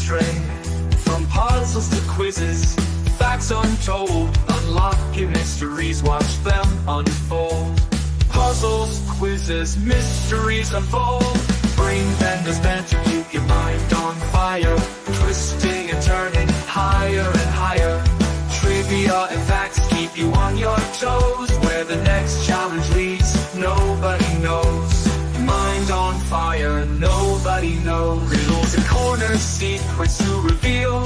astray. From puzzles to quizzes, facts untold, unlocking mysteries, watch them unfold. Puzzles, quizzes, mysteries unfold. Brain benders bent to keep your mind on fire, twisting and turning higher and higher. Trivia and facts keep you on your toes. Where the next challenge leads, nobody knows. Mind on fire, nobody knows. Riddles and corners, secrets to reveal.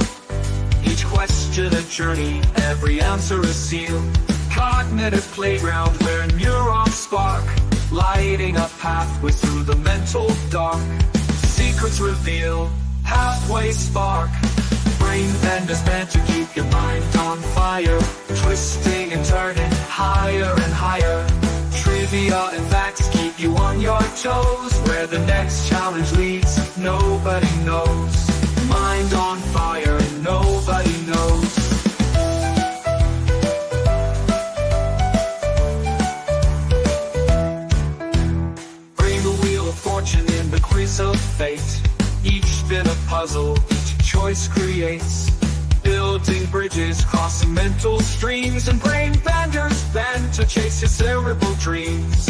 Each question a journey, every answer a seal. Cognitive playground where neurons spark, lighting up pathways through the mental dark. Secrets reveal, pathways spark. Brain benders bent to keep your mind on fire, twisting and turning higher and higher. Trivia and facts keep you on your toes. Where the next challenge leads, nobody knows. Mind on fire, nobody knows. Bring the wheel of fortune in the quiz of fate. Each spin a puzzle, each choice creates. Building bridges, crossing mental streams, and brain benders bend to chase your cerebral dreams.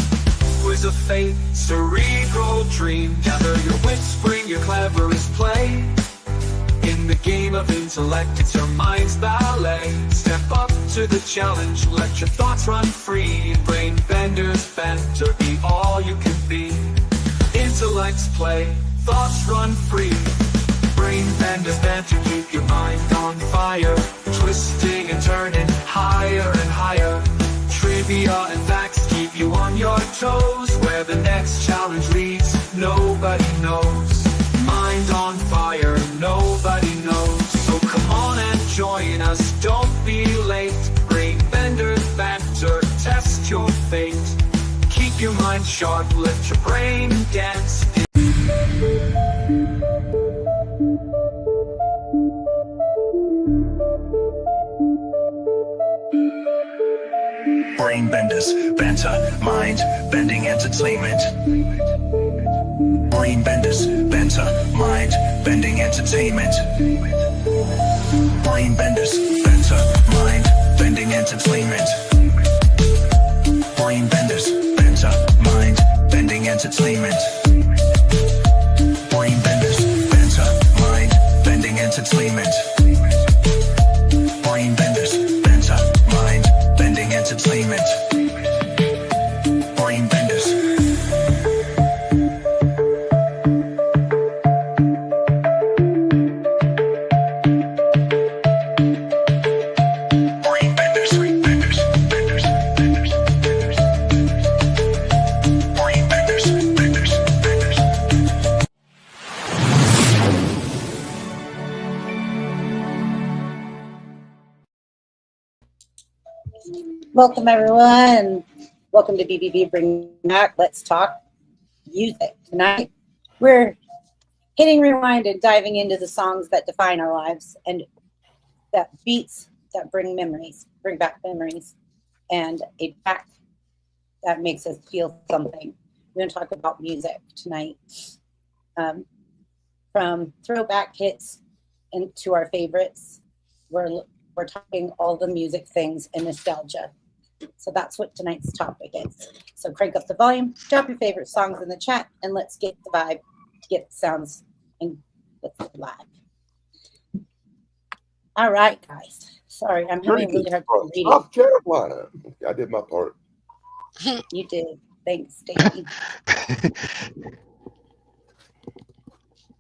Quiz of fate, cerebral dream. Gather your wits, bring your cleverest play. In the game of intellect, it's your mind's ballet. Step up to the challenge, let your thoughts run free. Brain benders bend to be all you can be. Intellects play, thoughts run free. Brain benders bent to keep your mind on fire, twisting and turning higher and higher. Trivia and facts keep you on your toes. Where the next challenge leads, nobody knows. Mind on fire, nobody knows. So come on and join us, don't be late. Brain benders banter, test your fate. Keep your mind sharp, let your brain dance. Brain benders, banter, mind bending entertainment. Brain benders, banter, mind bending entertainment. Brain benders, banter, mind bending entertainment. Brain benders, banter, mind bending entertainment. Brain benders, banter, mind bending entertainment. Brain benders, banter, mind bending entertainment. Brain benders. Brain benders, benders, benders, benders, benders. Brain benders, benders, benders. Welcome, everyone. Welcome to BBB Bring Back Let's Talk Music. Tonight, we're hitting rewind and diving into the songs that define our lives and that beats that bring back memories, and a track that makes us feel something. We're going to talk about music tonight, from throwback hits into our favorites. We're talking all the music things and nostalgia. So that's what tonight's topic is. So crank up the volume, drop your favorite songs in the chat, and let's get the vibe, get the sounds, and let's go live. All right, guys. Sorry, I'm having a really hard time reading. South Carolina. I did my part. You did. Thanks, Davey.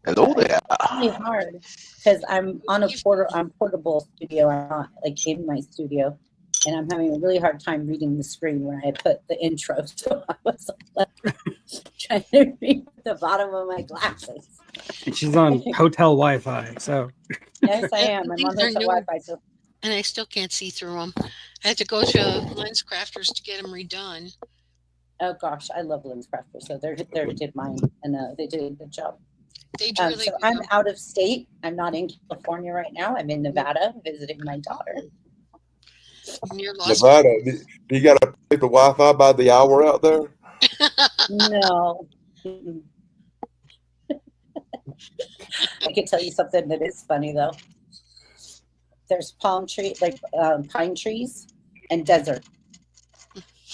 Hello there. It's really hard because I'm on a portable studio. I'm not like in my studio, and I'm having a really hard time reading the screen where I put the intro. So I was like trying to read the bottom of my glasses. She's on hotel Wi-Fi, so. Yes, I am. I'm on hotel Wi-Fi. So. And I still can't see through them. I had to go to LensCrafters to get them redone. Oh gosh, I love LensCrafters. So they did mine, and they did a good job. They do really so I'm out of state. I'm not in California right now. I'm in Nevada visiting my daughter. Near Las Nevada, you got to pay for Wi-Fi by the hour out there? No. I can tell you something that is funny though. There's palm tree, like pine trees, and desert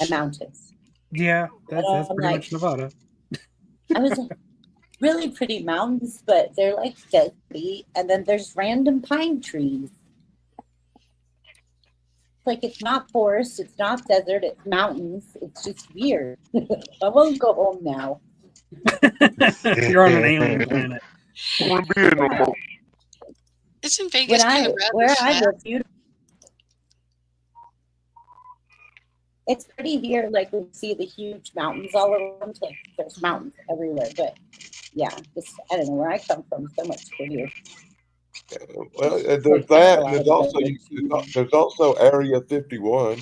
and mountains. Yeah, that's I'm pretty like- much Nevada. I was like, really pretty mountains, but they're like deserty, and then there's random pine trees. Like it's not forest, it's not desert, it's mountains. It's just weird. I won't go home now. You're on an alien planet. Wanna be in no more. Isn't Vegas kind of rather Where I flat? live, it's pretty here. Like we see the huge mountains all around. Like there's mountains everywhere. But yeah, I don't know where I come from. So much prettier. Well, there's that, and there's also Area 51.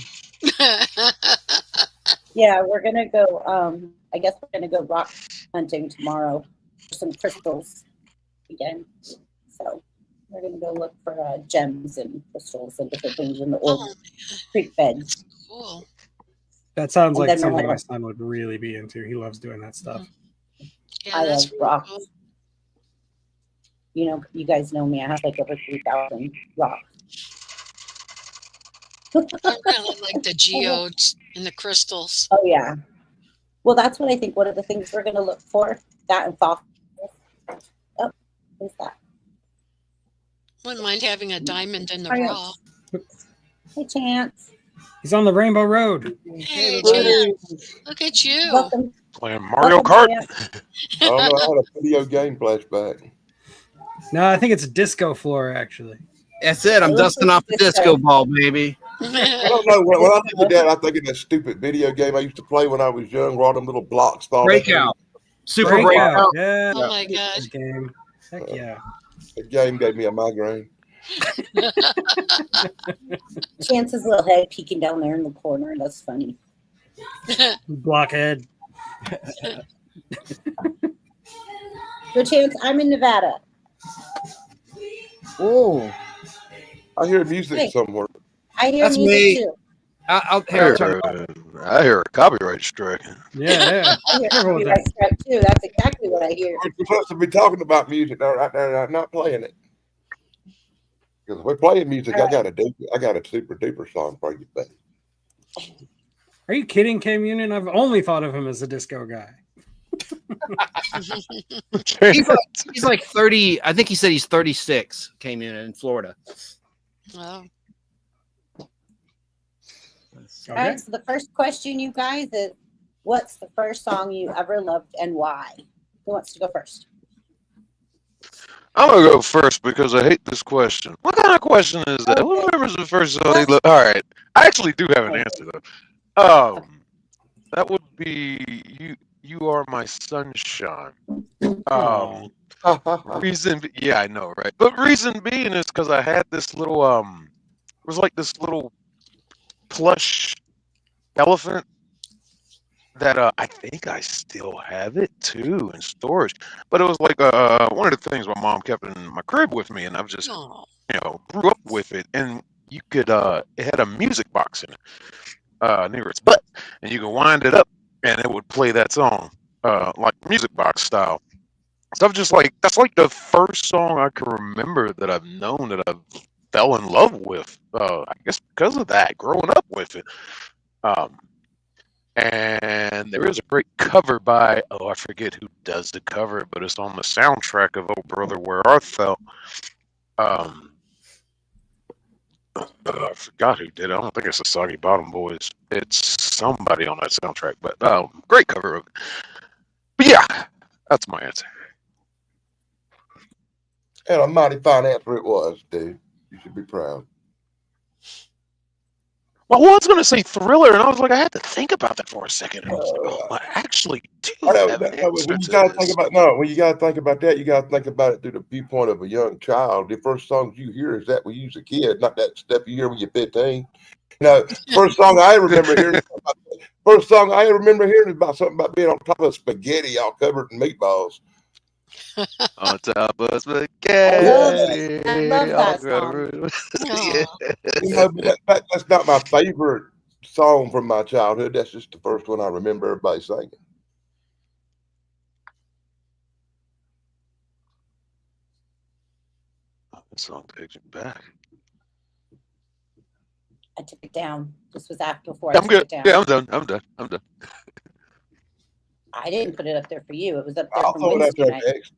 Yeah, we're gonna go. I guess we're gonna go rock hunting tomorrow for some crystals again. So we're gonna go look for gems and crystals and different things in the old Oh, creek beds. cool. That sounds And like then we're something gonna- my son would really be into. He loves doing that stuff. Yeah, I that's love really rocks. cool. You know, you guys know me. I have like over 3,000 rocks. I really like the geodes and the crystals. Oh yeah. Well, that's what I think. One of the things we're gonna look for, that and fossils. Oh, who's that? Wouldn't mind having a diamond in the All right. raw. Hey, Chance. He's on the Rainbow Road. Hey, Hey. Chance, look at you. Welcome. Playing Mario welcome, Kart. Chance. I don't know, I had a video game flashback. No, I think it's a disco floor actually. That's it. I'm It looks dusting like off the disco. disco ball, baby. I don't know. When I think of that, I think of that stupid video game I used to play when I was young, where all them little blocks fall. Breakout. Super Breakout. breakout. Yeah. Oh my gosh. Good game. Heck yeah. The game gave me a migraine. Chance's little head peeking down there in the corner. That's funny. Blockhead. So, Chance, I'm in Nevada. Oh, I hear music Hey. somewhere. I hear That's music me. too. I'll turn it on. I hear a copyright strike. Yeah, I hear Careful with copyright strike too. That's exactly what I hear. We're supposed to be talking about music now, right now, not playing it. Because if we're playing music, I got a super duper song for you, buddy. Are you kidding, Cam Union? I've only thought of him as a disco guy. He's like 30. I think he said he's 36. Came in Florida. Wow. All right. So the first question, you guys, is what's the first song you ever loved and why? Who wants to go first? I'm gonna go first because I hate this question. What kind of question is that? Who remembers the first song he loved? All right, I actually do have an answer though. That would be you. You are my sunshine. Reason, yeah, I know, right? But reason being is because I had this little it was like this little plush elephant that I think I still have it too in storage. But it was like one of the things my mom kept in my crib with me, and I've just Oh, grew up with it. And you could it had a music box in it near its butt, and you could wind it up, and it would play that song like music box style. So I'm just like, that's like the first song I can remember that I've known that I fell in love with. I guess because of that, growing up with it. And there is a great cover by, I forget who does the cover, but it's on the soundtrack of Oh Brother Where Art Thou. I forgot who did it. I don't think it's the Soggy Bottom Boys. It's somebody on that soundtrack, but great cover of it. But yeah, that's my answer. And a mighty fine answer it was, dude. You should be proud. Well, I was going to say Thriller, and I was like, I had to think about that for a second. And I was like, oh, I actually do have an answer When you to gotta this. think about when you gotta think about that, you gotta think about it through the viewpoint of a young child. The first songs you hear is that when you was a kid, not that stuff you hear when you're 15. First song I remember hearing is about something about being on top of spaghetti all covered in meatballs. On top of I spaghetti. love that song. But that's not my favorite song from my childhood. That's just the first one I remember everybody singing. That song takes me back. I took it down. This was after before I I'm took good. it down. Yeah, I'm done. I'm done. I'm done. I didn't put it up there for you. It was up there I'll from throw it out Wednesday there night. next.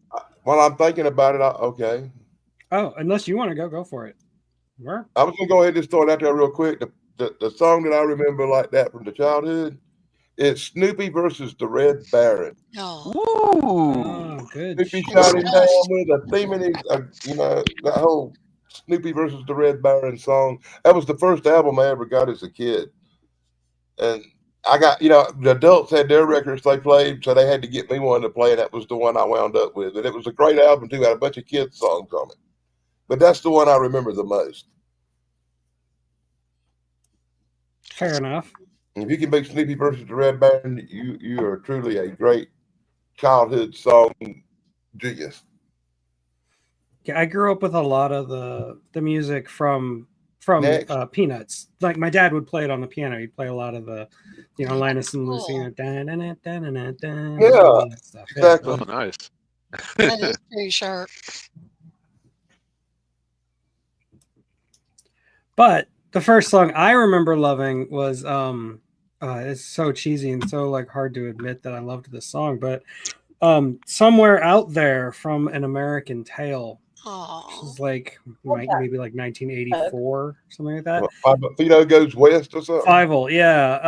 While I'm thinking about it, okay. Oh, unless you want to go for it. Where? I was gonna go ahead and just throw it out there real quick. The song that I remember like that from the childhood, it's Snoopy versus the Red Baron. Oh, Oh, good. Snoopy shit. shot him down with a theme in his, that whole Snoopy versus the Red Baron song. That was the first album I ever got as a kid. And I got, the adults had their records they played, so they had to get me one to play, and that was the one I wound up with. And it was a great album, too. Had a bunch of kids' songs on it. But that's the one I remember the most. Fair enough. If you can make Snoopy versus the Red Baron, you are truly a great childhood song genius. Yeah, I grew up with a lot of the music from Next. Peanuts. Like my dad would play it on the piano. He'd play a lot of the, Linus and Cool. Lucy. Yeah, Stuff. exactly. Oh, nice. that is pretty sharp. But the first song I remember loving was it's so cheesy and so like hard to admit that I loved this song, but Somewhere Out There from An American Tale. Which Oh, is like maybe like 1984, something like that. Fido Goes West or something. Fievel, yeah.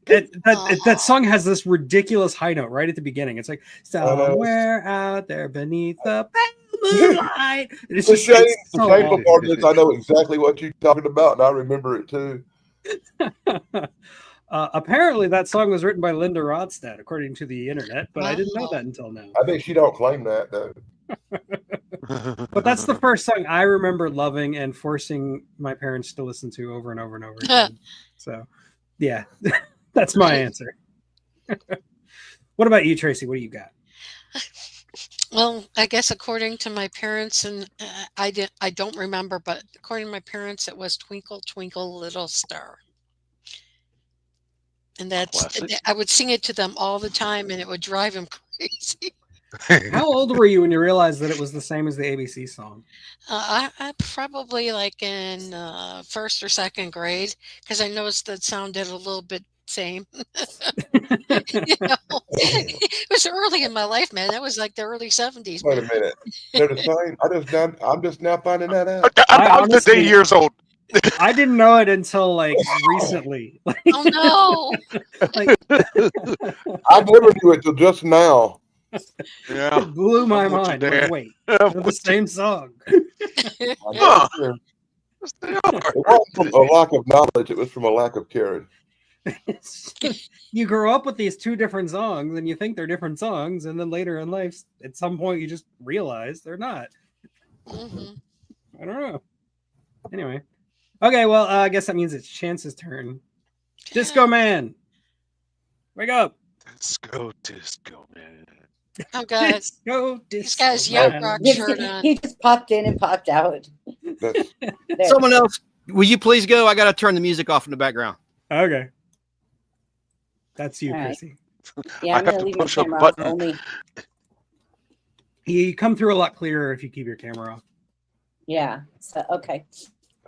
That song has this ridiculous high note right at the beginning. It's like somewhere out there beneath the moonlight. It's The just it's so shameful awful. part is I know exactly what you're talking about, and I remember it too. Apparently, that song was written by Linda Ronstadt, according to the internet, but I didn't know Wow. that until now. I bet she don't claim that though. But that's the first song I remember loving and forcing my parents to listen to over and over and over again. So, yeah, that's my answer. What about you, Tracy? What do you got? well, I guess according to my parents, and I don't remember, but according to my parents, it was "Twinkle Twinkle Little Star," and Classic. I would sing it to them all the time, and it would drive them crazy. How old were you when you realized that it was the same as the ABC song? I probably like in first or second grade because I noticed that sounded a little bit same. It was early in my life, man. That was like the early 70s. Wait a minute, they're the same. I'm just now finding that out. I'm today years old. I didn't know it until like recently. Oh no! I never knew it till just now. Yeah. It blew my I'm with you mind. there. Like, wait, they're the same song. Huh. It They are. wasn't from a lack of knowledge; it was from a lack of caring. You grow up with these two different songs and you think they're different songs, and then later in life, at some point, you just realize they're not. Mhm. I don't know. Anyway. Okay, well, I guess that means it's Chance's turn. Disco Man. Wake up. Disco, man. Oh god, Disco, this guy's Man. yacht rock Yes, shirt on. he just popped in and popped out. That's, There. Someone else, will you please go? I got to turn the music off in the background. Okay. That's you, All right. Chrissy. Yeah, I I'm have gonna to leave my push a camera off button. only. You come through a lot clearer if you keep your camera off. Yeah. So okay.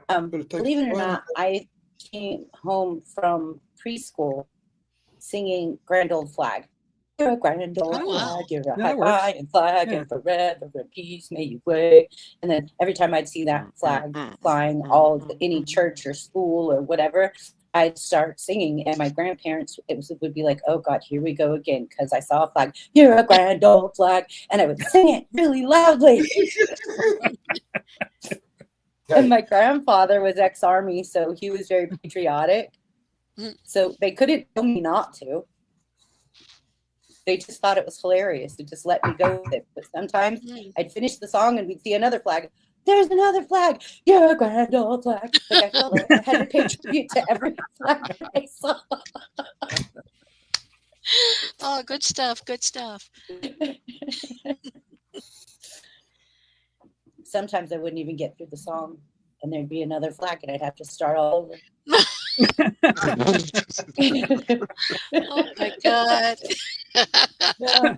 But it takes Believe it or a while. not, I came home from preschool singing Grand Old Flag. You're a grand old Oh, wow. flag, you're a that high works. flying flag, Yeah. and forever in peace may you wave. And then every time I'd see that flag flying all any church or school or whatever, I'd start singing, and my grandparents would be like, "Oh God, here we go again," because I saw a flag. You're a grand old flag, and I would sing it really loudly. And my grandfather was ex-army, so he was very patriotic. So they couldn't tell me not to. They just thought it was hilarious to just let me go with it. But sometimes I'd finish the song and we'd see another flag. There's another flag. You're a grand old flag. Like I felt like I had to pay tribute to every flag I saw. Oh, good stuff. Good stuff. Sometimes I wouldn't even get through the song, and there'd be another flag, and I'd have to start all over. Oh my god. Yeah.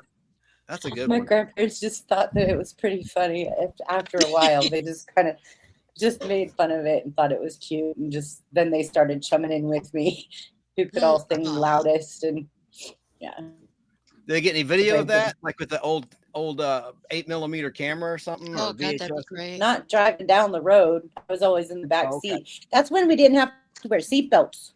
That's a good My one. grandparents just thought that it was pretty funny. After a while, they just kind of just made fun of it and thought it was cute, and just then they started chumming in with me, who could all sing loudest, and yeah. Did they get any video of Thank you. that, like with the old 8mm camera or something? Oh or God, that'd be VHS? great. Not driving down the road. I was always in the back Oh, okay. seat. That's when we didn't have to wear seatbelts.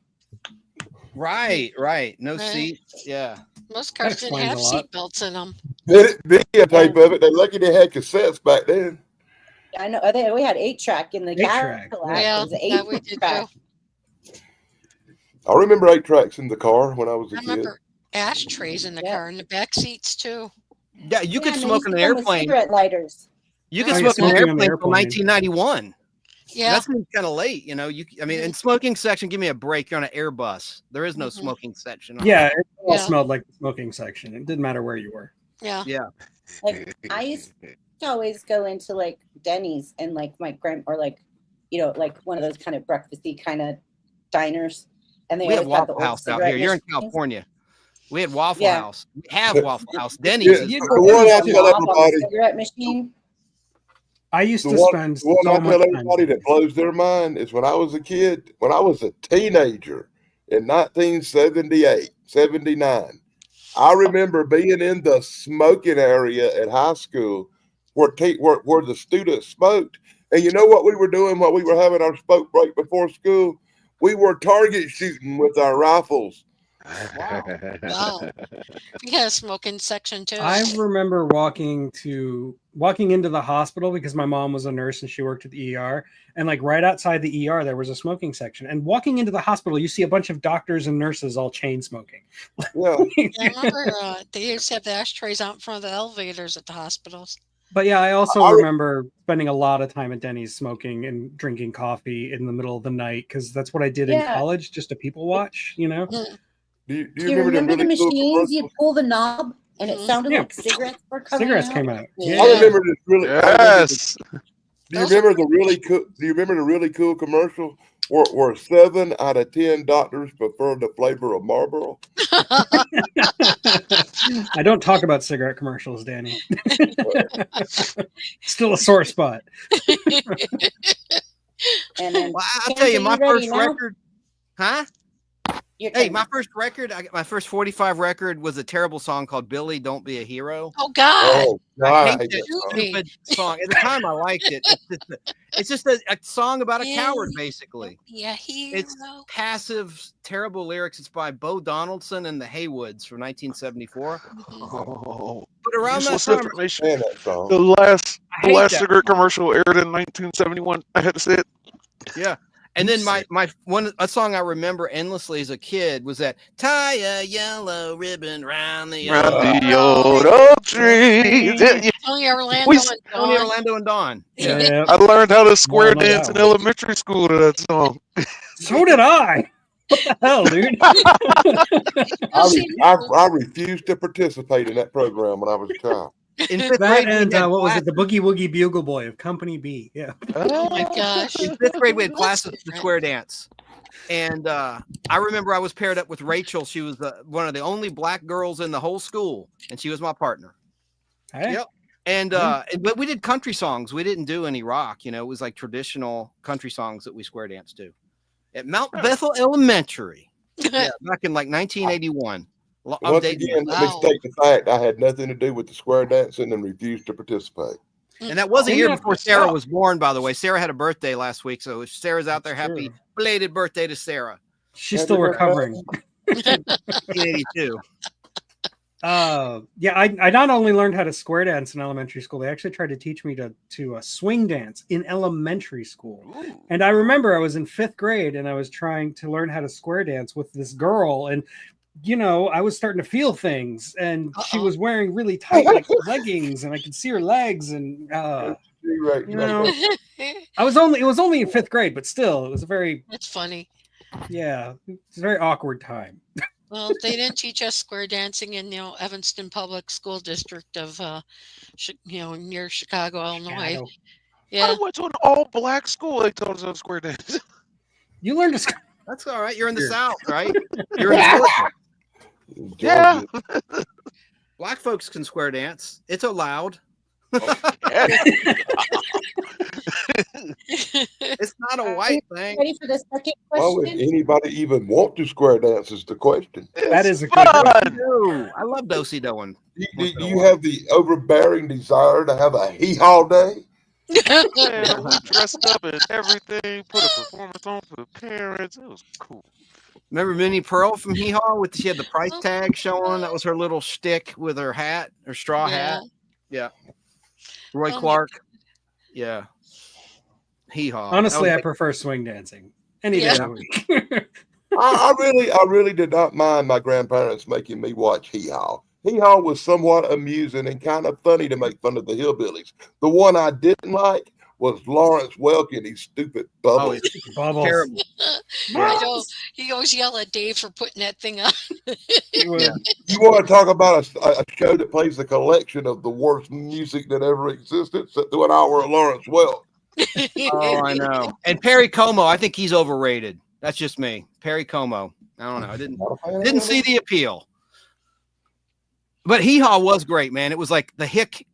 Right. No Right. seat. Yeah. Most cars didn't explains have a lot. seatbelts in them. Videotape of it. They're lucky they had cassettes back then. I know we had 8-track in the 8-track, Cadillac. Yeah, It was an that we did 8-track. too. I remember 8-tracks in the car when I was a I kid. remember ashtrays in the Yeah. car in the back seats too. Yeah, you could and they smoke used in to an come with airplane. Cigarette lighters. You Oh, could yeah, smoke in an smoking on the airplane until airplane. 1991. Yeah, That seems kind of late, you know. I mean, in smoking section, give me a break. You're on an Airbus. There is no Mhm. smoking section. Yeah, it all Yeah. smelled like the smoking section. It didn't matter where you were. yeah. Yeah. Like I used to always go into like Denny's and like my or like, like one of those kind of breakfasty kind of diners, and they We have always had the Waffle old House out here. cigarette You're in machines. California. We had Waffle Yeah. House. We have Waffle House. Denny's Yeah, is You'd the go one in I the tell knob on the everybody, cigarette machine. I used the to one, spend the one so I much tell time. everybody that blows their mind is when I was a kid, when I was a teenager in 1978, 79. I remember being in the smoking area at high school where the students smoked. And you know what we were doing while we were having our smoke break before school? We were target shooting with our rifles. Wow. We had a smoking section too. I remember walking into the hospital because my mom was a nurse and she worked at the ER. And like right outside the ER, there was a smoking section. And walking into the hospital, you see a bunch of doctors and nurses all chain smoking. Yeah. Yeah, I remember they used to have the ashtrays out in front of the elevators at the hospitals. But yeah, I also I- remember spending a lot of time at Denny's smoking and drinking coffee in the middle of the night because that's what I did in Yeah. college, just to people watch, you know? Do you Do you remember remember them the really cool machines? You commercials? pull the knob and it Mhm. sounded Yeah. like cigarettes were coming Cigarettes out. came out. Yeah. I remember this really. Yes. Do you Those are remember the really cool? Do you remember the really cool commercial where 7 out of 10 doctors prefer the flavor of Marlboro? I don't talk about cigarette commercials, Danny. Still a sore spot. And then Well, I'll Ken, tell you, are my ready first now? record. Huh? Your Hey, turn. my first record, my first 45 record was a terrible song called Billy, Don't Be a Hero. Oh God. Oh, I God, I hate hate that that song. stupid song. At the time, I liked it. It's just a song about a coward, basically. Yeah, hero. It's passive, terrible lyrics. It's by Bo Donaldson and the Haywoods from 1974. Mhm. Oh, But around that useless time, information. Man, that song. The last I hate that cigarette song. commercial aired in 1971. I had to say it. Yeah. And then a song I remember endlessly as a kid was that tie a yellow ribbon round the Round old the old oak tree. Yeah, Tony Orlando We- and Tony Dawn. Orlando and Dawn. Yeah. Yeah. I learned how to square no dance doubt. in elementary school to that song. So did I. What the hell, dude? I refused to participate in that program when I was a child. In fifth That grade, we and had what was class- it? The Boogie Woogie Bugle Boy of Company B. Yeah. Oh my gosh. In fifth grade, we had That's classes for different. square dance. And I remember I was paired up with Rachel. She was one of the only black girls in the whole school, and she was my partner. Hey, Yep. But we did country songs. We didn't do any rock. You know, it was like traditional country songs that we square danced to at Mount Bethel Elementary. Yeah, back in like 1981. I'm Once dating again, let me Wow. state the fact I had nothing to do with the square dancing and refused to participate. And that was a Oh, year yeah, before for Sarah sure. was born, by the way. Sarah had a birthday last week. So if Sarah's out there, That's happy true. belated birthday to Sarah. she's Happy still birthday. recovering. 1982. Yeah, I not only learned how to square dance in elementary school, they actually tried to teach me to swing dance in elementary school. And I remember I was in 5th grade and I was trying to learn how to square dance with this girl, and I was starting to feel things, and she Uh-oh. was wearing really tight like leggings, and I could see her legs, and Right, you know, it was only in 5th grade, but still, it was a very That's funny. it's a very awkward time. Well, they didn't teach us square dancing in Evanston Public School District of near Chicago, Illinois. Shadow. Yeah. I went to an all-black school. They taught us how to square dance. You learned to That's all right. You're in the South, right? You're in Georgia. Yeah. Well, Black folks can square dance. It's allowed. Yeah. It's not a white thing. Ready for the second Why would question? anybody even want to square dance is the question. That is a good fun. question. No, I love do-si doing. Do you have the overbearing desire to have a hee-haw day? Man, we dressed up and everything, put a performance on for the parents. It was cool. Remember Minnie Pearl from Hee Haw? She had the price tag showing. That was her little shtick with her hat, her straw hat. Yeah. Roy Oh my Clark. Yeah. Hee Haw. Honestly, I prefer swing dancing any day of Yeah. the week. I really did not mind my grandparents making me watch hee-haw. Hee-haw was somewhat amusing and kind of funny to make fun of the hillbillies. The one I didn't like was Lawrence Welk and his stupid Oh, bubbles. it's Bubbles. I terrible. know. You always yell at Dave for putting that thing on. He would. You want to talk about a show that plays a collection of the worst music that ever existed? Sit through an hour of Lawrence Welk. Oh, I know. And Perry Como, I think he's overrated. That's just me. Perry Como. I don't know. I didn't see the appeal. But Hee Haw was great, man. It was like the hick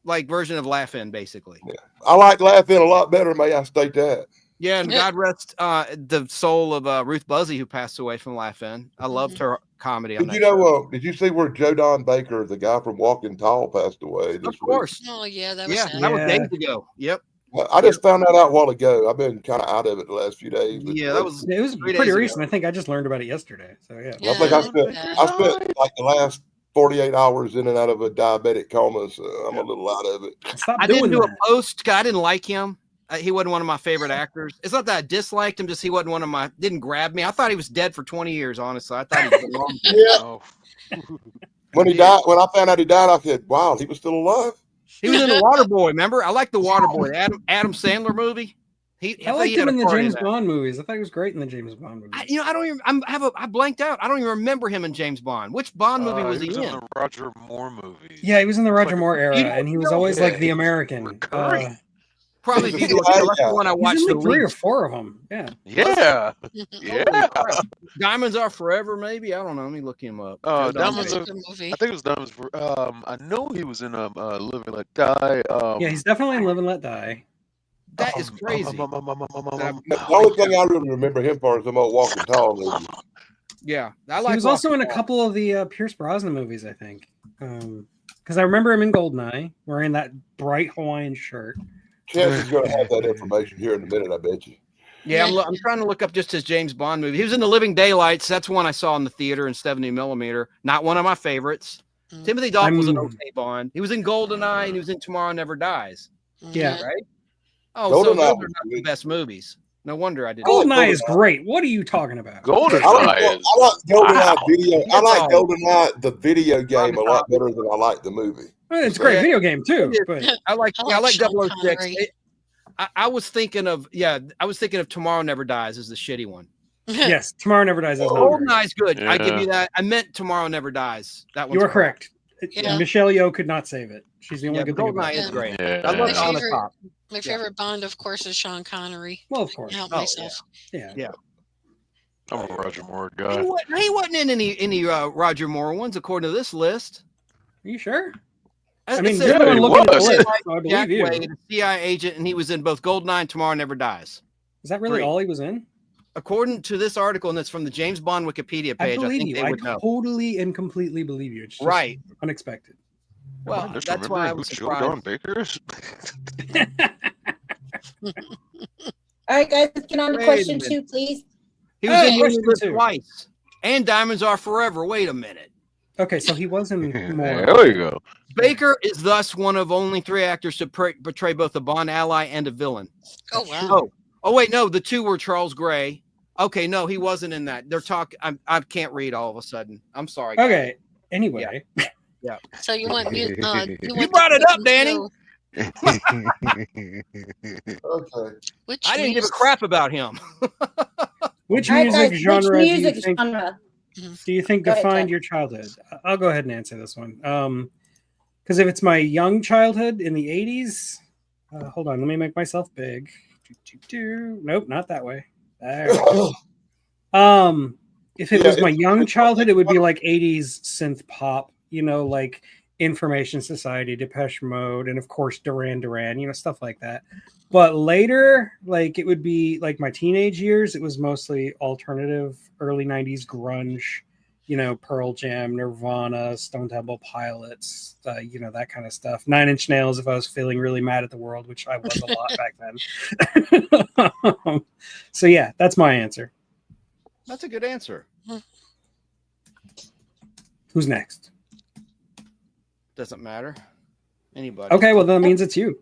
version of Laugh-In, basically. I like Laugh-In a lot better, may I state that. Yeah, and God rest the soul of Ruth Buzzy, who passed away from Laugh-In. I loved her comedy on Did that you show. know? Did you see where Joe Don Baker, the guy from Walking Tall, passed away this Of course. Oh yeah, that was Yeah, sad. that was Yeah. days ago. Yep. week? I just found that out a while ago. I've been kind of out of it the last few days. Yeah, that was It was 3 days pretty ago. recent. I think I just learned about it yesterday. So yeah. I think I Yeah. spent like the last 48 hours in and out of a diabetic coma, so I'm a little out of it. Stop I doing didn't do that. a post. I didn't like him. He wasn't one of my favorite actors. It's not that I disliked him, just he wasn't one of my, didn't grab me. I thought he was dead for 20 years, honestly. I thought he was long. Oh, When he died, when I found out he died, I said, "Wow, he was still alive." He was in The Waterboy, remember? I like The Waterboy, Adam Sandler movie. I liked him in the James Bond movies. I thought he was great in the James Bond movies. I don't even. I blanked out. I don't even remember him in James Bond. Which Bond movie was he in in? the Roger Moore movie. Yeah, he was in the Roger like- Moore era, You don't and he was know always him. like the American. Recurring. Probably He's a Vito. CIA That's the one I He's watched in the like 3 or least. 4 of them. Yeah. Yeah, yeah. Diamonds Are Forever, maybe. I don't know. Let me look him up. Oh, Joe Don Diamonds Baker. Are- Good movie. I think it was Diamonds for. I know he was in Live and Let Die. Yeah, he's definitely in Live and Let Die. That is crazy. The only thing I really remember him for is the old Walking Tall movie. Yeah, I He like. was also in a Rocky Horror. couple of the Pierce Brosnan movies, I think. Because I remember him in Goldeneye wearing that bright Hawaiian shirt. Chance is going to have that information here in a minute, I bet you. Yeah, I'm trying to look up just his James Bond movie. He was in The Living Daylights. That's one I saw in the theater in 70 millimeter. Not one of my favorites. Mm. Timothy Dalton was an I'm- okay Bond. He was in Goldeneye and he was in Tomorrow Never Dies. Yeah. Right? Oh, so Goldeneye those are was not the good. best movies. No wonder I didn't. Oh, Goldeneye is Goldeneye. great. What are you talking about? Golden I like Eye is. GoldenEye Wow. video. I That's like all. GoldenEye the video game a lot better than I like the movie. Well, it's a great Yeah. video game too, but I like I like Sean 006. Connery. I was thinking of Tomorrow Never Dies as the shitty one. yes, Tomorrow Never Dies is not great. Goldeneye's good. I give Yeah. you that. I meant Tomorrow Never Dies. That one's You are great. correct. Yeah. Michelle Yeoh could not save it. She's the only Yeah, good thing about Goldeneye it. is great. Yeah. I love My On the favorite- Top. My favorite Bond, of course, is Sean Connery. Well, of course. Help Oh, myself. Yeah. Yeah. I'm a Roger Moore He guy. wasn't in any Roger Moore ones according to this list. Are you sure? It I mean, says you're the one he looking at the was. list, so I Jack believe you. Wade, a CIA agent, and he was in both Goldeneye and Tomorrow Never Dies. Is that really Three. all he was in? According to this article, and it's from the James Bond Wikipedia I page, I, believe think you. they I would know. totally and completely believe you. It's just Right. unexpected. Well, Just that's why I remembering was who surprised. Joe Don Baker is. All right, guys, let's get on to Wait a question minute. 2, please. He was Hey, in question Universe two. twice. And Diamonds Are Forever. Wait a minute. Okay, so he was in more. There we go. Baker is thus one of only 3 actors to portray both a Bond ally and a villain. Oh wow. Oh wait, no, the 2 were Charles Gray. Okay, no, he wasn't in that. They're talking. I can't read all of a sudden. I'm sorry. guys. Okay. Anyway, So you want me? You brought it up, Danny. Okay. Which I didn't give a music- crap about him. which All right, music guys, genre which do music you think genre? Go ahead, defined Ted. your childhood? I'll go ahead and answer this one. Because if it's my young childhood in the 80s, hold on, let me make myself big. Nope, not that way. There. If it Yeah, was my young childhood, it would be like 80s synth pop, like Information Society, Depeche Mode, and of course Duran Duran, stuff like that. But later, like it would be like my teenage years, it was mostly alternative, early 90s grunge, Pearl Jam, Nirvana, Stone Temple Pilots, that kind of stuff. 9 Inch Nails if I was feeling really mad at the world, which I was a lot back then. So yeah, that's my answer. That's a good answer. Who's next? Doesn't matter. Anybody. Okay, well, that means it's you.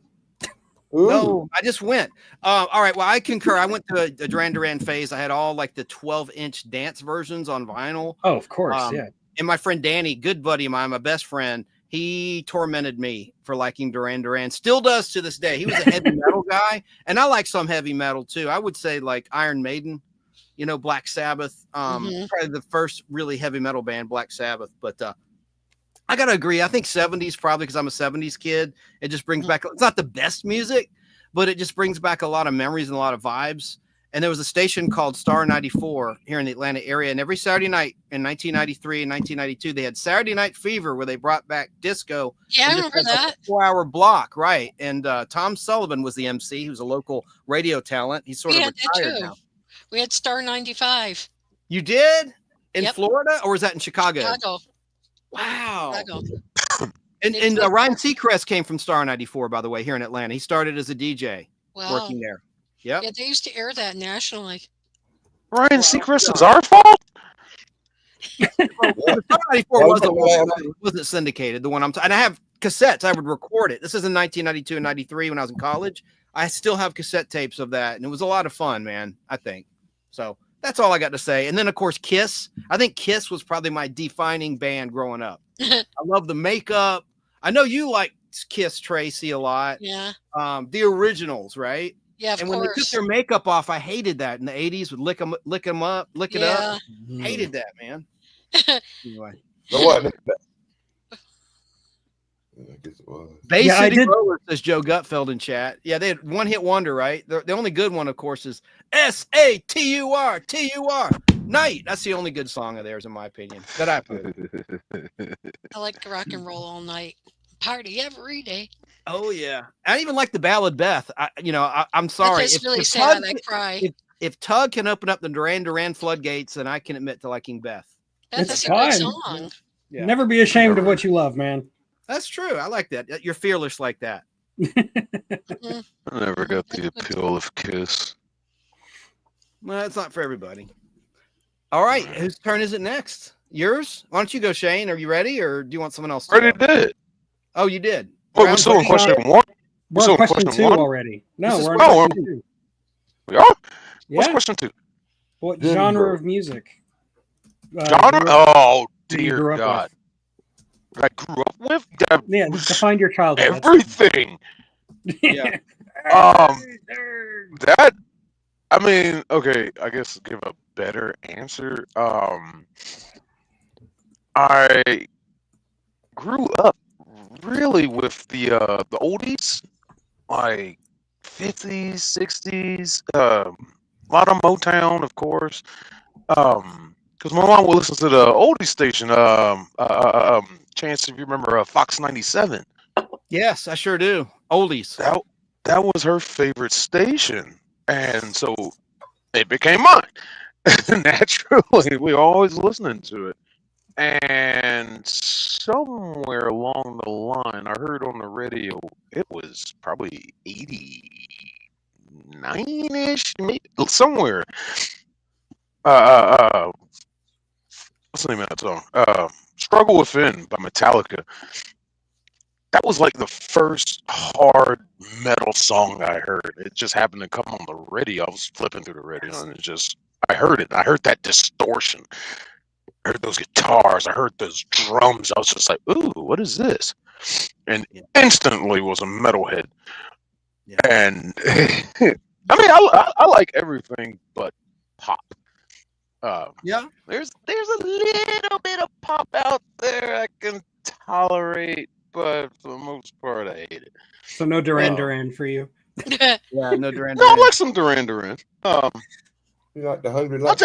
No, I just went. All right. Well, I concur. I went to a Duran Duran phase. I had all like the 12-inch dance versions on vinyl. Oh, of course. Yeah. And my friend Danny, good buddy of mine, my best friend, he tormented me for liking Duran Duran. Still does to this day. He was a heavy metal guy. And I like some heavy metal too. I would say like Iron Maiden, Black Sabbath. Probably the first really heavy metal band, Black Sabbath. But I got to agree. I think 70s, probably because I'm a 70s kid. It just brings back, it's not the best music, but it just brings back a lot of memories and a lot of vibes. And there was a station called Star 94 here in the Atlanta area. And every Saturday night in 1993 and 1992, they had Saturday Night Fever where they brought back disco. Yeah, I remember that. A 4-hour block, right. And Tom Sullivan was the MC. He was a local radio talent. He's sort of retired now. We had Star 95. You did? In Yep. Florida? Or was that in Chicago? Chicago. Wow. Chicago. And Ryan Seacrest came from Star 94, by the way, here in Atlanta. He started as a DJ working there. Yep. Yeah, they used to air that nationally. Ryan Seacrest is our fault? Star 94 wasn't syndicated. The one and I have cassettes. I would record it. This is in 1992 and 93 when I was in college. I still have cassette tapes of that. And it was a lot of fun, man, I think. So that's all I got to say. And then, of course, Kiss. I think Kiss was probably my defining band growing up. I love the makeup. I know you like Kiss, Tracy, a lot. Yeah. The originals, right? Yeah, of and course. when they took their makeup off, I hated that in the 80s. Would lick it up. Hated that, man. Anyway. No, what? I guess it was. Bay City Rollers, says Joe Gutfeld in chat. Yeah, they had one hit wonder, right? The only good one, of course, is SATUR, TUR, Night. That's the only good song of theirs, in my opinion, that I've heard. I like rock and roll all night. Party every day. Oh, yeah. I even like the ballad Beth. I'm sorry. It's really sad. I cry. If Tug can open up the Duran Duran floodgates, then I can admit to liking Beth. That's a good song. Yeah. Never be ashamed of what you love, man. That's true. I like that. You're fearless like that. I never got the appeal of Kiss. Well, it's not for everybody. All right. Whose turn is it next? Yours? Why don't you go, Shane? Are you ready, or do you want someone else to Already go? did. Oh, you did. Wait, we're still on question one? We're on question two already. No, we're on question two. We are? Yeah. What's question two? What genre of music? Genre? Oh, you dear grew up God. with? I grew up with? Yeah, define your childhood. Everything. Yeah. That, I mean, okay, I guess give a better answer. I grew up really with the oldies, like 50s, 60s, a lot of Motown, of course. Because my mom would listen to the oldie station. Chance, if you remember, Fox 97. Yes, I sure do. Oldies. That was her favorite station, and so it became mine. Naturally, we were always listening to it. And somewhere along the line, I heard on the radio, it was probably 89-ish, maybe somewhere. What's the name of that song? Struggle Within by Metallica. That was like the first hard metal song I heard. It just happened to come on the radio. I was flipping through the radio and I heard it. I heard that distortion. I heard those guitars. I heard those drums. I was just like, ooh, what is this? And instantly was a metalhead. Yeah. And I mean, I like everything but pop. Yeah. There's a little bit of pop out there I can tolerate, but for the most part, I hate it. So no Duran Duran for you. Yeah, no Duran Duran. No, I like some Duran Duran. You like the Hungry I Like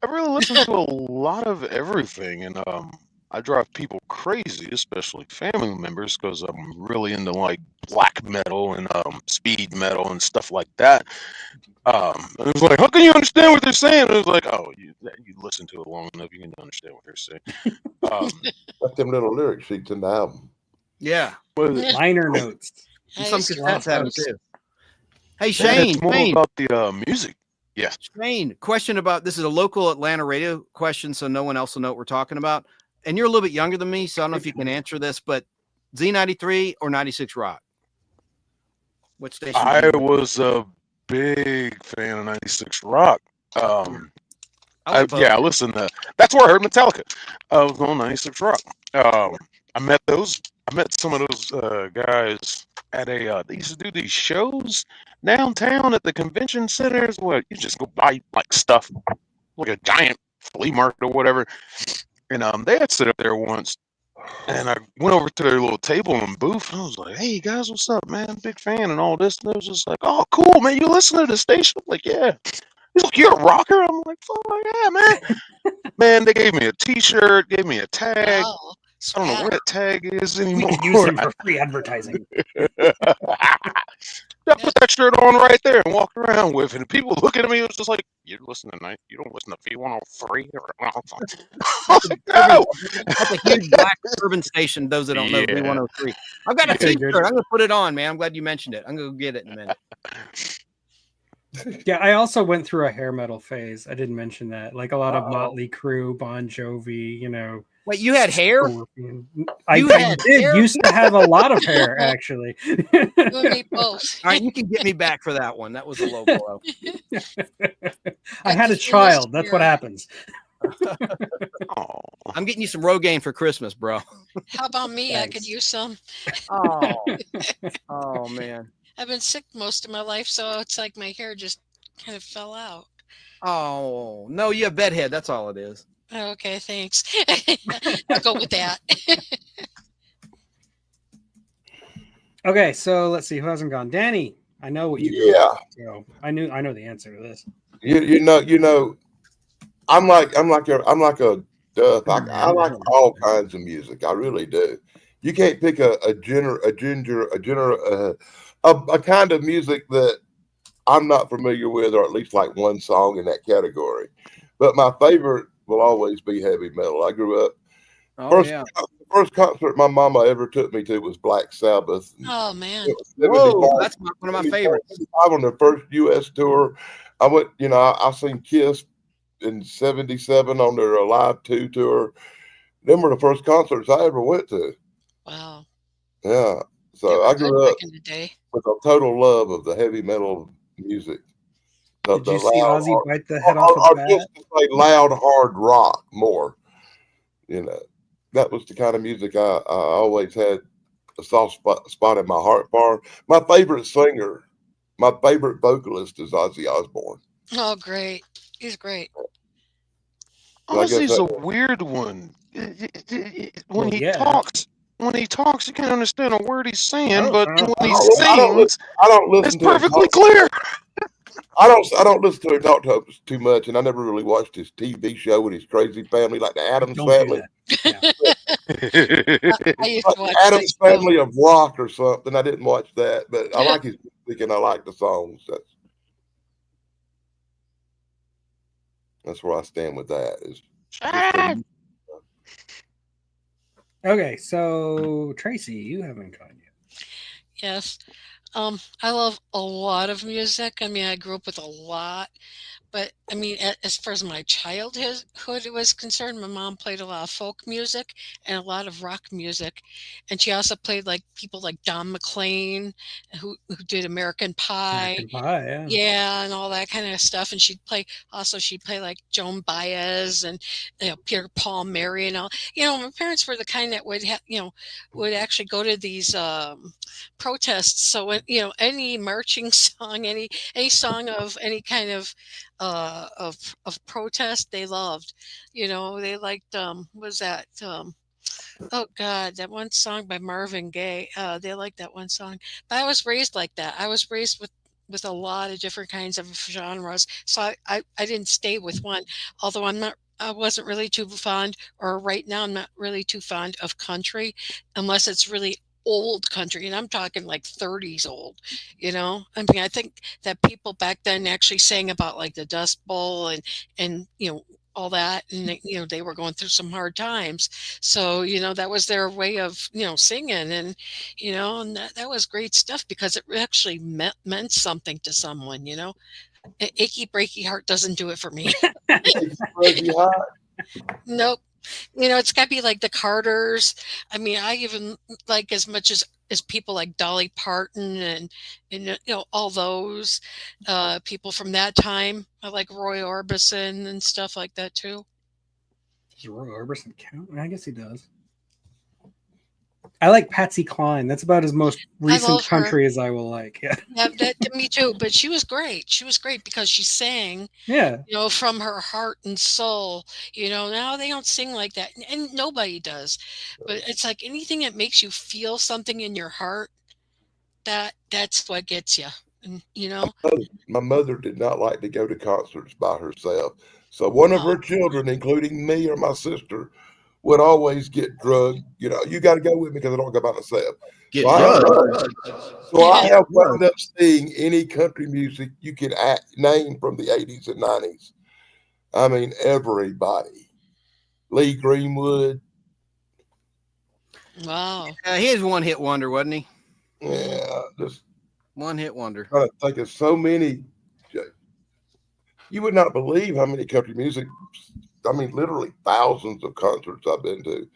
really listen to a lot of everything, and I drive people crazy, especially family members, because I'm really into like black metal and speed metal and stuff like that. And it was like, how can you understand what they're saying? And it was like, oh, you listen to it long enough, you can understand what they're saying. Got them little lyric sheets in the album. Yeah. Liner notes. And some Nice. cassettes have them too. Hey, And Shane. it's more Shane. about the music. Yeah. Shane, question about this is a local Atlanta radio question, so no one else will know what we're talking about. And you're a little bit younger than me, so I don't know if you can answer this, but Z93 or 96 Rock? What station? I was a big fan of 96 Rock. I like both. I listened to. That's where I heard Metallica. I was on 96 Rock. I met some of those guys at a. They used to do these shows downtown at the convention centers where you just go buy like stuff, like a giant flea market or whatever. And they had sit up there once, and I went over to their little table and booth, and I was like, "Hey guys, what's up, man? Big fan and all this." And they was just like, "Oh, cool, man. You listen to the station?" I'm like, "Yeah." He's like, "You're a rocker?" I'm like, "Oh yeah, man." Man, they gave me a T-shirt, gave me a tag. Wow. I don't know what a tag is We anymore. could use him for free advertising. I put that shirt on right there and walked around with it. And people looking at me, it was just like, "You listen to night? You don't listen to V103?" Or I was like, "No." That's a huge black urban station. Those that don't know, Yeah. B103. I've got a Okay, T-shirt. good. I'm gonna put it on, man. I'm glad you mentioned it. I'm gonna go get it in a minute. Yeah, I also went through a hair metal phase. I didn't mention that. Like a lot of Motley Crue, Bon Jovi, you know. Wait, you had hair? Scorpion. I had did hair? used to have a lot of hair, actually. You and me both. All right, you can get me back for that one. That was a low blow. I had a That's child. That's what spirit. happens. Oh, I'm getting you some Rogaine for Christmas, bro. How about me? I Thanks. could use some. Oh, oh man. I've been sick most of my life, so it's like my hair just kind of fell out. Oh no, you have bedhead. That's all it is. Okay, thanks. I'll go with that. Okay, so let's see who hasn't gone. Danny, I know what you. Yeah. So I know the answer to this. You know, I'm like a Duff. I like all kinds of music. I really do. You can't pick a kind of music that I'm not familiar with, or at least like one song in that category. But my favorite will always be heavy metal. I grew up. Oh yeah. The first concert my mama ever took me to was Black Sabbath. Oh man. It was Whoa, 75 that's one of my favorites. 75 on their first U.S. tour. I went, I seen Kiss in '77 on their Alive 2 tour. Them were the first concerts I ever went to. Wow. Yeah. They So were I good grew up back in the day. with a total love of the heavy metal music. Did you see loud, Ozzy hard- bite the head or, off or a bat? just to say loud, hard rock more. That was the kind of music I always had a soft spot in my heart for. My favorite singer, my favorite vocalist is Ozzy Osbourne. Oh, great. He's great. So I guess Ozzy's a that- weird one. When he yeah. talks, you can't understand a word he's saying, Oh, but wow. when he I don't sings, I don't listen it's to him perfectly talk. clear. I don't listen to him talk to us too much, and I never really watched his TV show with his crazy family, like the Addams Don't do Family. that. I used Like to watch the Addams that show. Family of Rock or something. I didn't watch that, but I like his music and I like the songs. That's where I stand with that. Is just Okay, so Tracy, you haven't gone yet. Yes. I love a lot of music. I mean, I grew up with a lot, but I mean, as far as my childhood was concerned, my mom played a lot of folk music and a lot of rock music, and she also played like people like Don McLean, who did American Pie. American Pie, yeah. Yeah, and all that kind of stuff. And she'd play like Joan Baez and Peter Paul, Mary, and all. My parents were the kind that would actually go to these protests. So when any marching song, any song of any kind of protest, they loved. They liked what was that? Oh God, that one song by Marvin Gaye. They liked that one song. But I was raised like that. I was raised with a lot of different kinds of genres. So I didn't stay with one, although I'm not I wasn't really too fond, or right now I'm not really too fond of country, unless it's really old country, and I'm talking like 30s old. I mean, I think that people back then actually sang about like the Dust Bowl and all that, and they were going through some hard times, so that was their way of singing, and that was great stuff because it actually meant something to someone. Achy breaky heart doesn't do it for me. Fuzzy Heart. Nope. It's got to be like the Carters. I mean, I even like as much as people like Dolly Parton and all those people from that time. I like Roy Orbison and stuff like that too. Does Roy Orbison count? I guess he does. I like Patsy Cline. That's about as most recent love her. country as I will like. Yeah. Me too. But she was great. She was great because she sang, Yeah. from her heart and soul. Now they don't sing like that, and nobody does. But it's like anything that makes you feel something in your heart, that's what gets you. And My mother did not like to go to concerts by herself. So one of her children, including me or my sister, would always get drugged. You got to go with me because I don't go by myself. Get So I have wound up seeing any country music you can name from the 80s and 90s. I mean, everybody. Lee Greenwood. Wow. He was one hit wonder, wasn't he? Yeah, just one hit wonder. I think of so many. You would not believe how many country music. I mean, literally thousands of concerts I've been to.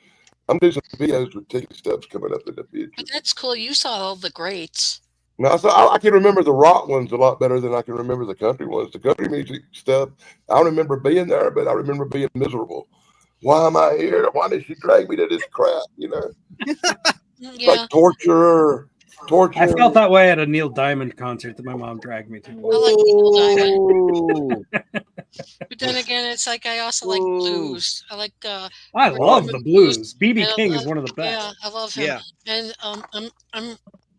I'm doing some videos with ticket stubs coming up in the future. But that's cool. You saw all the greats. Now, so I can remember the rock ones a lot better than I can remember the country ones. The country music stuff, I don't remember being there, but I remember being miserable. Why am I here? Why did she drag me to this crap? Yeah. Like torture. I felt that way at a Neil Diamond concert that my mom dragged me to. I like Neil Diamond. But then again, it's like I also like blues. I like I love the blues. BB King is one of the best. Yeah, I love him. Yeah. And I'm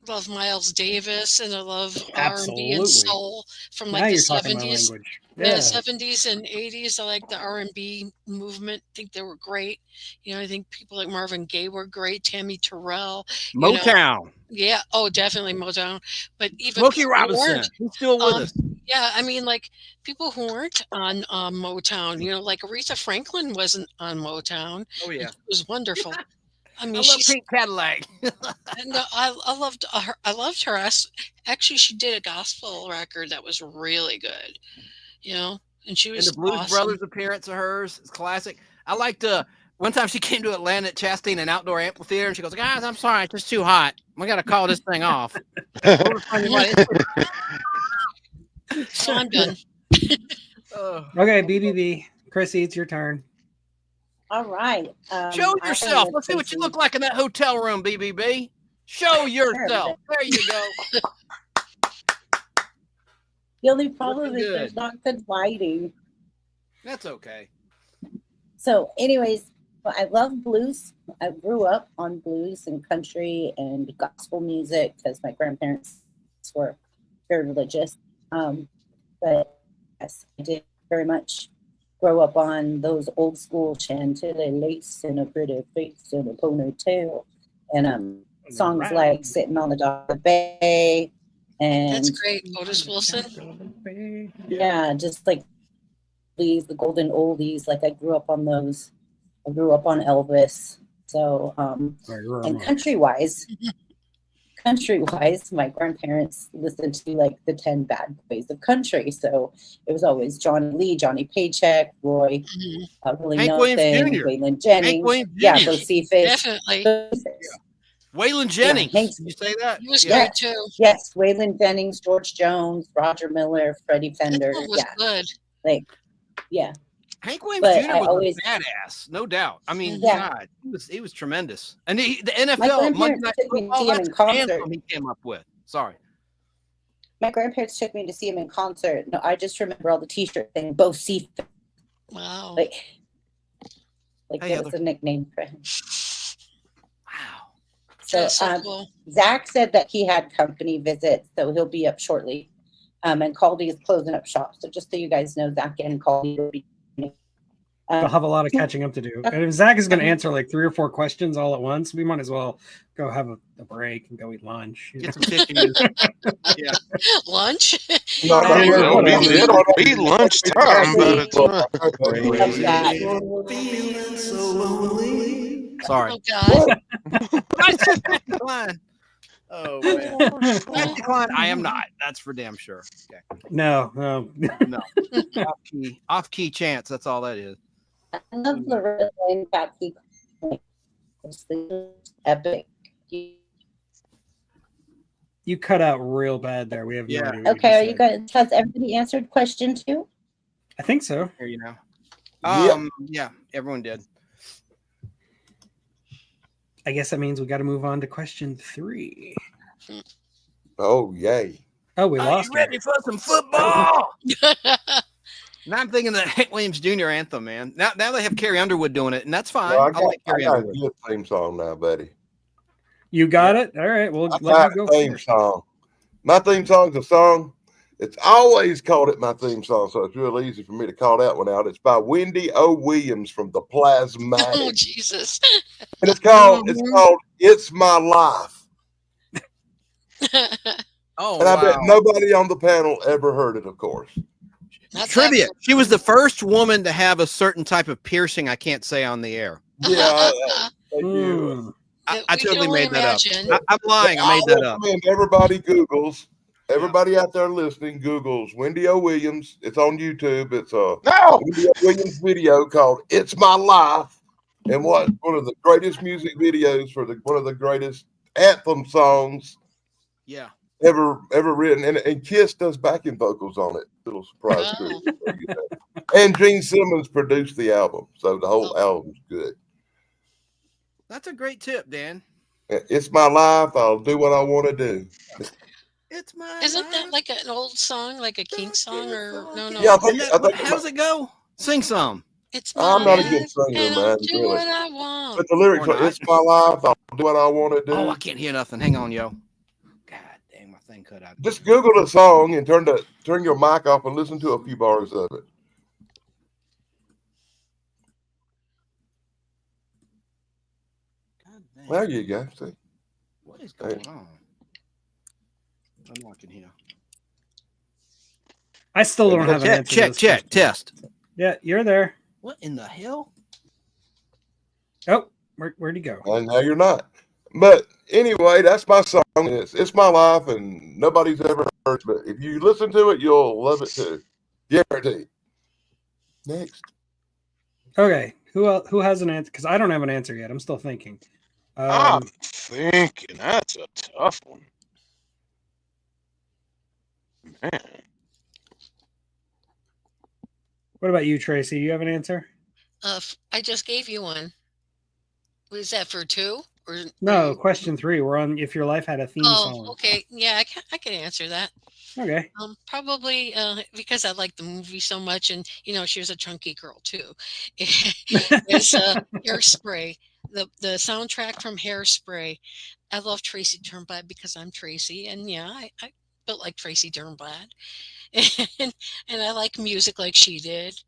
love Miles Davis, and I love R&B Absolutely. and soul from like Now the you're talking my 70s. language. Yeah, 70s and 80s. I like the R&B movement. I think they were great. I think people like Marvin Gaye were great. Tammy Terrell. Motown. Yeah. Oh, definitely Motown. But even Smokey people who Robinson. weren't, He's still with us. yeah, I mean, like people who weren't on Motown. Like Aretha Franklin wasn't on Motown. Oh yeah. It was wonderful. I mean, I love Pink Cadillac. no, I loved her. I loved her. Actually, she did a gospel record that was really good. And she was And the Blues awesome. Brothers appearance of hers is classic. I liked one time she came to Atlanta at Chastain, an outdoor amphitheater, and she goes, "Guys, I'm sorry, it's just too hot. We got to call this thing off." So I'm done. Okay, BBB. Chrissy, it's your turn. All right. Show I yourself. have Let's see what you Tracy. look like in that hotel room, BBB. Show yourself. There you go. The only problem Looking is good. there's not good lighting. That's okay. So, anyways, I love blues. I grew up on blues and country and gospel music because my grandparents were very religious. But yes, I did very much grow up on those old school Chantilly lace and a pretty face and a ponytail, and songs like "Sitting on the Dock of the Bay." And That's great, Otis Wilson. yeah, just like the golden oldies. Like I grew up on those. I grew up on Elvis. So and country wise, my grandparents listened to like the 10 Bad Boys of Country. So it was always Johnny Lee, Johnny Paycheck, Roy, Willie Hank Nelson, Williams Jr. Waylon Jennings. Williams Yeah, Jr. those Seafish. Definitely. Waylon Jennings. Hank- Did you say that? He was Yeah. great too. Yes, Waylon Jennings, George Jones, Roger Miller, Freddie Fender. That was Yeah, good. like yeah. Hank Williams But Jr. I was always- a badass, no doubt. I mean, Yeah. God, he was tremendous. And the NFL grandparents Monday Night took me to Football, see him that's in an concert. anthem he came up with. Sorry. My grandparents took me to see him in concert. No, I just remember all the T-shirts saying "Bo Seafish." Wow. Like Hey, that was Heather. a nickname for him. Wow. So That's so cool. Zach said that he had company visits, so he'll be up shortly. And Caldy is closing up shop. So just so you guys know, Zach and Caldy will be They'll have a lot of catching up to do. And if Zach is going to answer like 3 or 4 questions all at once, we might as well go have a break and go eat lunch. Get some tissues. Yeah. Lunch? No, no, Hey, no, It'll no, be, no, it'll no, be no, lunchtime by the time. Sorry. Oh, God. Decline. Oh man. Decline. I am not. That's for damn sure. Okay. No. Off key chance. That's all that is. I love Loretta Lynn Patsy. It's epic. You cut out real bad there. We have no Yeah. idea. what Okay, are you just said. guys? Has everybody answered question 2? I think so. Here you know. Yep. Yeah, everyone did. I guess that means we got to move on to question 3. Oh, yay. Oh, we Are lost you ready for some football? Now I'm thinking the Hank Williams Jr. anthem, man. Now they have Carrie Underwood doing it, and that's fine. Well, I like I Carrie got a Underwood. good theme song now, buddy. You got it? All right. Well, I let got you a go theme first. song. My theme song's a song. It's always called it my theme song, so it's real easy for me to call that one out. It's by Wendy O. Williams from the Plasmatic. Oh, Jesus. And it's called It's My Life. Oh, And I bet wow. nobody on the panel ever heard it, of course. That's Trivia. absolutely- She was the first woman to have a certain type of piercing I can't say on the air. Yeah, thank you. Hmm. I We can totally only made that imagine. up. I'm lying. I made that up. recommend everybody Googles. Everybody out there listening, Googles Wendy O. Williams. It's on YouTube. It's a No. Wendy O. Williams video called "It's My Life," and one of the greatest music videos for one of the greatest anthem songs Yeah. ever written. And Kiss does backing vocals on it. Little surprise. Wow. treat. And Gene Simmons produced the album, so the whole album's good. That's a great tip, Dan. It's my life. I'll do what I want to do. It's my Isn't life. that like an old song, like a King song, or no? Yeah, I Isn't think, that- I what- think how does it go? Sing some. It's I'm my not a good life, singer, and I'll man, do really. what I want. But the lyrics Or are, not. "It's my life. I'll do what I want to do." Oh, I can't hear nothing. Hang on, yo. God dang, my thing cut out. Just Google the song and turn your mic off and listen to a few bars of it. God dang. There you go. See, What is going on? I'm watching here. I still don't have an Check, answer. to check, this check, question. test. Yeah, you're there. What in the hell? Oh, where'd he go? and now you're not. But anyway, that's my song. It's my life, and nobody's ever heard it. But if you listen to it, you'll love it too. Guaranteed. Next. Okay, who has an answer? Because I don't have an answer yet. I'm still thinking. I'm thinking that's a tough one. Man. What about you, Tracy? You have an answer? I just gave you one. Was that for 2? Or No, question 3. We're on if your life had a theme Oh, song. okay. Yeah, I can answer that. Okay. Probably because I like the movie so much, and she was a chunky girl too. It's Hairspray, the soundtrack from Hairspray. I love Tracy Turnblad because I'm Tracy, and yeah, I built like Tracy Turnblad, and I like music like she did.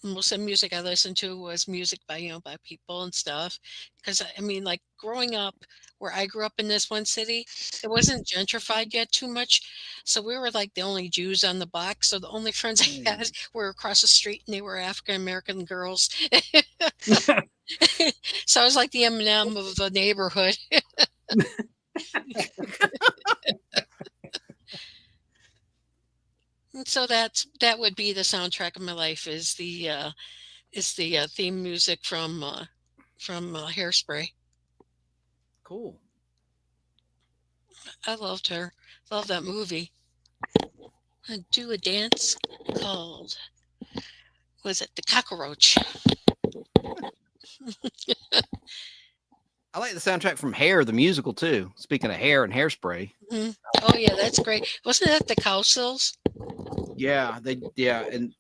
Most of the music I listened to was music by by people and stuff. Because I mean, like growing up where I grew up in this one city, it wasn't gentrified yet too much. So we were like the only Jews on the block. So the only friends I had were across the street, and they were African American girls. So I was like the Eminem of the neighborhood. And so that would be the soundtrack of my life is the theme music from Hairspray. Cool. I loved her. Love that movie. I do a dance called, was it The Cockroach? I like the soundtrack from Hair, the musical too. Speaking of hair and Hairspray. Oh yeah, that's great. Wasn't that the Cowsills? Yeah, and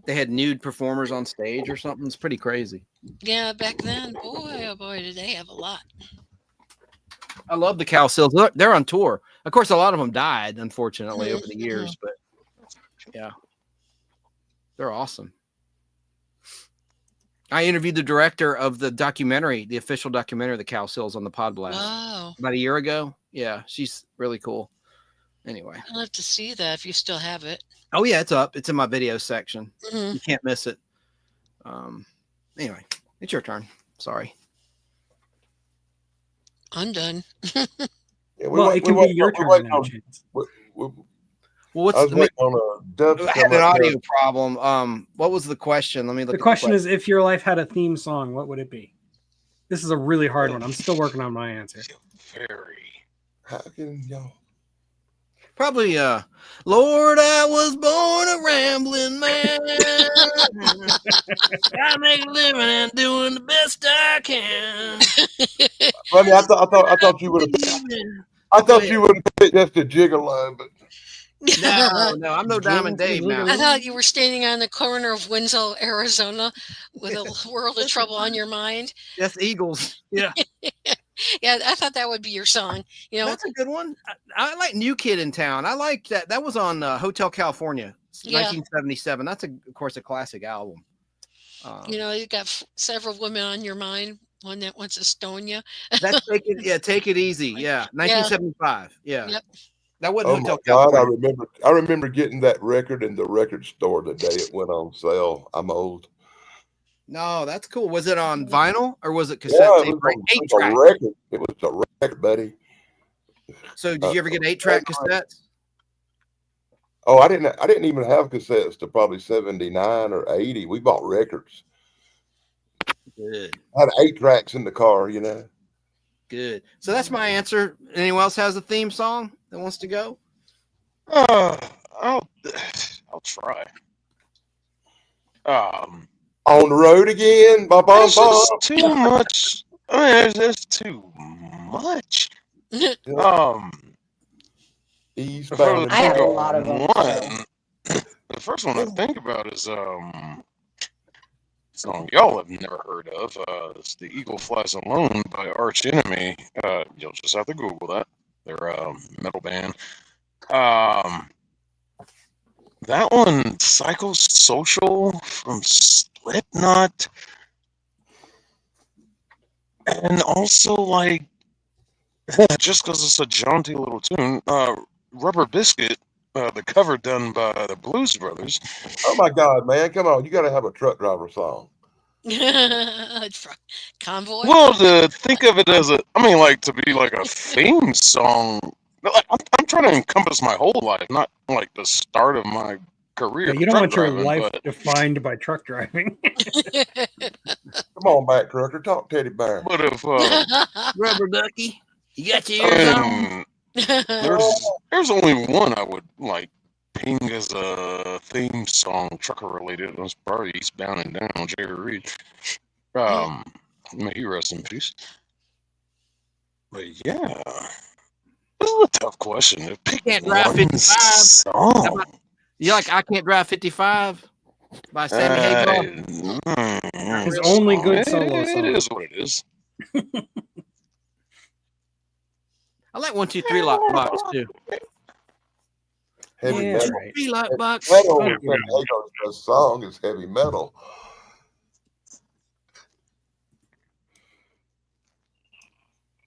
they had nude performers on stage or something. It's pretty crazy. Yeah, back then, boy, oh boy, did they have a lot. I love the Cowsills. Look, they're on tour. Of course, a lot of them died, unfortunately, over the years. But yeah, they're awesome. I interviewed the director of the documentary, the official documentary of the Cow Sills on the Pod Blast Wow. about a year ago. Yeah, she's really cool. Anyway. I'll have to see that if you still have it. Oh yeah, it's up. It's in my video section. Mhm. You can't miss it. Anyway, it's your turn. Sorry. I'm done. Yeah, Well, it can be your turn now, Chance. Well, I what's was the waiting on a dub to I had come an up audio there. problem. What was the question? Let me look. The question is, if your life had a theme song, what would it be? This is a really hard one. I'm still working on my answer. Very. How can y'all? probably Lord, I was born a rambling man. I make a living and doing the best I can. Funny, I thought you would have. I thought you would have picked just a gigolo, but No, I'm no Diamond Dave now. I thought you were standing on the corner of Winslow, Arizona, with a world of trouble on your mind. That's Eagles. Yeah, Yeah, I thought that would be your song. You know, that's a good one. I like New Kid in Town. I like that. That was on Hotel California, Yeah. 1977. That's of course a classic album. you know, you got several women on your mind. One that wants to stone you. That's Take It Easy. Yeah, 1975. Yeah. Yep. That wasn't oh my Hotel God, California. I remember getting that record in the record store the day it went on sale. I'm old. No, that's cool. Was it on vinyl or was it cassette Yeah, tape? it was Eight a track. record. It was a record, buddy. So did you ever get 8-track cassettes? Oh, I didn't even have cassettes to probably 79 or 80. We bought records. Good. I had 8 tracks in the car, you know. Good. So that's my answer. Anyone else has a theme song that wants to go? I'll try. On the road again. Ba, ba, There's ba. just too much. I mean, there's too much. Eastbound. I have a lot of them. One. The first one I think about is song y'all have never heard of. It's "The Eagle Flies Alone" by Arch Enemy. You'll just have to Google that. They're a metal band. That one, "Psychosocial" from Slipknot, and also like just because it's a jaunty little tune, "Rubber Biscuit," the cover done by the Blues Brothers. Oh my God, man. Come on. You got to have a truck driver song. Convoy. Well, to think of it as to be like a theme song. I'm trying to encompass my whole life, not like the start of my career. Yeah, you don't want your driving, life but, defined by truck driving. Come on back, trucker. Talk Teddy Bear. but if Rubber Ducky, you got your ears on? there's only one I would like ping as a theme song, trucker related. It was probably "Eastbound and Down," Jerry Reed. May he rest in peace. But yeah, this is a tough question. To pick Can't Drive one 55. song. You like "I Can't Drive 55" by Sammy Hagar? His only good solo It song. is what it is. I like 1, 2, 3 Lock Box too. Heavy Yeah, metal. right. 3 Lock Box. Metal. Oh, The song is heavy metal.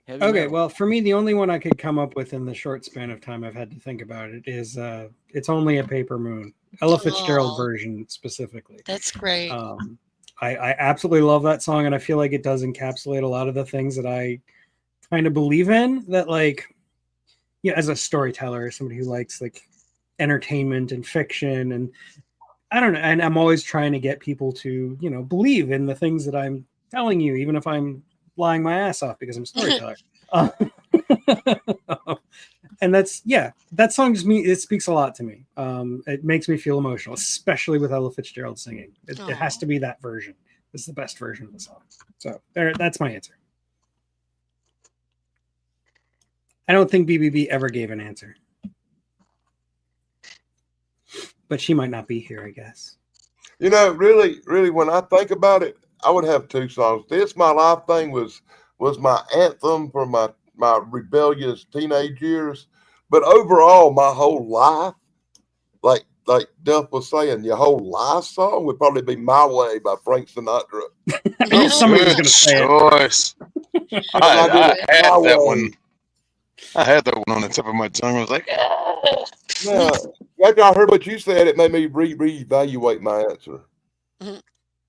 Heavy Okay, metal. well, for me, the only one I could come up with in the short span of time I've had to think about it is "It's Only a Paper Moon," Ella Fitzgerald Aw. version specifically. That's great. I absolutely love that song, and I feel like it does encapsulate a lot of the things that I kind of believe in. That, like, as a storyteller, somebody who likes like entertainment and fiction, and I don't know, and I'm always trying to get people to believe in the things that I'm telling you, even if I'm lying my ass off because I'm a storyteller. And that song it speaks a lot to me. It makes me feel emotional, especially with Ella Fitzgerald singing. It has to be that version. It's the best version of the song. So that's my answer. I don't think BBB ever gave an answer, but she might not be here, I guess. Really, when I think about it, I would have 2 songs. "This My Life" thing was my anthem for my rebellious teenage years. But overall, my whole life, like like Duff was saying, your whole life song would probably be "My Way" by Frank Sinatra. Somebody was Good gonna say it. choice. I My had that Way. one. I had that one on the tip of my tongue. I was like, ah. Now, after I heard what you said, it made me reevaluate my answer Mhm.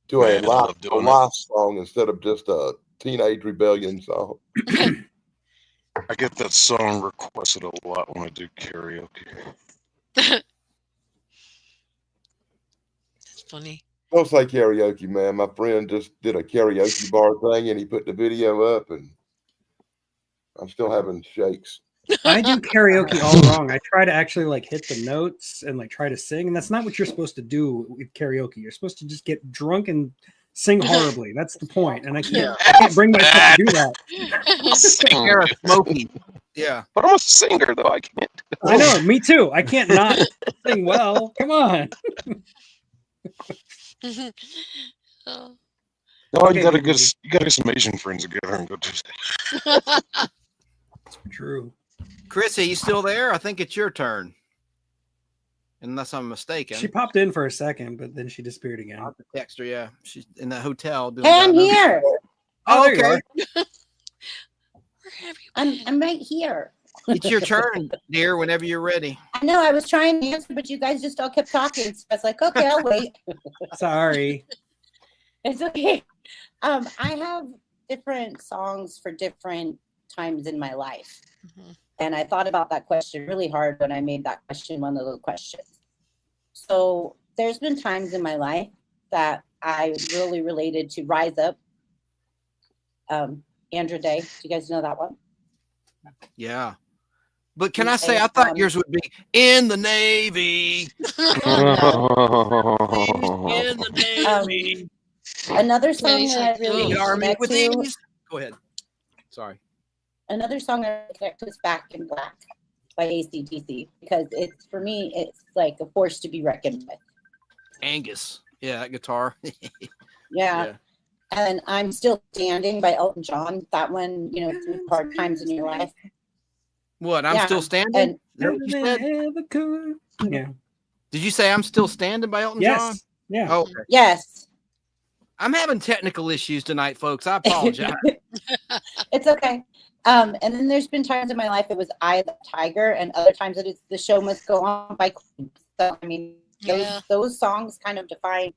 to a Man, I life, love doing it. life song instead of just a teenage rebellion song. I get that song requested a lot when I do karaoke. It's funny. Don't say karaoke, man. My friend just did a karaoke bar thing and he put the video up, and I'm still having shakes. I do karaoke all wrong. I try to actually like hit the notes and like try to sing, and that's not what you're supposed to do with karaoke. You're supposed to just get drunk and sing horribly. That's the point. And I can't bring myself to do that. Sing. Era Smokey. Yeah. But I'm a singer, though. I can't. I know, me too. I can't not sing well. Come on. Oh. No, Okay, you gotta maybe. get some Asian friends together and go do that. True. Chrissy, you still there? I think it's your turn. Unless I'm mistaken. She popped in for a second, but then she disappeared again. I'll have to text her, yeah. She's in that hotel doing Hey, I'm diagnosis. here. Oh, there you okay. are. Where have you been? I'm right here. It's your turn, dear, whenever you're ready. I know I was trying to answer, but you guys just all kept talking. So I was like, okay, I'll wait. Sorry. It's okay. I have different songs for different times in my life. Mhm. And I thought about that question really hard when I made that question one of the questions. So there's been times in my life that I really related to Rise Up. Andrew Day. Do you guys know that one? Yeah. But can You I say, say, I thought yours would be in the Navy. In the Navy. Another song he's that I like, really "Oh, the Army connect with to, ease. Go ahead. Sorry. another song I connect to is Back in Black by AC/DC, because it's, for me, it's like a force to be reckoned with. Angus. Yeah, that guitar. Yeah. And I'm Still Standing by Elton John. That one, through hard times in your life. What? I'm Yeah, still standing? and- Is that what you said? Yeah. Did you say I'm Still Standing by Elton John? Yes. Yeah. Oh, okay. Yes. I'm having technical issues tonight, folks. I apologize. It's okay. And then there's been times in my life it was Eye of the Tiger, and other times it is The Show Must Go On by Queen. So I mean, Yeah. those songs kind of define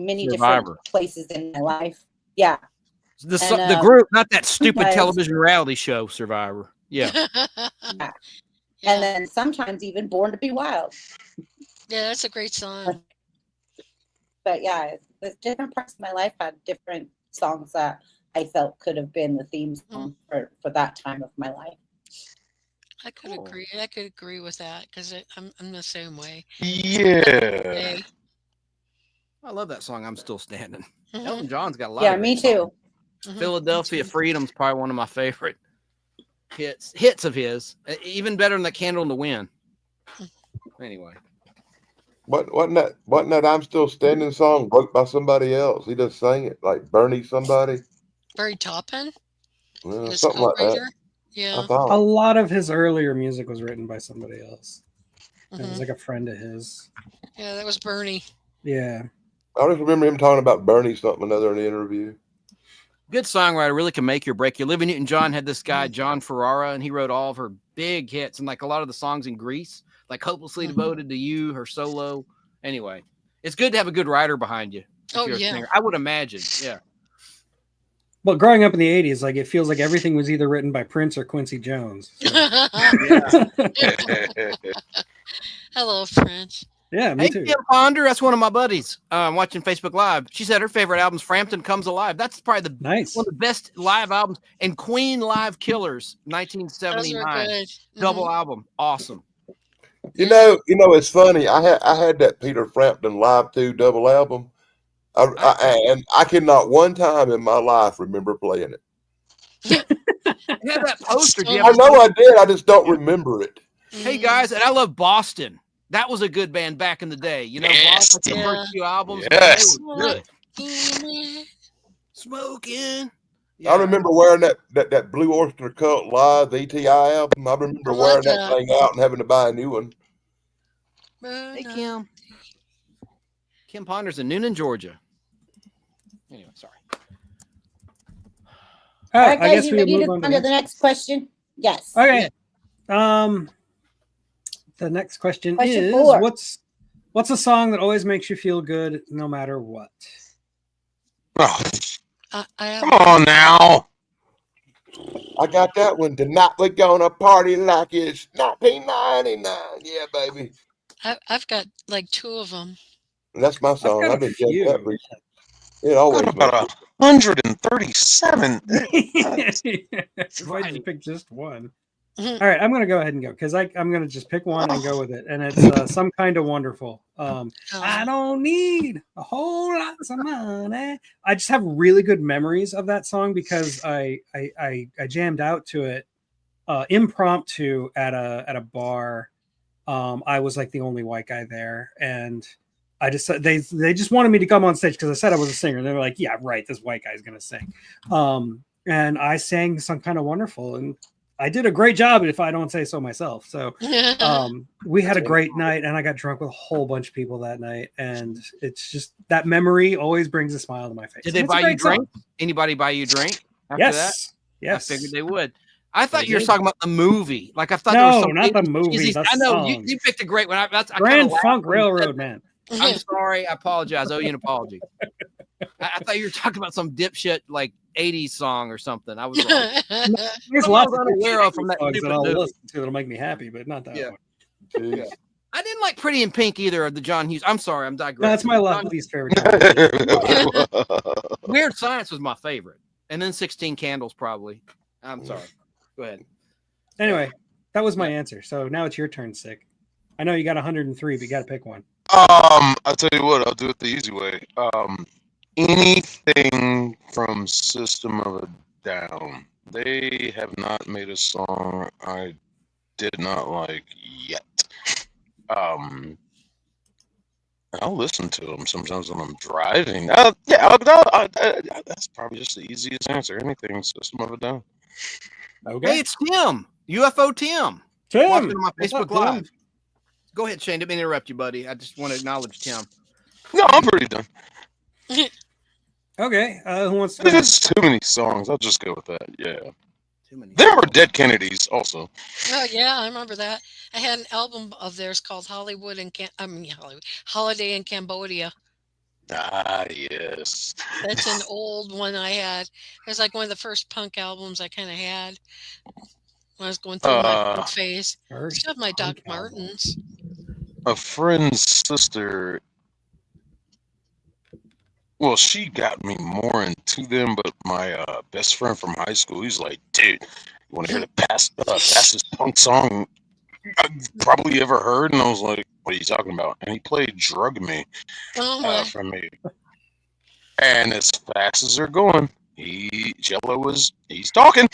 many Survivor. different places in my life. Yeah. The group, not that stupid sometimes- television reality show, Survivor. Yeah. And Yeah. then sometimes even Born to Be Wild. Yeah, that's a great song. But yeah, the different parts of my life had different songs that I felt could have been the theme song for that time of my life. I could agree. I could agree with that because I'm the same way. Yeah. Hey. I love that song, I'm Still Standing. Mhm. Elton John's got a lot Yeah, of me great too. songs. Mhm. Philadelphia Freedom's probably one of my favorite hits of his. Even better than the Candle in the Wind. Anyway. Wasn't that "I'm Still Standing" song wrote by somebody else? He just sang it like Bernie somebody. Barry Toppin, his Something like that. co-writer. I Yeah. A thought. lot of his earlier music was written by somebody else. It was Mhm. like a friend of his. Yeah, that was Bernie. Yeah. I just remember him talking about Bernie something or another in the interview. Good songwriter, really can make you or break you. Olivia Newton-John had this guy, John Ferrara, and he wrote all of her big hits and like a lot of the songs in Grease, like Hopelessly Devoted to You, her solo. Anyway, it's good to have a good writer behind you. If Oh, you're a yeah. singer. I would imagine. Yeah. Well, growing up in the 80s, like it feels like everything was either written by Prince or Quincy Jones. So, Hello, French. yeah, me Hey, too. Kim Ponder, that's one of my buddies. Watching Facebook Live. She said her favorite album's Frampton Comes Alive. That's probably Nice. one of the best live albums. And Queen Live Killers, Those were 1979. good. Double album. Awesome. You know, it's funny. I had that Peter Frampton Live 2 double album. And I cannot one time in my life remember playing it. You have that poster. Do you I ever know I did. I just don't remember it. Hey guys, and I love Boston. That was a good band back in the day. You know, Boston, the Yeah. first few albums. Yes. They were good. Mhm. Smoking. I remember wearing that Blue Oyster Cult Live ETI album. I remember I love wearing that that. thing out and having to buy a new one. Hey, Kim. Kim Ponders in Noonan, Georgia. Anyway, sorry. All right, I guys, guess you we ready move to on go on to the next question? Yes. Okay. The next question Question is 4. what's a song that always makes you feel good no matter what? Oh, I have come on now. I got that one. Tonight we're gonna party like it's 1999. Yeah, baby. I've got like 2 of them. That's my song. got I've a been jamming that few. recently. It always Got makes about 137. If I just pick just one. All right, I'm gonna go ahead and go because I'm gonna just pick one and go with it, and it's Some Kind of Wonderful. I don't need a whole lot of money. I just have really good memories of that song because I jammed out to it impromptu at a bar. I was like the only white guy there, and I just they just wanted me to come on stage because I said I was a singer. They were like, "Yeah, right, this white guy's gonna sing," and I sang Some Kind of Wonderful, and I did a great job, if I don't say so myself. So we had a great night, and I got drunk with a whole bunch of people that night, and it's just that memory always brings a smile to my face. Did they buy you drink? Anybody buy you drink after that? Yes. Yes. I figured they would. I thought They you were did. talking about the movie. Like I thought there was No, some not the 80s movie. cheesy- The I know song. you picked a great one. I kinda Grand laughed Funk when you said Railroad, man. I'm sorry. I apologize. I owe you an apology. I thought you were talking about some dipshit like 80s song or something. I was wrong. There's Some lots I was of unaware of from that songs that stupid I'll movie. listen to that'll make me happy, but not that Yeah. one. Yeah. I didn't like Pretty in Pink either of the John Hughes. I'm sorry. I'm digressing. No, that's my John- least favorite. Time. Weird Science was my favorite. And then 16 Candles, probably. I'm sorry. Go ahead. Anyway, that was my answer. So now it's your turn, Sick. I know you got 103, but you got to pick one. I'll tell you what, I'll do it the easy way. Anything from System of a Down. They have not made a song I did not like yet. I'll listen to them sometimes when I'm driving. That's probably just the easiest answer. Anything System of a Down. Okay. Hey, it's Tim. UFO Tim. Tim. Watching on my What's Facebook up, Tim? Live. Go ahead, Shane. Didn't mean to interrupt you, buddy. I just want to acknowledge Tim. No, I'm pretty done. Okay. Who wants to go? There's too many songs. I'll just go with that. Yeah. Too many. There were Dead Kennedys also. Oh yeah, I remember that. I had an album of theirs called Hollywood and Holiday in Cambodia. Ah, yes. That's an old one I had. It was like one of the first punk albums I kind of had when I was going through my punk phase. I First still have my Doc punk album. Martens. A friend's sister. Well, she got me more into them, but my best friend from high school, he's like, dude, you want to hear the fastest punk song I've probably ever heard? And I was like, what are you talking about? And he played Drug Me Oh my! for me. And as fast as they're going, he's talking.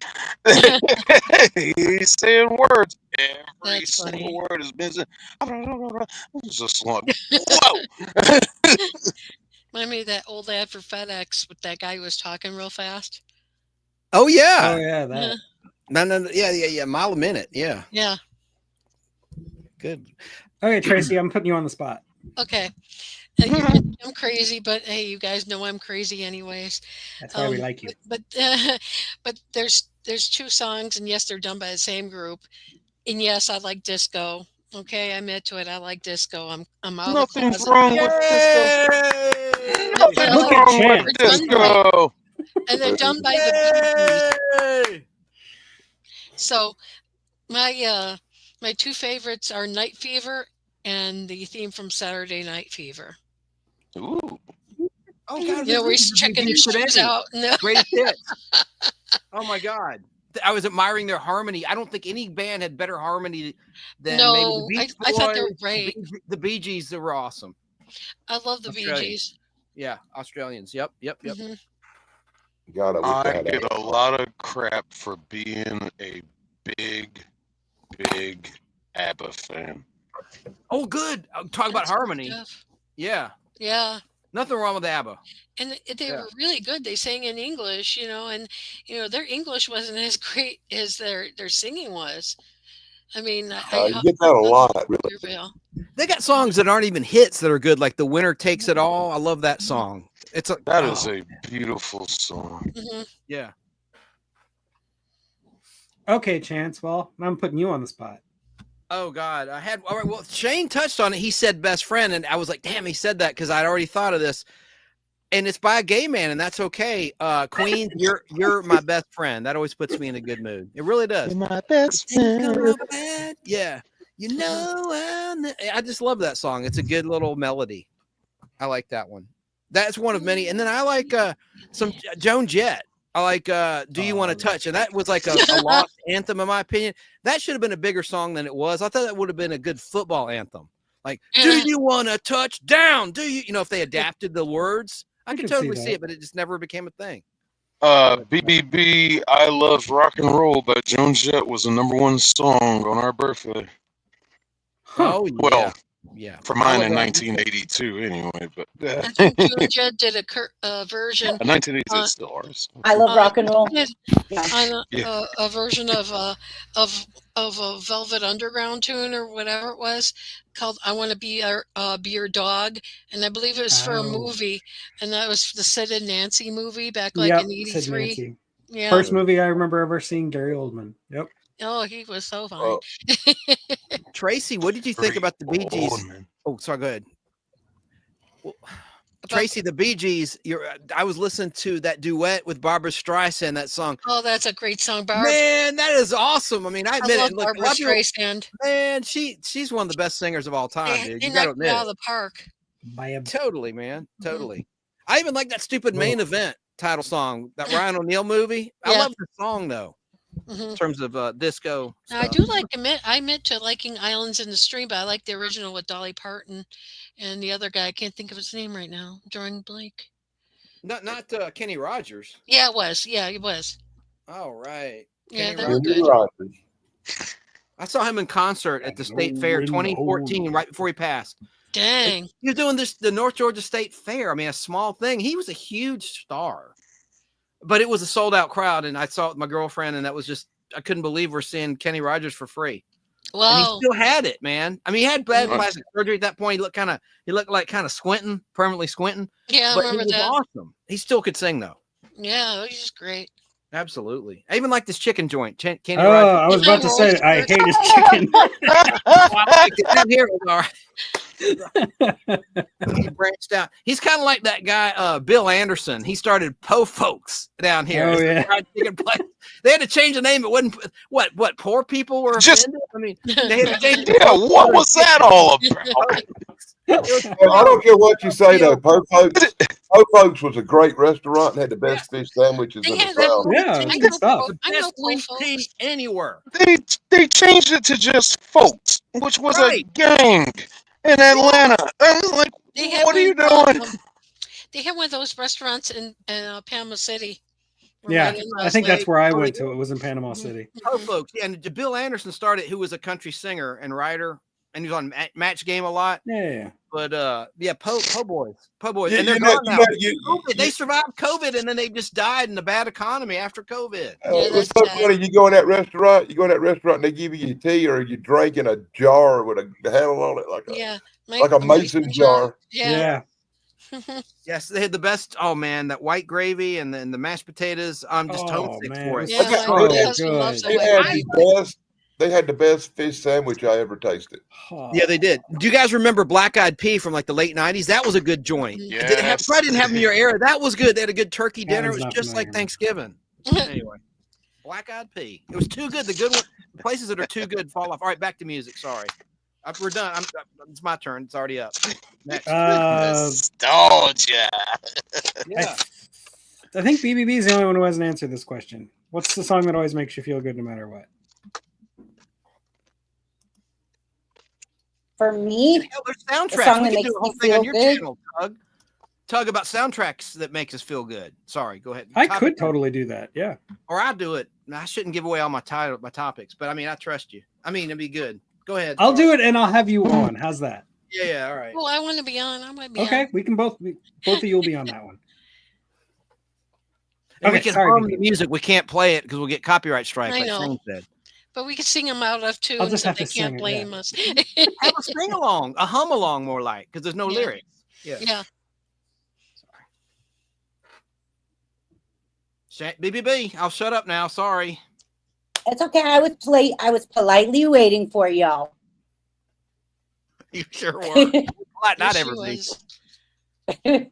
He's saying words. Every That's single funny. word is missing. It's just like, whoa. Remind me of that old ad for FedEx with that guy who was talking real fast. Oh, yeah. Oh, yeah. That. No. Yeah. Mile a minute. Yeah. Yeah. Good. Okay, Tracy, I'm putting you on the spot. Okay. I'm crazy, but hey, you guys know I'm crazy anyways. That's why we like you. But there's 2 songs, and yes, they're done by the same group. And yes, I like disco. Okay, I admit to it. I like disco. I'm out Nothing's of the closet. wrong with Nothing's Look at wrong Chan. with disco. And they're done by the Bee Gees. So my 2 favorites are Night Fever and the theme from Saturday Night Fever. Ooh. Oh, God. You know, where he's checking his shoes out. No. Great hit. Oh, my God. I was admiring their harmony. I don't think any band had better harmony than No, maybe the Beach I thought they were Boys. great. The Bee Gees, they were awesome. I love the Bee Australian. Gees. Yeah, Australians. Yep. Mhm. God, I wish I I had get that. a lot of crap for being a big ABBA fan. Oh, good. Talk about That's good harmony. stuff. Yeah. Yeah. Nothing wrong with ABBA. And they Yeah. were really good. They sang in English, and their English wasn't as great as their singing was. I mean, You get that a lot, really. Real. They got songs that aren't even hits that are good, like "The Winner Takes It All." I love that song. It's a That is a beautiful song. Mhm. yeah. Okay, Chance. Well, I'm putting you on the spot. Oh God, all right. Well, Shane touched on it. He said "Best Friend," and I was like, "Damn," he said that because I'd already thought of this. And it's by a gay man, and that's okay. Queen, you're my best friend. That always puts me in a good mood. It really does. You're my best Things friend. go real bad. Yeah, you know, I just love that song. It's a good little melody. I like that one. That's one of many. And then I like some Joan Jett. I like "Do You Want to Touch," and that was like a lost anthem in my opinion. That should have been a bigger song than it was. I thought that would have been a good football anthem. Like, "Do you want to touch down? Do you?" You know, if they adapted the words. I could could see totally that. see it, but it just never became a thing. BBB, I Love Rock and Roll by Joan Jett was the #1 song on our birthday. Oh, yeah. Well, Yeah. for mine I in love 1982, anyway. But I think Joan Jett did a version. 1982 is still ours. I love rock and roll. did Yeah. on Yeah. a version of a Velvet Underground tune or whatever it was called "I Want to Be Your Dog," and I believe it was for a Oh. movie, and that was the Sid and Nancy movie back like Yep, in Sid '83. Nancy. Yeah. First movie I remember ever seeing Gary Oldman. Yep. Oh, he was so fine. Oh. Tracy, what did you think about the Bee Gees? Oldman. Oh, sorry, go ahead. Well, Tracy, the Bee Gees, I was listening to that duet with Barbara Streisand, that song. Oh, that's a great song, Barb. Man, that is awesome. I mean, I I admit love it. Look, a Barbara lot of people- Streisand. man, she's one of the best singers of all time, They, dude. they You gotta knocked it admit out it. of the park. Bam. Totally, man. Mhm. Totally. I even like that stupid Main Event title song, that Ryan O'Neal movie. I Yeah. love the song though, Mhm. in terms of disco. Now, I stuff. do like I admit to liking Islands in the Stream, but I like the original with Dolly Parton and the other guy. I can't think of his name right now. Drawing blank. Not Kenny Rogers. Yeah, it was. Yeah, it was. All right. Yeah, Kenny they were Rogers. good. Rogers. I saw him in concert at the State Fair 2014, right before he passed. Dang. He was doing the North Georgia State Fair. I mean, a small thing. He was a huge star, but it was a sold out crowd. And I saw it with my girlfriend, and that was just, I couldn't believe we're seeing Kenny Rogers for free. And he Wow. still had it, man. I mean, he had bad Right. plastic surgery at that point. He looked like kind of squinting, permanently squinting. Yeah, I But he remember was that. awesome. He still could sing though. Yeah, he's just great. Absolutely. I even like this chicken joint. Kenny Oh, Rogers. I was about to say I hate his chicken. I like it. Down here, it was all right. He branched out. He's kind of like that guy, Bill Anderson. He started Po Folks down here. Oh, It's a yeah. fried chicken place. They had to change the name. It wasn't what poor people were Just- offended. I mean, they had to change. Yeah, what was that all about? Well, I don't care what you say though. Po Folks was a great restaurant and had the best fish sandwiches They in the had that South. Yeah, I good know stuff. Po- I know Best Po sweet folks. tea anywhere. They changed it to just Folks, which was Right. a gang in Atlanta. And like, They had what are you one, doing? They had one of those restaurants in Panama City. Yeah, Right in I think that's Lake. where I Oh, went they to. It was in Panama City. Po Folks. Yeah, and Bill Anderson started, who was a country singer and writer, and he was on Match Game a lot. Yeah. But yeah, Po Boys, You- and they're you know- gone you now. know, you- COVID. They survived COVID, and then they just died in the bad economy after COVID. Yeah, It was that's so sad. funny. You go in that restaurant, and they give you your tea or you drink in a jar with a handle on it, Yeah. like a mason jar. Yeah. Yes, they had the best. Oh man, that white gravy and then the mashed potatoes. I'm just Oh, homesick man, for it it. Yeah, was Okay, my it is husband loves good. the They white had wine. the best. They had the best fish sandwich I ever tasted. Yeah, they did. Do you guys remember Black Eyed Pea from like the late '90s? That was a good joint. Yes. Did it have? Probably didn't have them in your era. That was good. They had a good turkey dinner. Adam's It was not just like familiar. Thanksgiving. Anyway, Black Eyed Pea. It was too good. The good one, the places that are too good fall off. All right, back to music. Sorry, we're done. It's my turn. It's already up. Next. Nostalgia. Yeah. I think BBB is the only one who hasn't answered this question. What's the song that always makes you feel good no matter what? For me, Hell, there's song soundtracks. that We can makes do a whole me thing on feel your good? channel, Tug. Tug about soundtracks that makes us feel good. Sorry, go ahead. I Topic- could totally do that. Yeah. or I do it. I shouldn't give away all my topics, but I mean, I trust you. I mean, it'd be good. Go ahead. I'll do it and I'll have you on. How's that? Yeah, all right. Oh, I want to be on. I might be Okay, on. we can both of you will be on that one. And we Okay, can sorry, harm BB. the music. We can't play it because we'll get copyright strike, I like know. Shane said. But we can sing them out of tune, I'll just so have they to sing can't it, blame yeah. us. Have a sing along, a hum along, more like, because there's no Yeah. lyrics. Yeah. Yeah. BBB, I'll shut up now. Sorry. It's okay. I was politely waiting for y'all. You sure were. Not Yes, she everybody. was.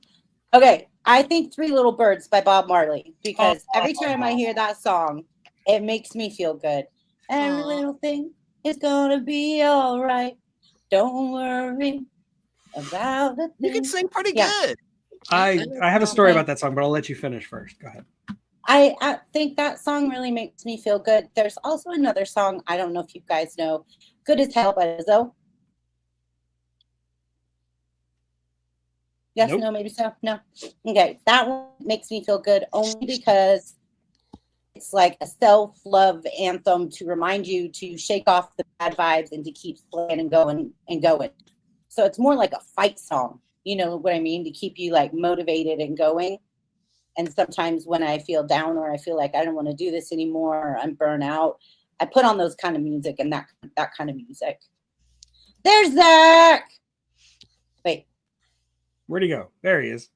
Okay, I think Three Little Birds by Bob Marley, because every time I hear that song, it makes me feel good. Every Aw. little thing is gonna be all right. Don't worry about the You can thing. sing pretty Yeah. good. I have a story about that song, but I'll let you finish first. Go ahead. I think that song really makes me feel good. There's also another song, I don't know if you guys know, Good as Hell by Lizzo. Yes, Nope. no, maybe so. No. Okay, that one makes me feel good only because it's like a self-love anthem to remind you to shake off the bad vibes and to keep playing and going and going. So it's more like a fight song. You know what I mean? To keep you like motivated and going. And sometimes when I feel down or I feel like I don't want to do this anymore, or I'm burnt out, I put on those kind of music and that kind of music. There's Zach. Wait, Where'd he go? There he is.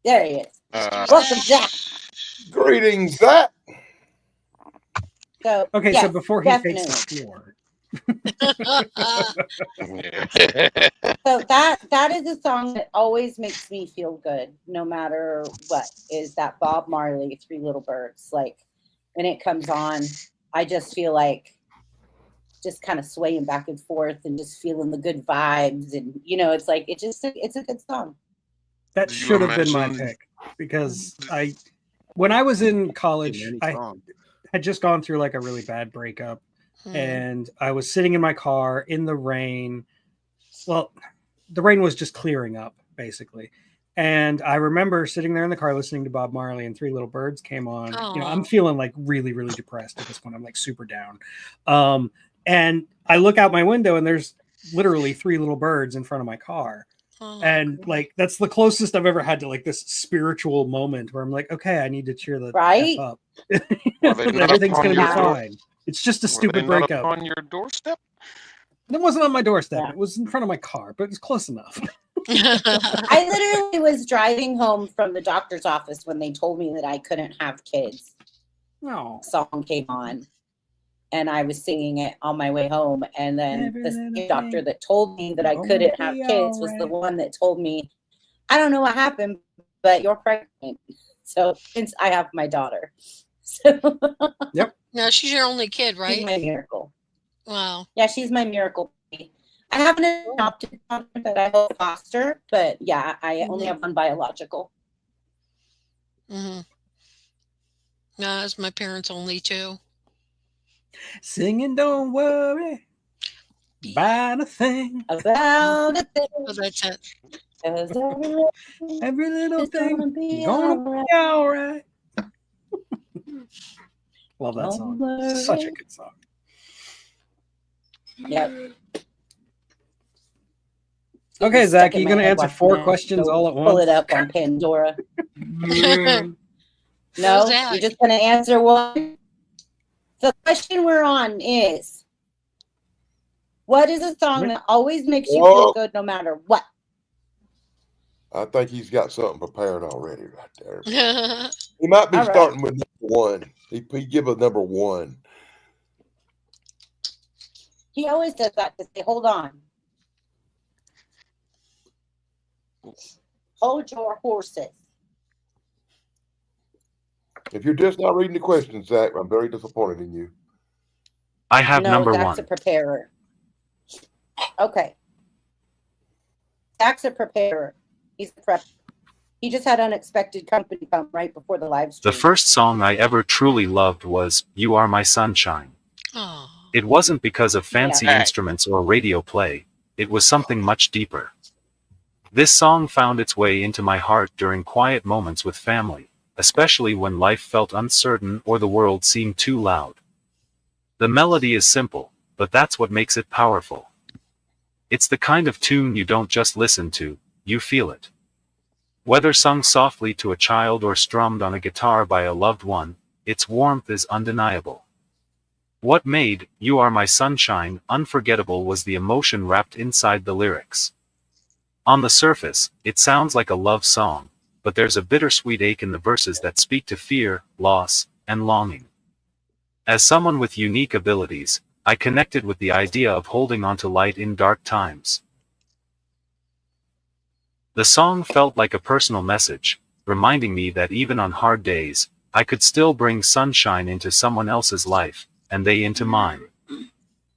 there he is. Uh, Welcome, Zach. Greetings, Zach. So Okay, yes, so before he definitely. takes the floor, So that is a song that always makes me feel good, no matter what. Is that Bob Marley, Three Little Birds? Like when it comes on, I just feel like just kind of swaying back and forth and just feeling the good vibes, and it's like it's a good song. that Do you should have been my imagine- pick because when I was in college, Any I song. had just gone through like a really bad breakup, Hmm. and I was sitting in my car in the rain. Well, the rain was just clearing up basically. And I remember sitting there in the car listening to Bob Marley, and Three Little Birds came on. I'm Aw. feeling like really, really depressed at this point. I'm like super down. And I look out my window and there's literally Three Little Birds in front of my car. Oh. And like that's the closest I've ever had to like this spiritual moment where I'm like, okay, I need to cheer the Right? F up. Were they not Everything's upon gonna be your door? fine. It's just a Were they stupid not breakup. on your doorstep? It wasn't on my doorstep. Yeah. It was in front of my car, but it's close enough. I literally was driving home from the doctor's office when they told me that I couldn't have kids. No. Song came on, and I was singing it on my way home. And then Every the little same doctor thing that told me that I gonna couldn't have be kids was the alright. one that told me, I don't know what happened, but you're pregnant. So since I have my daughter, so No, she's your only kid, she's right? my miracle. Wow. Yeah, she's my miracle baby. I have an adopted daughter that I hope foster, but yeah, I only have one biological. Hmm. No, it's my parents only too. Singing, don't worry about a thing. About a thing, So that's it. 'cause every little thing Every little is thing gonna be gonna alright. be all right. Love that Don't song. Such a worry. good song. Yep. Okay, It's Zach, stuck in you my gonna head answer watching 4 that questions show. all at Pull once? it up on Pandora. Go, No, Zach. you're just gonna answer one. The question we're on is, what is a song that always makes you feel Whoa. good no matter what? I think he's got something prepared already right there. Oh, He might be All right. starting with number one. He give a number one. He always does that to say, hold on. Hold your horses. If you're just not reading the questions, Zach, I'm very disappointed in you. I have No, number Zach's one. a preparer. Okay. Zach's a preparer. He's a prep. He just had unexpected company come right before the live stream. The first song I ever truly loved was You Are My Sunshine. It wasn't because of fancy Yeah. instruments or radio play, it was something much deeper. This song found its way into my heart during quiet moments with family, especially when life felt uncertain or the world seemed too loud. The melody is simple, but that's what makes it powerful. It's the kind of tune you don't just listen to, you feel it. Whether sung softly to a child or strummed on a guitar by a loved one, its warmth is undeniable. What made You Are My Sunshine unforgettable was the emotion wrapped inside the lyrics. On the surface, it sounds like a love song, but there's a bittersweet ache in the verses that speak to fear, loss, and longing. As someone with unique abilities, I connected with the idea of holding on to light in dark times. The song felt like a personal message, reminding me that even on hard days, I could still bring sunshine into someone else's life, and they into mine.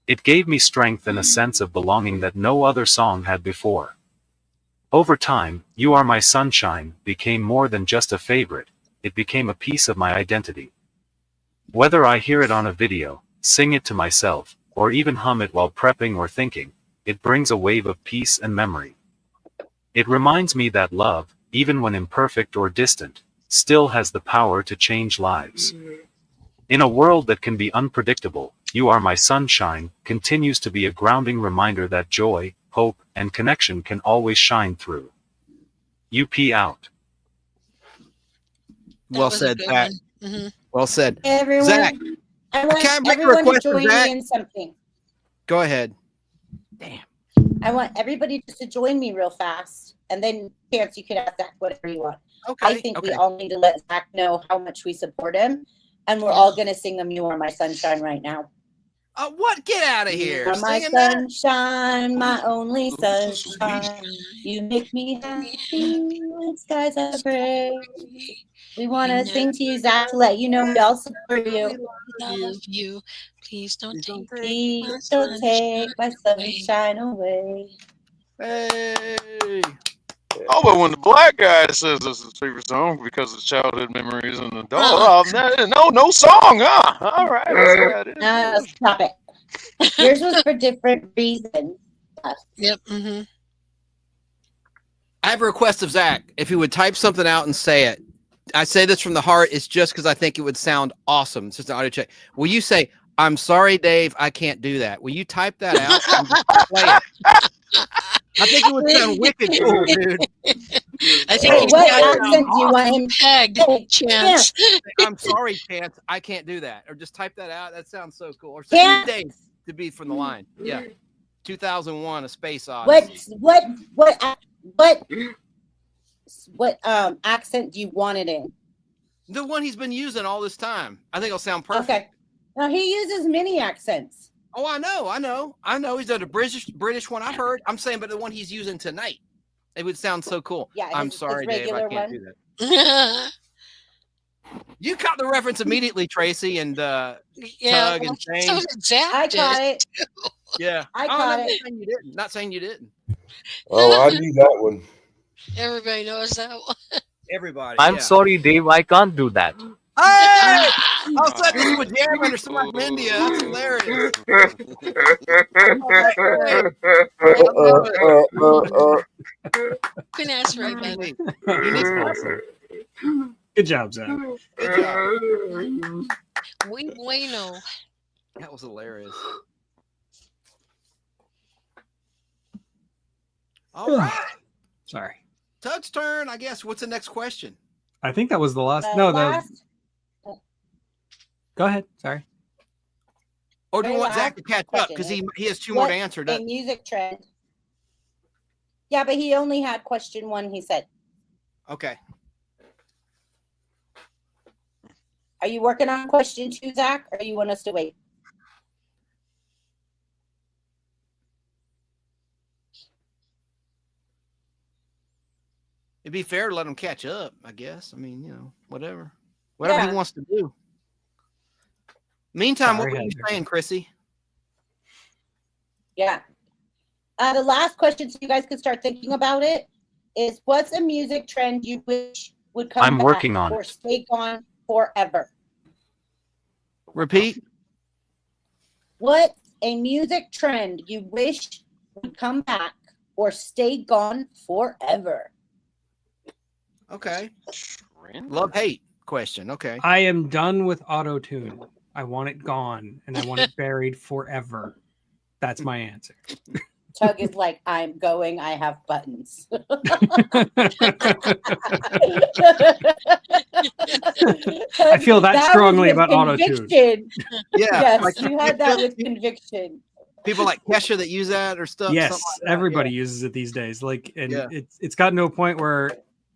It gave me strength and a sense of belonging that no other song had before. Over time, You Are My Sunshine became more than just a favorite, it became a piece of my identity. Whether I hear it on a video, sing it to myself, or even hum it while prepping or thinking, it brings a wave of peace and memory. It reminds me that love, even when imperfect or distant, still has the power to change lives. In a world that can be unpredictable, You Are My Sunshine continues to be a grounding reminder that joy, hope, and connection can always shine through. UP out. That Well was a said, good Zach. one. Mhm. Well said. Everyone, Zach, I want can I make a everyone to request for join Zach? me in something. Go ahead. I want everybody just to join me real fast, and then Chance, you can ask Zach whatever you want. Okay. I think we okay. all need to let Zach know how much we support him, and we're all gonna sing him "You Are My Sunshine" right now. What? Get out of You here. are my Singing that? sunshine, my only sunshine. You make me happy when skies are gray. We want to sing to you, Zach, to let you know we all support you. Love you. Please don't take my Please don't take my sunshine away. Hey. Oh, but when the black guy says this is his favorite song because of childhood memories and the dog, no song, huh? All right, that's how it is. No, stop it. Yours was for different reasons. Yep. Mm-hmm. I have a request of Zach. If he would type something out and say it. I say this from the heart. It's just because I think it would sound awesome. It's just an audio check. Will you say, "I'm sorry, Dave, I can't do that"? Will you type that out and just play it? I think it would sound wicked cool, dude. I think Wait, he's what got accent do you want him? pegged, Hey, Chance. I'm sorry, Chance, I can't do that. Or just type that out. That sounds so cool. Or say Chance. Dave to be from the line. Yeah. 2001, A Space Odyssey. What accent do you want it in? The one he's been using all this time. I think it'll sound perfect. Okay. Now he uses many accents. Oh, I know. He's done a British one. I've heard. I'm saying, but the one he's using tonight, it would sound so cool. Yeah, I'm his sorry, Dave, I regular can't one. do that. You caught the reference immediately, Tracy, and Yeah, Tug well, and so Shane. did Zach. I did. caught it. Yeah, I Oh, caught no, it. Not saying you didn't. Not saying you didn't. Oh, I knew that one. Everybody knows that one. Everybody. I'm yeah. sorry, Dave, I can't do that. Hey! I'll set this with jamming or somebody from India. That's hilarious. Couldn't ask for it better. Awesome. Good job, Zach. Good job. We bueno. That was hilarious. All right. Sorry. Tug's turn, I guess. What's the next question? I think that was the last. The No, last, go ahead. Sorry. Or do you Very want Zach to catch up? question Because is, he has two more what to answer. a doesn't- music trend. Yeah, but he only had question one, he said. Okay. Are you working on question two, Zach, or you want us to wait? It'd be fair to let him catch up, I guess. I mean, whatever. Whatever Yeah. he wants to do. Meantime, what Sorry, were you Heather. saying, Chrissy? Yeah. The last question, so you guys can start thinking about it, is what's a music trend you wish would come I'm back working on or it. stay gone forever? Repeat. What a music trend you wish would come back or stay gone forever? Okay. Love hate question. Okay. I am done with auto tune. I want it gone and I want it buried forever. That's my answer. Tug is like, I'm going, I have buttons. I feel that was strongly with about auto-tune. conviction. Yeah, Yes, like you had that with conviction. people like Kesha that use that or stuff. Yes, something like that, everybody uses it these days. Like, and Yeah. it's gotten to a point where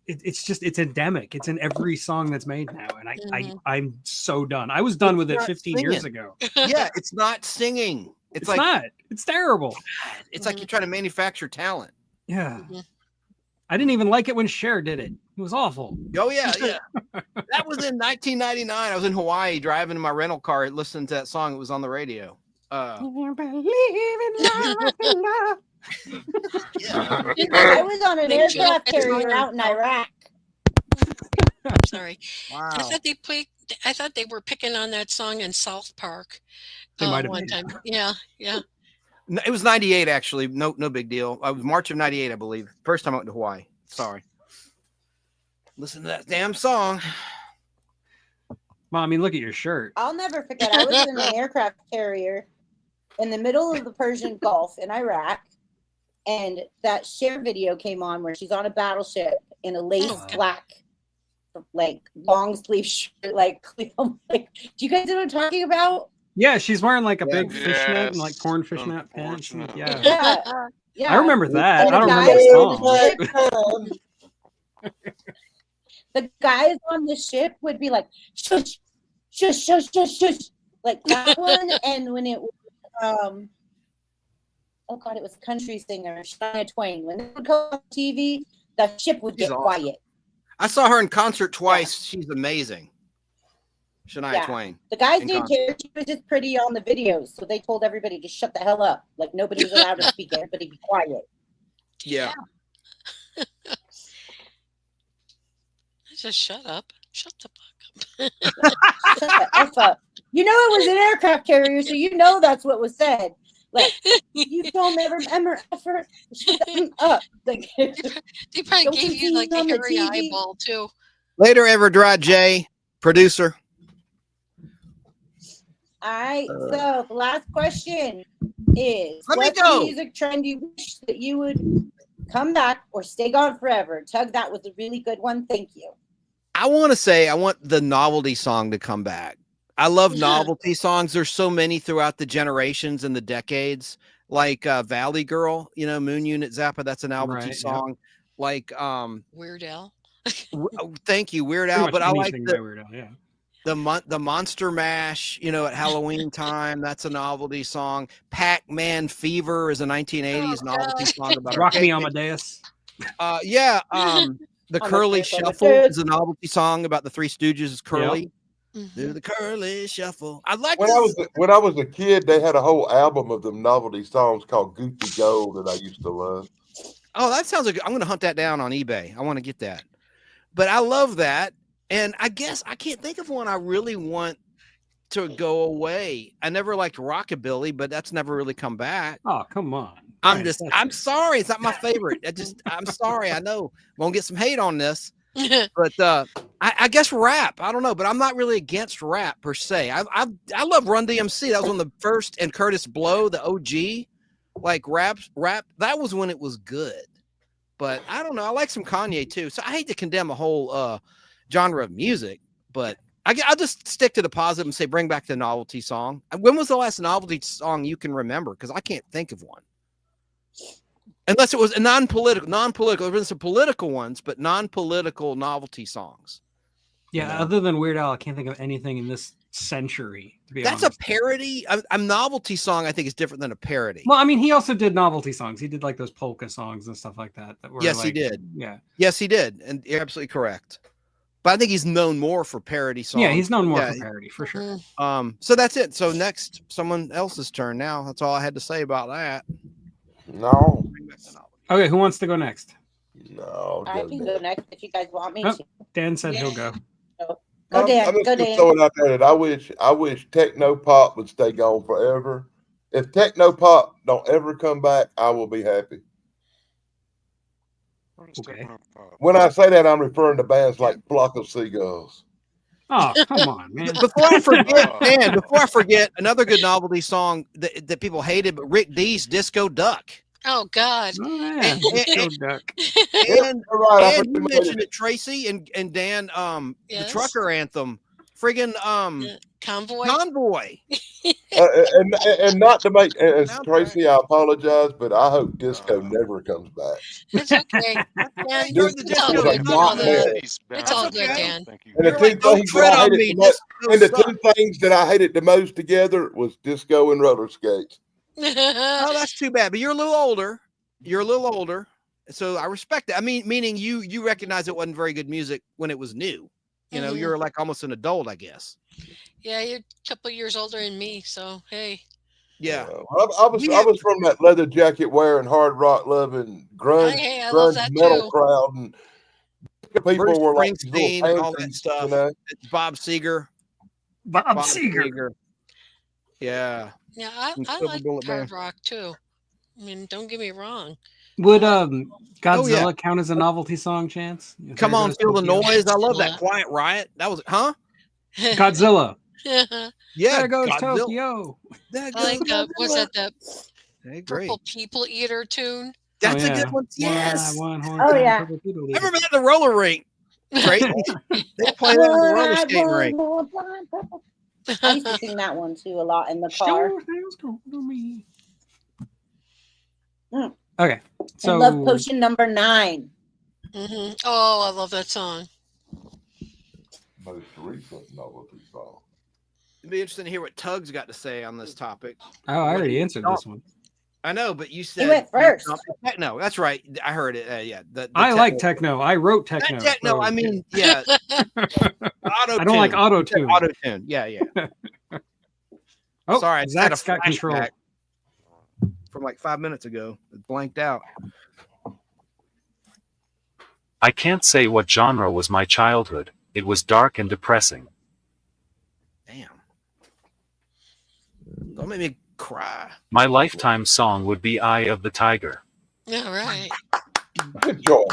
it's endemic. It's in every song that's made now, and I'm so done. I was done with it not 15 years singing. ago. Yeah, it's not singing. It's like not. It's terrible. it's like you're trying to manufacture talent. Yeah. I didn't even like it when Cher did it. It was awful. Oh yeah, yeah. That was in 1999. I was in Hawaii driving in my rental car listening to that song. It was on the radio. I was on an They jumped aircraft at carrier her. out in Iraq. Sorry. Wow. I thought they were picking on that song in South Park They might have one been. time. Yeah, yeah. No, it was 98 actually. No big deal. It was March of 98, I believe. First time I went to Hawaii. Sorry. Listen to that damn song. Well, I mean, look at your shirt. I'll never forget. I was in an aircraft carrier in the middle of the Persian Gulf in Iraq, and that Cher video came on where she's on a battleship in a lace black, like long sleeve shirt. Like, I'm like, do you guys know what I'm talking about? Yeah, she's wearing like a Yeah. big fishnet and like Yes, torn fishnet pants. And, unfortunately. yeah. Yeah, yeah. I remember that. And I don't the remember the guys song. the guys on the ship would be like, shush, shush, shush, shush, shush, like that one. And when it was, oh God, it was a country singer, Shania Twain. When they would go on TV, the ship would She's get awesome. quiet. I saw her in concert twice. She's amazing. Shania Yeah. Twain. The guys In didn't care. She was just pretty on the videos. So they told everybody to shut the hell up. Like nobody was allowed to speak. Everybody be quiet. Yeah. Just shut up. Shut the fuck Shut the F up. You know it was an aircraft carrier, so you know that's what was said. Like, you don't ever shut the up. Like, They probably Don't gave you you like see a on the hairy TV? eyeball too. Later, Ever Dry J, producer. all right. So the last question is: Let me what's go. the music trend you wish that you would come back or stay gone forever? Tug, that was a really good one. Thank you. I want to say I want the novelty song to come back. I love novelty songs. There's so many throughout the generations and the decades, like Valley Girl, Moon Unit Zappa. That's a novelty Right, song. Like, Weird Al. thank you, Weird Pretty Al. much But I like anything by Weird Al, yeah. the Monster Mash, at Halloween time. That's a novelty song. Pac-Man Fever is a 1980s novelty song about Rock Me arcade. Amadeus. Yeah. The On the Curly fifth, on the Shuffle fifth. is a novelty song about the Three Stooges. Curly. Mhm. Do the Curly Shuffle. I like When I was a kid, they had a whole album of them novelty songs called Gucci Gold that I used to love. Oh, that sounds like I'm going to hunt that down on eBay. I want to get that. But I love that. And I guess I can't think of one I really want to go away. I never liked rockabilly, but that's never really come back. Oh, come on. I'm Right, just, that's I'm it. sorry. It's not my favorite. I'm sorry. I know I'm going to get some hate on this, but I guess rap. I don't know, but I'm not really against rap per se. I love Run DMC. That was one of the first, and Curtis Blow, the OG, like rap. That was when it was good. But I don't know. I like some Kanye too. So I hate to condemn a whole genre of music, but I'll just stick to the positive and say bring back the novelty song. When was the last novelty song you can remember? Because I can't think of one. Unless it was a non-political. There's been some political ones, but non-political novelty songs. Yeah, other than Weird Al, I can't think of anything in this century, to be That's honest. a parody. A novelty song, I think, is different than a parody. Well, I mean, he also did novelty songs. He did like those polka songs and stuff like that. That were Yes, he like, did. Yeah. Yes, he did. And you're absolutely correct. But I think he's known more for parody songs. Yeah, he's known more Yeah. for parody, for sure. So that's it. So next, someone else's turn now. That's all I had to say about that. No, Bring back the novelty. Okay, who wants to go next? no. I can go next if you guys want me Oh, to. Dan said he'll go. Go, Dan. I'm just Go, gonna Dan. throw it out there that I wish techno pop would stay gone forever. If techno pop don't ever come back, I will be happy. Okay. When I say that, I'm referring to bands like Flock of Seagulls. Oh, come on, man. Before I forget, Dan, another good novelty song that people hated, but Rick Dees, Disco Duck. Oh God. Oh man, Disco Duck. And, You're right. I and forgot you to mentioned it, Tracy and Dan. The Yes. trucker anthem, friggin' Convoy. Convoy. and not to make Soundtrack. Tracy, I apologize, but I hope disco never comes back. It's okay. Dan, This- it's all this good. is You a know that. He's It's all bad. good, okay. Dan. Thank you. And the You're two like, don't things tread that I on hated me. the most, Disco and the sucks. two things that I hated the most together was disco and roller skates. Oh, that's too bad. But you're a little older. You're a little older, so I respect that. I mean, meaning you recognize it wasn't very good music when it was new. You know, Mhm. you're like almost an adult, I guess. Yeah, you're a couple years older than me, so hey. Yeah. I was from that leather jacket wearing, hard rock loving, grunge, Hey, I love that metal too. crowd, and people Bruce were like these little Springsteen, all that pansies, stuff. you know. It's Bob Seger. Bob Seger. Yeah. Yeah, And I Silver like Bullet hard Band. rock too. I mean, don't get me wrong. Would Oh, Godzilla yeah. count as a novelty song, Chance? If Come there on, goes feel the Tokyo? noise. I love that Godzilla. Quiet Riot. That was, huh? Godzilla. Yeah. There goes Godzilla. Tokyo. There I like goes what's Godzilla. that? The Hey, great. Purple People Eater tune. That's Oh, a yeah. good one. Yes. Oh, yeah. I remember that at the roller rink. Great. They play that on the roller skating rink. I used to sing that one too a lot in the car. Okay, And so Love Potion number 9. Hmm. Oh, I love that song. Most recent novelty song. It'd be interesting to hear what Tug's got to say on this topic. I already answered this one. I know, but you said went first. Techno. That's right. I heard it. Yeah. The I like techno. I wrote Not techno. techno. so- I mean, yeah. Auto. I don't like auto tune. Auto tune. Yeah. Oh, Sorry, I just had a Zach's got control. flashback from like 5 minutes ago. It blanked out. I can't say what genre was my childhood. It was dark and depressing. Damn. Don't make me cry. My lifetime song would be Eye of the Tiger. All right. Good job.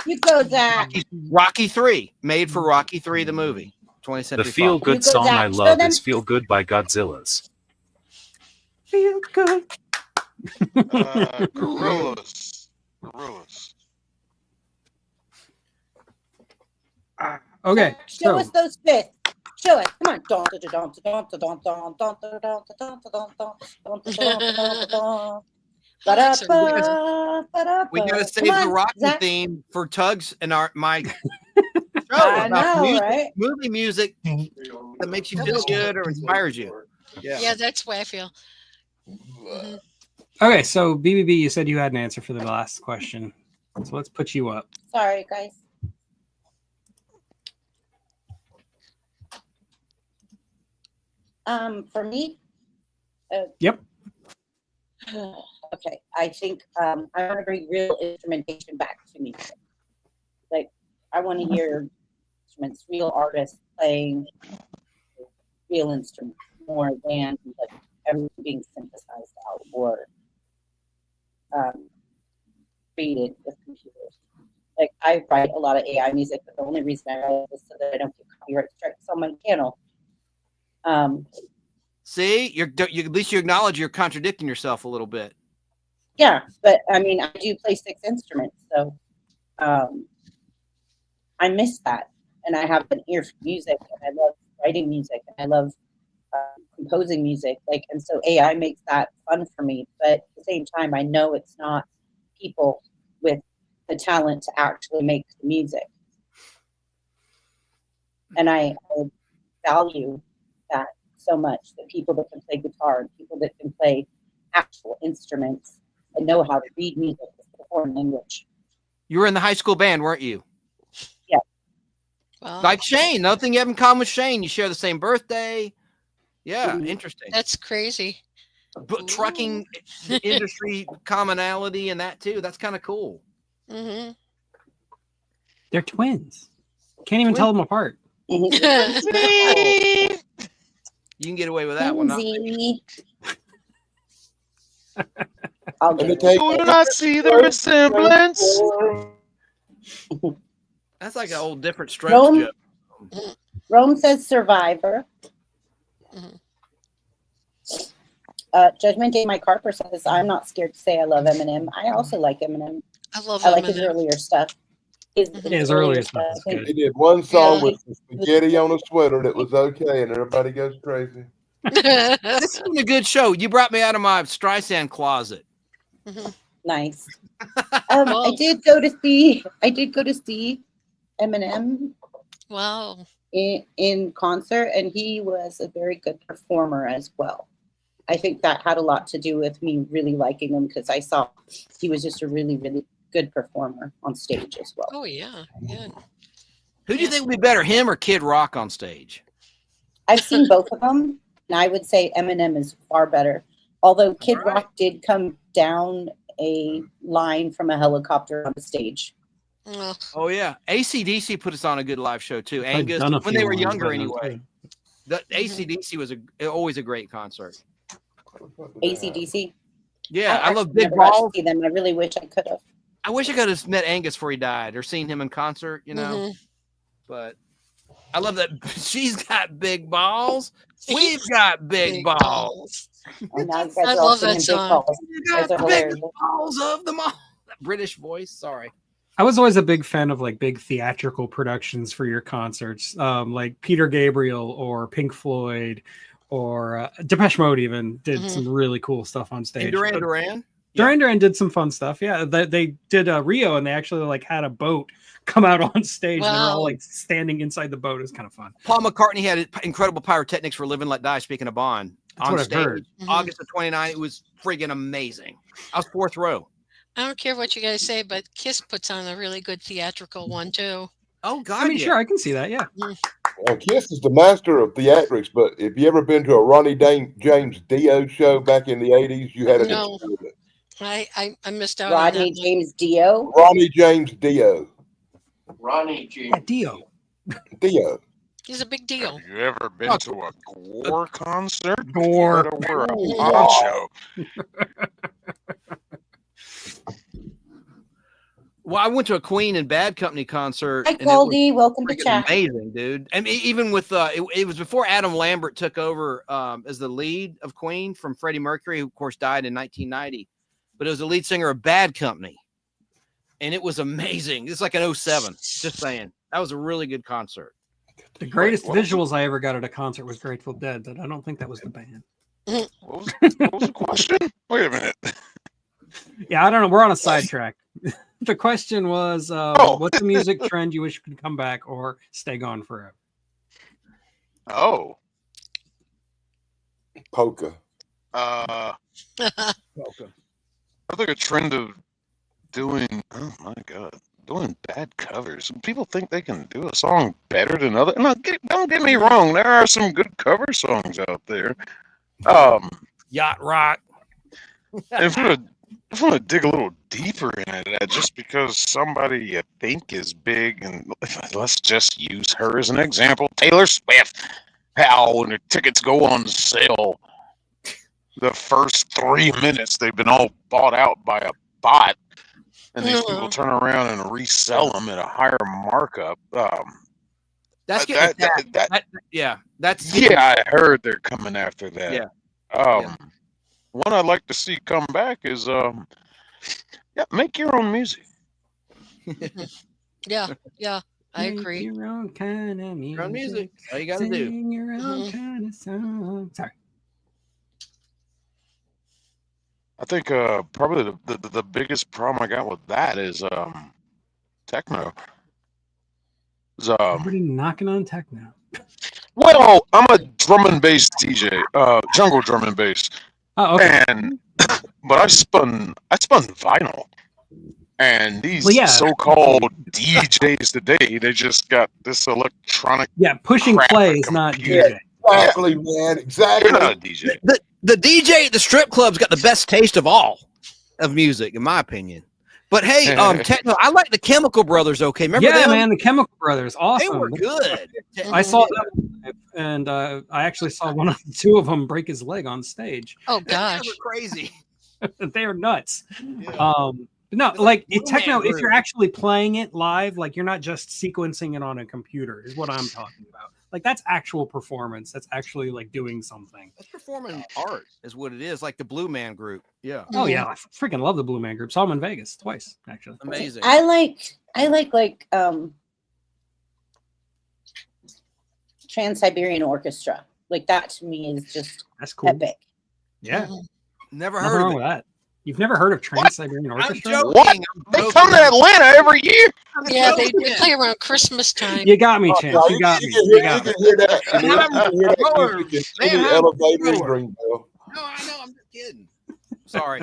You go, Zach. Rocky 3, made for Rocky 3, the movie. 20th The Century Fox. feel-good You go, song Zach. I Show love them. is Feel Good by Godzilla's. Feel good. Gorillas. Gorillas. Okay, Show so us those fists. Show it. Come on. Dun, dun, dun, dun, dun, dun, dun, dun, dun, dun, dun, dun, dun, dun, dun. Ba-da-ba, ba-da-ba. We gotta save Come the on, Rocky Zach. theme for Tugs and my show I about know, music, right? movie music that makes you feel good or inspires you. Yeah. Yeah, that's the way I feel. Mhm. okay, so BBB, you said you had an answer for the last question, so let's put you up. Sorry, guys. For me, Yep. okay, I think I want to bring real instrumentation back to music. Like, I want to hear instruments, real artists playing real instruments more than like everything being synthesized out or created with computers. Like, I write a lot of AI music, but the only reason I write it is so that I don't get copyright strikes on my channel. See, you at least you acknowledge you're contradicting yourself a little bit. Yeah, but I mean, I do play 6 instruments, so I miss that, and I have an ear for music, and I love writing music, and I love composing music. Like, and so AI makes that fun for me. But at the same time, I know it's not people with the talent to actually make the music, and I value that so much. That people that can play guitar and people that can play actual instruments and know how to read music as a foreign language. You were in the high school band, weren't you? Yeah. Well, Like Shane, nothing you have in common with Shane. You share the same birthday. Yeah, Mhm. interesting. that's crazy. But trucking industry commonality and that too. That's kind of cool. Hmm. They're twins. Can't even tell them apart. Mhm. You can get away with that one. Not me. Lindsay. I'll Let me get take Do not see the resemblance. That's like an old different Strokes Rome, joke. Rome says Survivor. Mhm. Judgment Day, Mike Harper says, I'm not scared to say I love Eminem. I also like Eminem. I love I like his Eminem. earlier stuff. His His earlier stuff is good. He did one song Yeah. with some spaghetti on a sweater that was okay, and everybody goes crazy. This has been a good show. You brought me out of my Streisand closet. Nice. I did go to see Eminem Wow. in concert, and he was a very good performer as well. I think that had a lot to do with me really liking him because I saw he was just a really, really good performer on stage as well. Oh yeah. Yeah. Who do you think would be better, him or Kid Rock on stage? I've seen both of them, and I would say Eminem is far better. Although Kid All right. Rock did come down a line from a helicopter on the stage. Ugh. Oh yeah, AC/DC put us on a good live show too. I've Angus, done a when they few were ones younger by now, anyway. too. The AC/DC was always a great concert. AC/DC. Yeah, I love actually Big never got to Balls. see them. I really wish I could have. I wish I could have met Angus before he died or seen him in concert, you know. Mhm. But I love that she's got big balls. We've got big balls. And now you guys I are all love that singing Big song. Balls. You You guys got are the big hilarious. balls of them all. That British voice. Sorry. I was always a big fan of like big theatrical productions for your concerts, like Peter Gabriel or Pink Floyd or Depeche Mode even did Mhm. some really cool stuff on stage. And Duran But Duran. Duran Duran did some fun stuff. Yeah, they did Rio, and they actually like had a boat come out on stage. And they were all Wow. like standing inside the boat. It was kind of fun. Paul McCartney had incredible pyrotechnics for "Live and Let Die." Speaking of Bond, That's on what I've stage, heard. Mhm. August of '29, it was friggin' amazing. I was fourth row. I don't care what you guys say, but Kiss puts on a really good theatrical one too. Oh God! I mean, yeah. sure, I can see that. Yeah, Kiss is the master of theatrics, but if you ever been to a Ronnie James Dio show back in the 80s, you had an No. experience. I missed out on Rodney that. James Dio. Ronnie James Dio. yeah, Dio. Dio. He's a big deal. Have you ever been to a Gore concert? Gore. You gotta wear a Wow. poncho. Well, I went to a Queen and Bad Company concert. Hi, and it was Goldie. Welcome to freaking chat. amazing, dude. I mean, even with it was before Adam Lambert took over as the lead of Queen from Freddie Mercury, who of course died in 1990. But it was the lead singer of Bad Company, and it was amazing. It's like an 07. Just saying, that was a really good concert. The greatest What- visuals I ever got at a concert was Grateful Dead, but I don't think that was the band. What was the question? Wait a minute. Yeah, I don't know. We're on a sidetrack. The question was, what's a music trend you wish could come back or stay gone forever? Oh, Polka. Welcome. I think a trend of doing, oh my God, doing bad covers. People think they can do a song better than other. No, don't get me wrong. There are some good cover songs out there. Yacht Rock. If I want to dig a little deeper into that, just because somebody you think is big, and let's just use her as an example, Taylor Swift. How when the tickets go on sale, the first 3 minutes they've been all bought out by a bot, and these people turn around and resell them at a higher markup. That's getting yeah. That's Yeah, I heard they're coming after that. Yeah. Yeah. One I'd like to see come back is make your own music. Yeah, I Make agree. Your own kind of music. Your own music. All you got to do. Sing your own Mhm. kind of song. Sorry. I think probably the biggest problem I got with that is techno. Is, Everybody knocking on techno. well, I'm a drum and bass DJ, jungle drum and bass, Oh, okay. and but I spun vinyl, and these Well, yeah. so-called DJs today, they just got this electronic. Yeah, pushing crap play a is not computer. DJ. Exactly, man. Exactly. You're not a DJ. The DJ at the strip club's got the best taste of all of music, in my opinion. But hey, techno, I like the Chemical Brothers. Okay, remember Yeah, them? man, the Chemical Brothers, They awesome. were good. I saw them, live, and I actually saw one of the two of them break his leg on stage. Oh They gosh. were crazy. They are nuts. Yeah. No, It's like like techno, Blue Man if you're actually playing it live, like you're not just sequencing it on a computer, is what I'm talking about. Like that's actual performance. That's actually like doing something. That's performing art, is what it is. Like the Blue Man Group. Yeah, Oh yeah, I freaking love the Blue Man Group. Saw them in Vegas twice actually. amazing. I like Trans-Siberian Orchestra. Like that to me is just That's cool. epic. Yeah, Never nothing heard wrong of with it. that. You've never heard of Trans-Siberian I'm Orchestra? joking. What? I'm They joking. come to Atlanta every year. Yeah, they play around Christmas time. You got me, Oh, Chance. no, You got me. can You hear, got me. you can hear that. You can hear that Lower, music in man, any I'm elevator in lower. Greenville. No, I know. I'm just kidding. Sorry.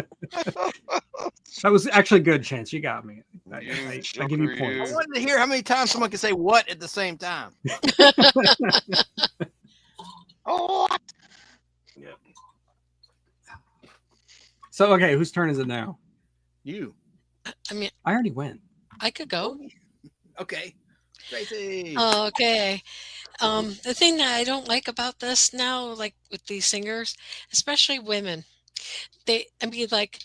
That was actually good, Chance. You got me. I give you Joker, points. I wanted to hear how many times someone can say "what" at the same time. Oh, So okay, whose turn is it now? You. I mean, I already went. I could go. Okay. Tracy. Okay. The thing that I don't like about this now, like with these singers, especially women, I mean, like,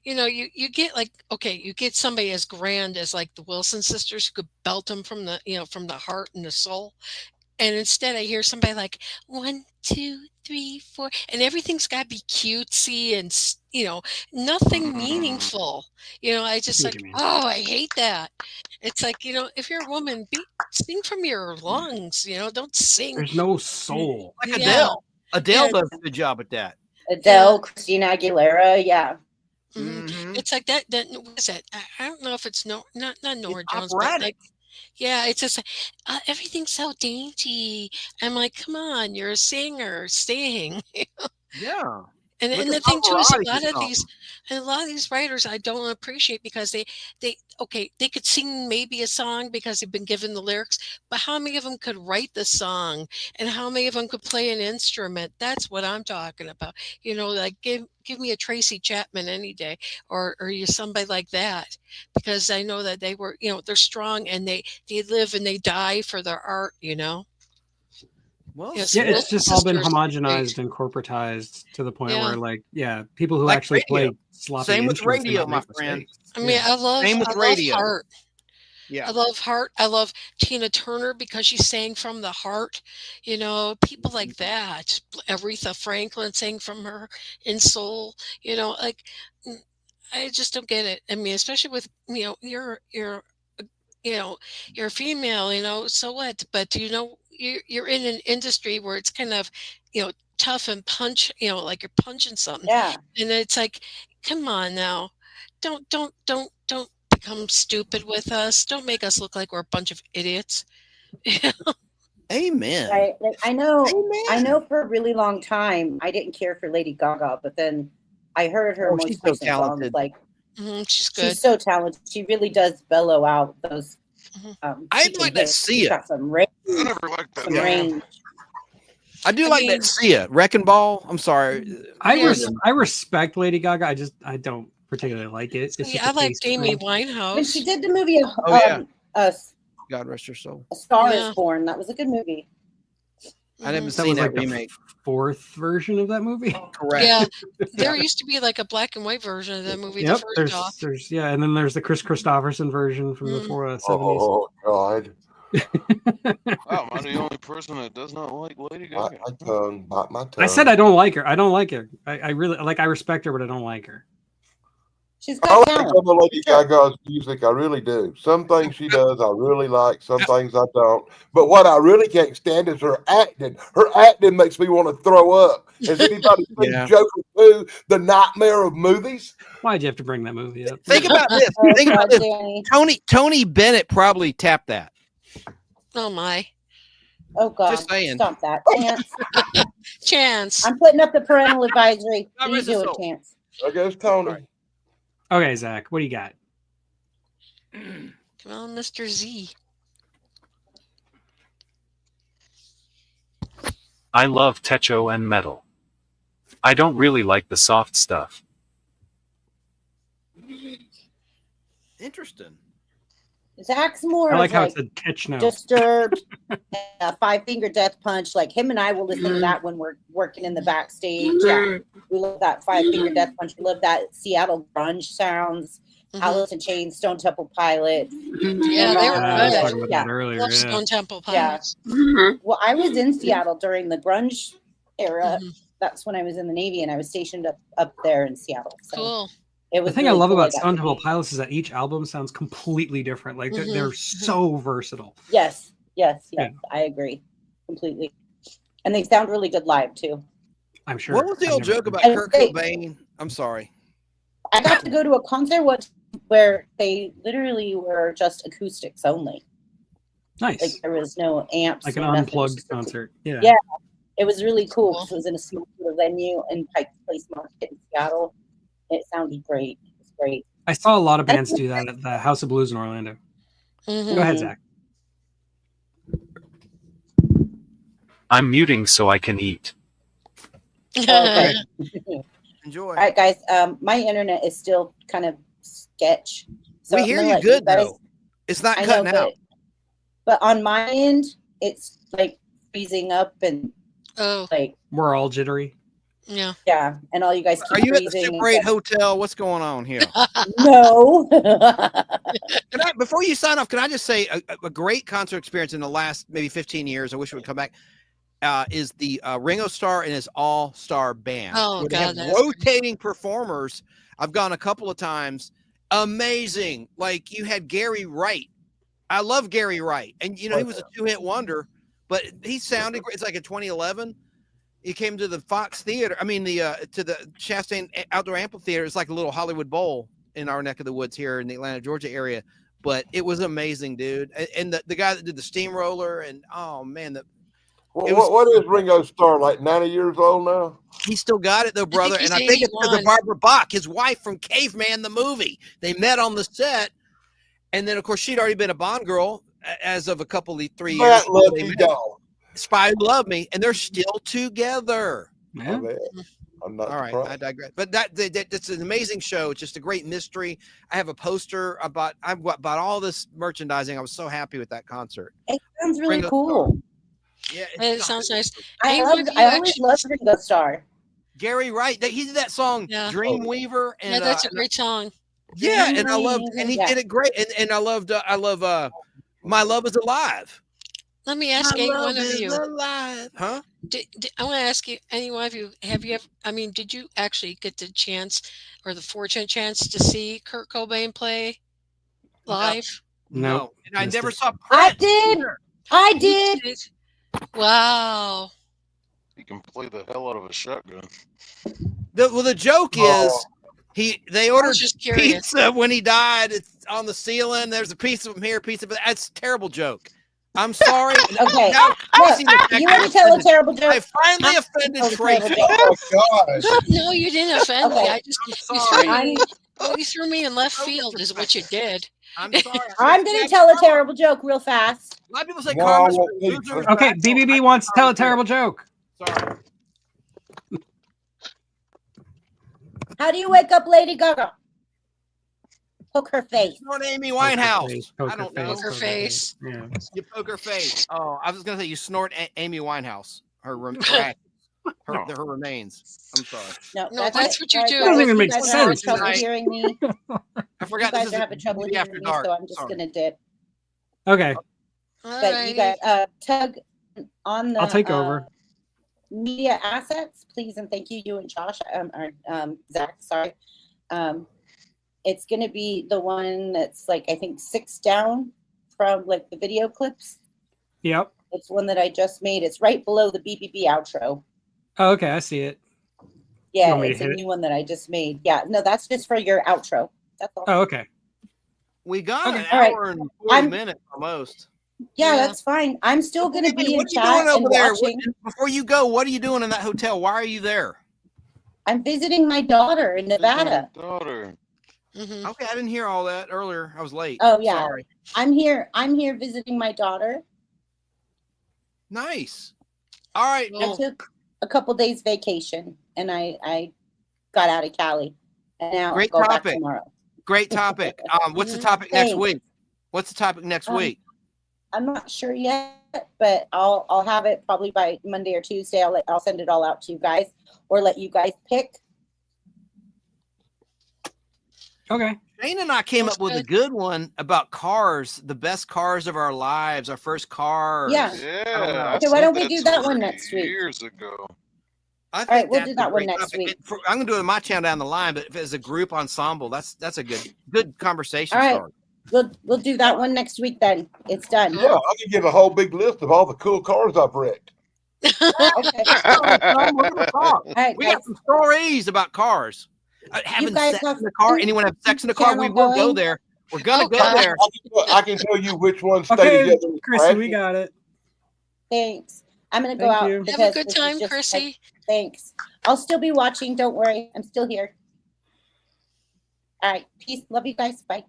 you get like, okay, you get somebody as grand as like the Wilson sisters who could belt them from from the heart and the soul. And instead I hear somebody like 1, 2, 3, 4, and everything's got to be cutesy and, nothing meaningful. I just see what like, you mean. oh, I hate that. It's like, if you're a woman, sing from your lungs, don't sing. There's no soul. Like Yeah. Adele. Adele Yeah. does a good job at that. Adele, Christina Aguilera, yeah. Mhm. Mhm. It's like that. What is that? I don't know if it's not Nora Jones, but operatic. like, yeah, it's just like everything's so dainty. I'm like, come on, you're a singer, sing. Yeah. And Look and at the thing too is Pavarotti a lot of these writers I don't appreciate because they could sing maybe a song because they've been given the lyrics, but how many of them could write the song and how many of them could play an instrument? That's what I'm talking about. Like give me a Tracy Chapman any day or you somebody like that, because I know that they were, they're strong and they live and they die for their art. Well, Yes, Yeah, Wilson it's just all been sisters, homogenized and corporatized to the point Yeah. where, like, people who Like actually radio. play sloppy Same with instruments, they radio, might my make friend. mistakes. I mean, Yeah. I love Same with radio. Heart. Yeah. I love Heart. I love Tina Turner because she sang from the heart. People like that. Aretha Franklin sang from her in soul. Like I just don't get it. I mean, especially with you're you're a female. So what? But you're in an industry where it's kind of tough and punch. Like you're punching something, Yeah. and it's like, come on now, don't become stupid with us. Don't make us look like we're a bunch of idiots. Amen. Right. Like I know Amen. for a really long time I didn't care for Lady Gaga, but then I heard her Oh, most she's so recent songs. talented. Like She's good. she's so talented. She really does bellow out those. Mhm. I'd she can like to hit. see She's it. got some range. I never liked that. Some Yeah. range. I do I like mean- that Sia Wrecking Ball. I'm sorry. I respect Lady Gaga. I don't particularly like it. It's just Yeah, I a like taste Amy thing. Winehouse. When she did the movie Oh, yeah. God rest her soul. A Star Yeah. is Born, that was a good movie. I haven't Mhm. That seen was that like the remake. fourth version of that movie. Correct. Yeah, there used to be like a black and white version of that movie. Yep. The first off. There's and then there's the Chris Christopherson version from the Mm. 70s. Oh God! Wow, am I the only person that does not like Lady Bite Gaga? my tongue. Bite my tongue. I said I don't like her. I don't like her. I really I respect her, but I don't like her. She's I got like talent. some of Lady Gaga's music. I really do. Some things she does, I really like. Some things I don't. But what I really can't stand is her acting. Her acting makes me want to throw up. Has anybody seen Yeah. Joker 2, The Nightmare of Movies? Why'd you have to bring that movie up? Think about this. Oh, Think about God, this. Danny. Tony Bennett probably tapped that. Oh my Oh God. Just saying. Stop that. Chance. chance! I'm putting up the parental advisory. God What are you rest his doing, soul. Chance? I guess Tony. Okay, Zach, what do you got? Come on, Mr. Z. I love techo and metal. I don't really like the soft stuff. Interesting. Zach's more I like of how like it said Techno. Disturbed, Five Finger Death Punch. Like him and I will listen to that when we're working in the backstage. Yeah, we love that Five Finger Death Punch. We love that Seattle grunge sounds. Alice in Chains, Stone Temple Pilots. Yeah, they were I was good. talking about Yeah. that earlier. Love Yeah. Stone Temple Yeah. Pilots. Well, I was in Seattle during the grunge era. Mhm. That's when I was in the Navy, and I was stationed up there in Seattle. So Cool. it The was thing really I love cool. about got Stone to Temple be- Pilots is that each album sounds completely different. Like Mhm. they're so versatile. Yes, yes, Yeah. I agree completely. And they sound really good live too. I'm sure. What was the I've old never joke heard- about And Kurt they- Cobain? I'm sorry. I got to go to a concert once where they literally were just acoustics only. Like Nice. there was no amps, Like an no nothing. It was unplugged just concert. Yeah. Yeah. It was really cool Cool. because it was in a small little venue in Pike Place Market in Seattle. It sounded great. It was great. I saw a lot of bands do that at the House of Blues in Orlando. Mhm. Go ahead, Mhm. Zach. I'm muting so I can eat. Okay. Enjoy. All right, guys. My internet is still kind of sketch. So we I'm hear gonna you let good guys- though. It's not I know, cutting out. but on my end, it's like freezing up and Oh, like We're all jittery. yeah. yeah, and all you guys Are keep you at the freezing. Super 8 hotel? What's going on here? No. Can I, before you sign off, can I just say a great concert experience in the last maybe 15 years? I wish it would come back. Is the Ringo Starr and his all-star band. Oh, where they have God, that's rotating performers. I've gone a couple of times. Amazing. Like you had Gary Wright. I love Gary Wright. And you know, he was a two-hit wonder, but he sounded great. It's like in 2011. He came to the Fox Theater. I mean, to the Chastain Outdoor Amphitheater. It's like a little Hollywood Bowl in our neck of the woods here in the Atlanta, Georgia area. But it was amazing, dude. And the guy that did the steamroller and oh man, What is Ringo Starr, like 90 years old now? he still got it though, brother. he's And I think it's because of 81. Barbara Bach, his wife from Caveman, the movie. They met on the set. And then, of course, she'd already been a Bond girl as of 3 years. That before they lucky met. dog. Spy Who Loved Me. And they're still together. Yeah. I'm not All right, surprised. I digress. But that's an amazing show. It's just a great mystery. I have a poster. I bought all this merchandising. I was so happy with that concert. It sounds really Ringo cool. Yeah, It sounds nice. I Hey, always what do you actually- loved Ringo Starr. Gary Wright. He did that song Yeah. Dreamweaver, and Yeah, that's a great song. yeah, and I loved, and he Yeah. did it great, and I love My Love Is Alive. Let me ask My any love one of is you. alive. Huh? I want to ask you, any one of you, have you ever, I mean, did you actually get the chance or the fortunate chance to see Kurt Cobain play live? No, and I Missed never it. saw I Prince. did. I did. Wow. You can play the hell out of a shotgun. The joke Oh. is they ordered just curious. pizza when he died. It's on the ceiling. There's a piece of him here, a piece of it. That's a terrible joke. I'm sorry. Okay. Now, Look, you see the fact you I want to tell a offended- terrible joke? I finally offended Tell a Tracy. terrible Oh, gosh. No, you didn't offend me. Okay. I just, I'm you sorry. threw me, well, you threw me in left field is what you did. I'm sorry. I'm going to tell a terrible joke real fast. A lot of people say No, karma's I for won't think losers. so. Okay, BBB wants to tell a terrible joke. Sorry. How do you wake up Lady Gaga? Poke her face. Snort Amy Winehouse. I don't know. Poker face. Yeah. You poker face. Oh, I was gonna say you snort Amy Winehouse. Her No. her remains. I'm sorry. No, that's what you All right, do. guys, Doesn't even you make guys are having sense. trouble Tonight. hearing me. I You forgot this guys is are having trouble movie hearing after me, dark. so I'm just Sorry. going to dip. Okay. But you guys, Tug, on the I'll take over. media assets, please and thank you, you and Josh, Zach, sorry. It's going to be the one that's like, I think 6 down from like the video clips. Yep. It's one that I just made. It's right below the BBB outro. Oh, okay, I see it. Yeah, want me to it's a hit it? new one that I just made. Yeah, no, that's just for your outro. That's all. Oh, okay. We got Okay. an All right. hour and 40 I'm- minutes almost. Yeah, Yeah. that's fine. I'm still going to What be in are you chat doing and over there? watching. Before you go, what are you doing in that hotel? Why are you there? I'm visiting my daughter in Nevada. Daughter. Mhm. Okay, I didn't hear all that earlier. I was late. Oh, yeah. Sorry. I'm here visiting my daughter. Nice. All right. I took a couple days vacation and I got out of Cali. And now Great I'll go topic. back tomorrow. Great topic. What's the topic next Thanks. week? What's the topic next week? I'm not sure yet, but I'll have it probably by Monday or Tuesday. I'll send it all out to you guys or let you guys pick. Okay. Shane and I came Sounds up with a good. good one about cars, the best cars of our lives, our first cars. Yeah. Yeah. I Okay, why sent don't we that do to that her one next week? years ago. I right, think we'll that's do a that one great next topic. week. I'm gonna do it on my channel down the line, but if it's a group ensemble, that's a good conversation All right. starter. We'll do that one next week then. It's done. Yeah, I can give a whole big list of all the cool cars I've wrecked. Okay. All right, we guys. got some stories about cars. Having guys sex have in the car. fun. Anyone have sex in the car? We Channel will go going. there. We're gonna Oh, go God. there. I can tell you which ones stay Okay, together. with Chrissy, we crashing. got it. Thanks. I'm gonna go Thank out you. because Have a good this is time, just Chrissy. thanks. I'll still be watching. Don't worry. I'm still here. All right. Peace. Love you guys. Bye.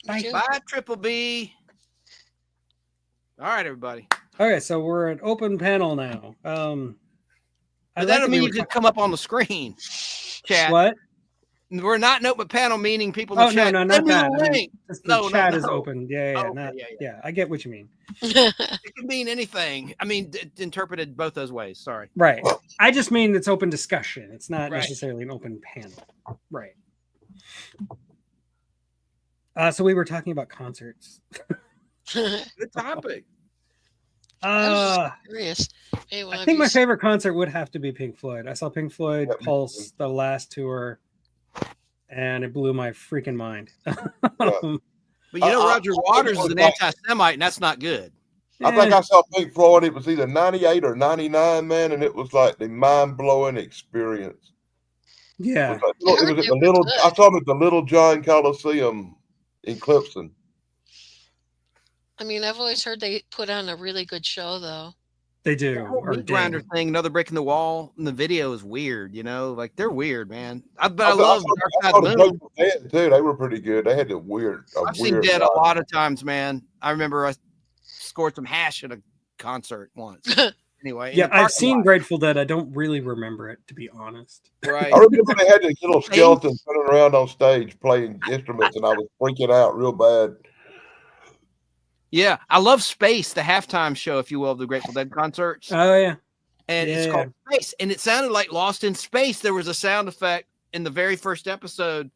Bye. too. Bye, Triple B. All right, everybody. Okay, so we're at open panel now. But that don't mean you just come up on the screen. Chat. What? We're not an open panel, meaning people in Oh the chat. no, not Send me that. the I mean, link. just the No, chat no, is no. open. Yeah, Okay, not, yeah. yeah. I get what you mean. It can mean anything. I mean, interpreted both those ways. Sorry. Right. I just mean it's open discussion. It's not Right. necessarily an open panel. Right. So we were talking about concerts. Good topic. I was Uh, just curious. Hey, one I of think my you- favorite concert would have to be Pink Floyd. I saw Pink Floyd Yeah, me Pulse the last tour, and it blew my freaking mind. But you know, I- Roger I think Waters it is was an like- anti-Semite, and that's not good. I think I saw Pink Floyd. It was either 98 or 99, man, and it was like the mind-blowing experience. It Yeah. was, like, it heard was they at the were little. good. I saw them at the Little John Coliseum in Clemson. I mean, I've always heard they put on a really good show, though. They do. The whole Or meat grinder did. thing, another brick in the wall, and the video is weird. You know, like they're weird, man. But I I love saw Dark Side the of the Moon. Grateful Dead, too. They were pretty good. They had a weird. I've seen weird Dead a vibe. lot of times, man. I remember I scored some hash at a concert once. Anyway, in Yeah, the I've parking seen lot, Grateful Dead. I don't really remember it, to be honest. right. I remember they had this little skeleton running around on stage playing instruments, and I was freaking out real bad. Yeah, I love Space, the halftime show, if you will, of the Grateful Dead concerts. Oh yeah. And it's Yeah. called Space, and it sounded like Lost in Space. There was a sound effect in the very first episode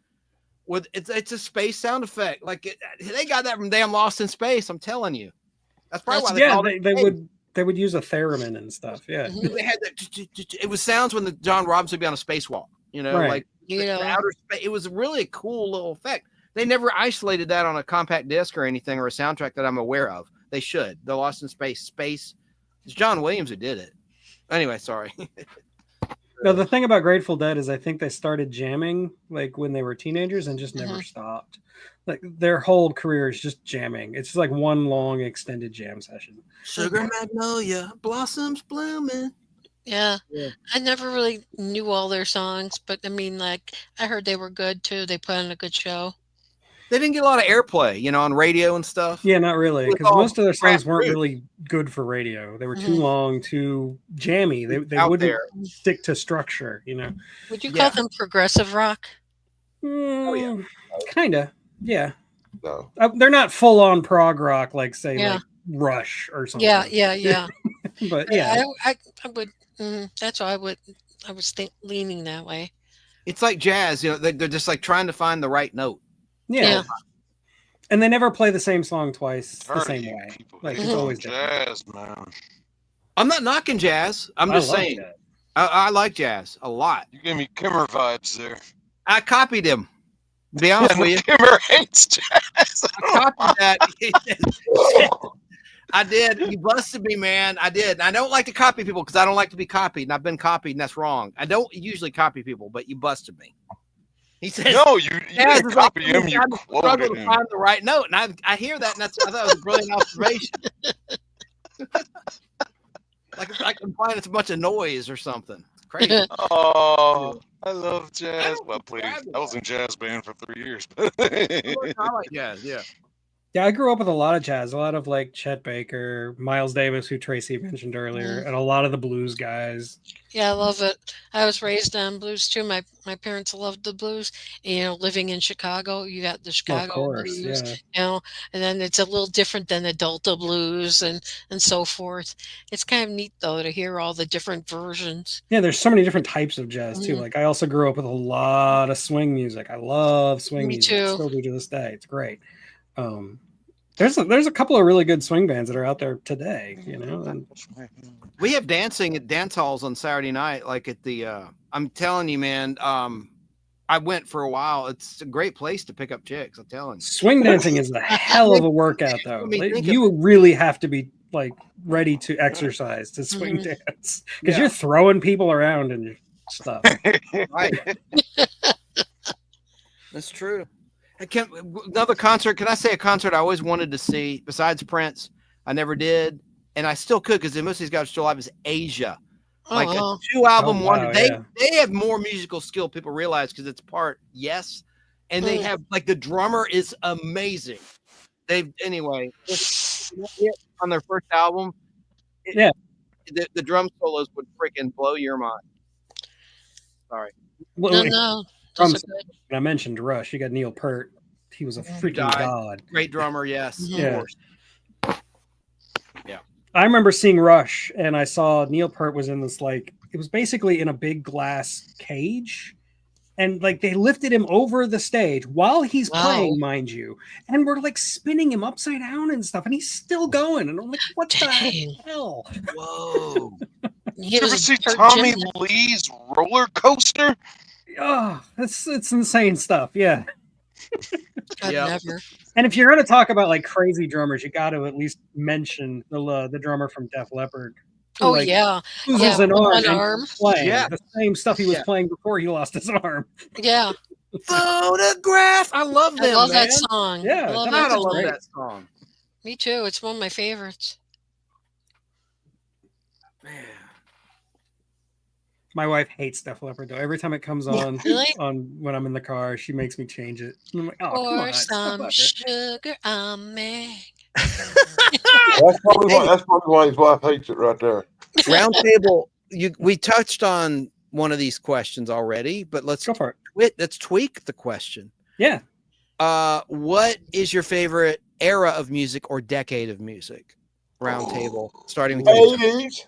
with it's a space sound effect. Like they got that from damn Lost in Space. I'm telling you, that's probably why they Yeah, called they it. they would use a theremin and stuff. Yeah. They had that. It was sounds when the John Robinson would be on a spacewalk. You know, Right. like You the know, outer space. It was really a cool little effect. They never isolated that on a compact disc or anything or a soundtrack that I'm aware of. They should. The Lost in Space. It's John Williams who did it. Anyway, sorry. No, the thing about Grateful Dead is I think they started jamming like when they were teenagers and just never stopped. Like their whole career is just jamming. It's just like one long extended jam session. Sugar Magnolia, blossoms blooming. yeah. Yeah. I never really knew all their songs, but I mean, like, I heard they were good too. They put on a good show. They didn't get a lot of airplay, you know, on radio and stuff. Yeah, not really, It was because all most of their songs weren't grassroots. really good for radio. They were too Mhm. long, too jammy. They Out wouldn't there. stick to structure, you know. Would you Yeah. call them progressive rock? Mm, kinda, yeah. No. They're not full on prog rock like say Yeah. like Rush or something. Yeah, yeah. But yeah, I would. That's why I was leaning that way. It's like jazz, you know, they're just like trying to find the right note. yeah. Yeah. And they never play the same song twice the Heard same you way. people Like hate it's on always different. jazz, man. I'm not knocking jazz. I'm I just love saying. that. I like jazz a lot. You gave me Kimmer vibes there. I copied him. To be honest with you, Kimmer hates jazz. I copied that. I did. You busted me, man. I did. I don't like to copy people because I don't like to be copied, and I've been copied, and that's wrong. I don't usually copy people, but you busted me. He says, No, you "Jazz didn't is like copy him. You trying to struggle quoted to him. find the right note," and I hear that, and I thought that was a brilliant observation. like I'm playing it's a bunch of noise or something. It's crazy. Oh, I love jazz. don't Well, I played. subscribe to I was in jazz band for 3 years. I like jazz. Yeah. Yeah, I grew up with a lot of jazz, a lot of like Chet Baker, Miles Davis, who Tracy mentioned earlier, and a lot of the blues guys. Yeah, I love it. I was raised on blues too. My parents loved the blues. You know, living in Chicago, you got the Of Chicago course, blues, yeah. you know, and then it's a little different than the Delta blues and so forth. It's kind of neat though to hear all the different versions. Yeah, there's so many different types of jazz too. Mhm. Like I also grew up with a lot of swing music. I love swing Me music. too. Still do to this day. It's great. There's a couple of really good swing bands that are out there today, you know. And We have dancing at dance halls on Saturday night, like at the I'm telling you, man, I went for a while. It's a great place to pick up chicks, I'm telling you. swing dancing is a hell of a workout though. Let me Like, think you really have to be like ready to exercise to swing dance because Yeah. you're throwing people around and stuff. Right. That's true. Another concert. Can I say a concert I always wanted to see besides Prince? I never did, and I still could because most of these guys are still alive. Is Asia, like a Oh, 2-album Oh, wonder. wow, They yeah. they have more musical skill people realize because it's part yes, and they Mm. have like the drummer is amazing. They've anyway just on their first album. Yeah. The drum solos would freaking blow your mind. Sorry. Well, no, wait, no. drums- Those are good. when I mentioned Rush. You got Neil Peart. He was a freaking died. god. Great drummer, yes. Mhm. Of Yeah. course. I remember seeing Rush, and I saw Neil Peart was in this like it was basically in a big glass cage, and like they lifted him over the stage while he's Wow. playing, mind you, and we're like spinning him upside down and stuff, and he's still going, and I'm like, what Dang. the hell? Whoa. He Did you ever was see Kurt Tommy Jim- Lee's roller coaster? Oh, it's insane stuff. Yeah. I've Yeah. never. And if you're going to talk about like crazy drummers, you got to at least mention the drummer from Def Leppard. who, Oh like, yeah, loses yeah. an arm, One and arm. playing Yeah. the same stuff he was Yeah. playing before he lost his arm. Yeah, Photograph. I love them. I love man. that song. Yeah, I love that God, that I was love song. great. that song. Me too. It's one of my favorites. Man. My wife hates Def Leppard though. Every time it comes on Really? when I'm in the car, she makes me change it. And I'm like, oh, come Pour on, it's Def some Leppard. sugar on me. That's probably why his wife hates it right there. Roundtable. We touched on one of these questions already, but let's Go for it. let's tweak the question. Yeah. What is your favorite era of music or decade of music? Roundtable, starting with you. 80s.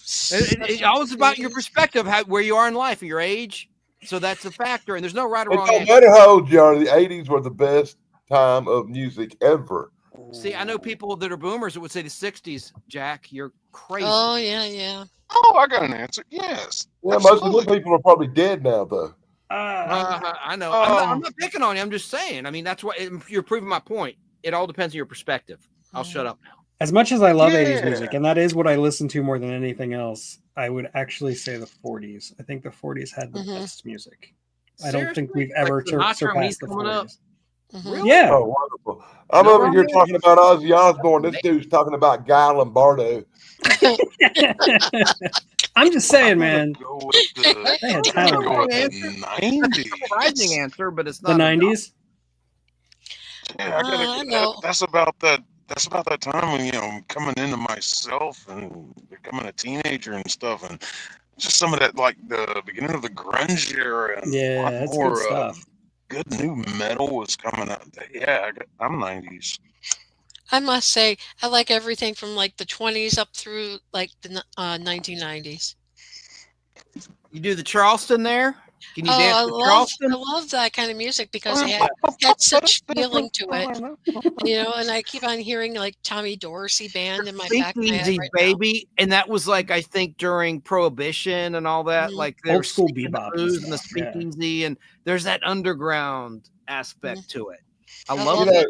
It's always about your perspective, where you are in life, your age. So that's a factor, and there's no right or It wrong don't answer. matter how old you are. The 80s were the best time of music ever. See, I know people that are boomers that would say the 60s. Jack, you're crazy. Oh yeah, yeah. Oh, I got an answer. Yes. Yeah, most of absolutely. the people are probably dead now, though. I know. I'm not picking on you. I'm just saying. I mean, that's what you're proving my point. It all depends on your perspective. I'll shut up now. As much as I love 80s Yeah. music, and that is what I listen to more than anything else, I would actually say the 40s. I think the 40s had the Mhm. best music. I don't think Seriously? we've ever Like Sinatra when he's surpassed the coming up? 40s. Mhm. Yeah. Oh, wonderful. I'm No over wrong here answer. talking about Ozzy Osbourne. This dude's talking about Guy Lombardo. I'm just saying, man. Go with the, They had I'm talent. gonna go with Answer. the 90s. Surprising answer, but it's The not. 90s? Yeah, I know. that's about that. That's about that time when I'm coming into myself and becoming a teenager and stuff, and just some of that like the beginning of the grunge era and a Yeah, lot that's more good stuff. good new metal was coming out. Yeah, I'm 90s. I must say, I like everything from like the 20s up through like the 1990s. You do the Charleston there? Can you Oh, dance I the love, Charleston? I love that kind of music because it had such feeling to it, and I keep on hearing like Tommy Dorsey band in my back of my head Speakeasy, right now. baby, and that was like I think during Prohibition and all that. Mhm. Like Old there's school bebop and blues and the stuff, yeah. speakeasy, and there's that underground aspect to it. I I love love You it. know,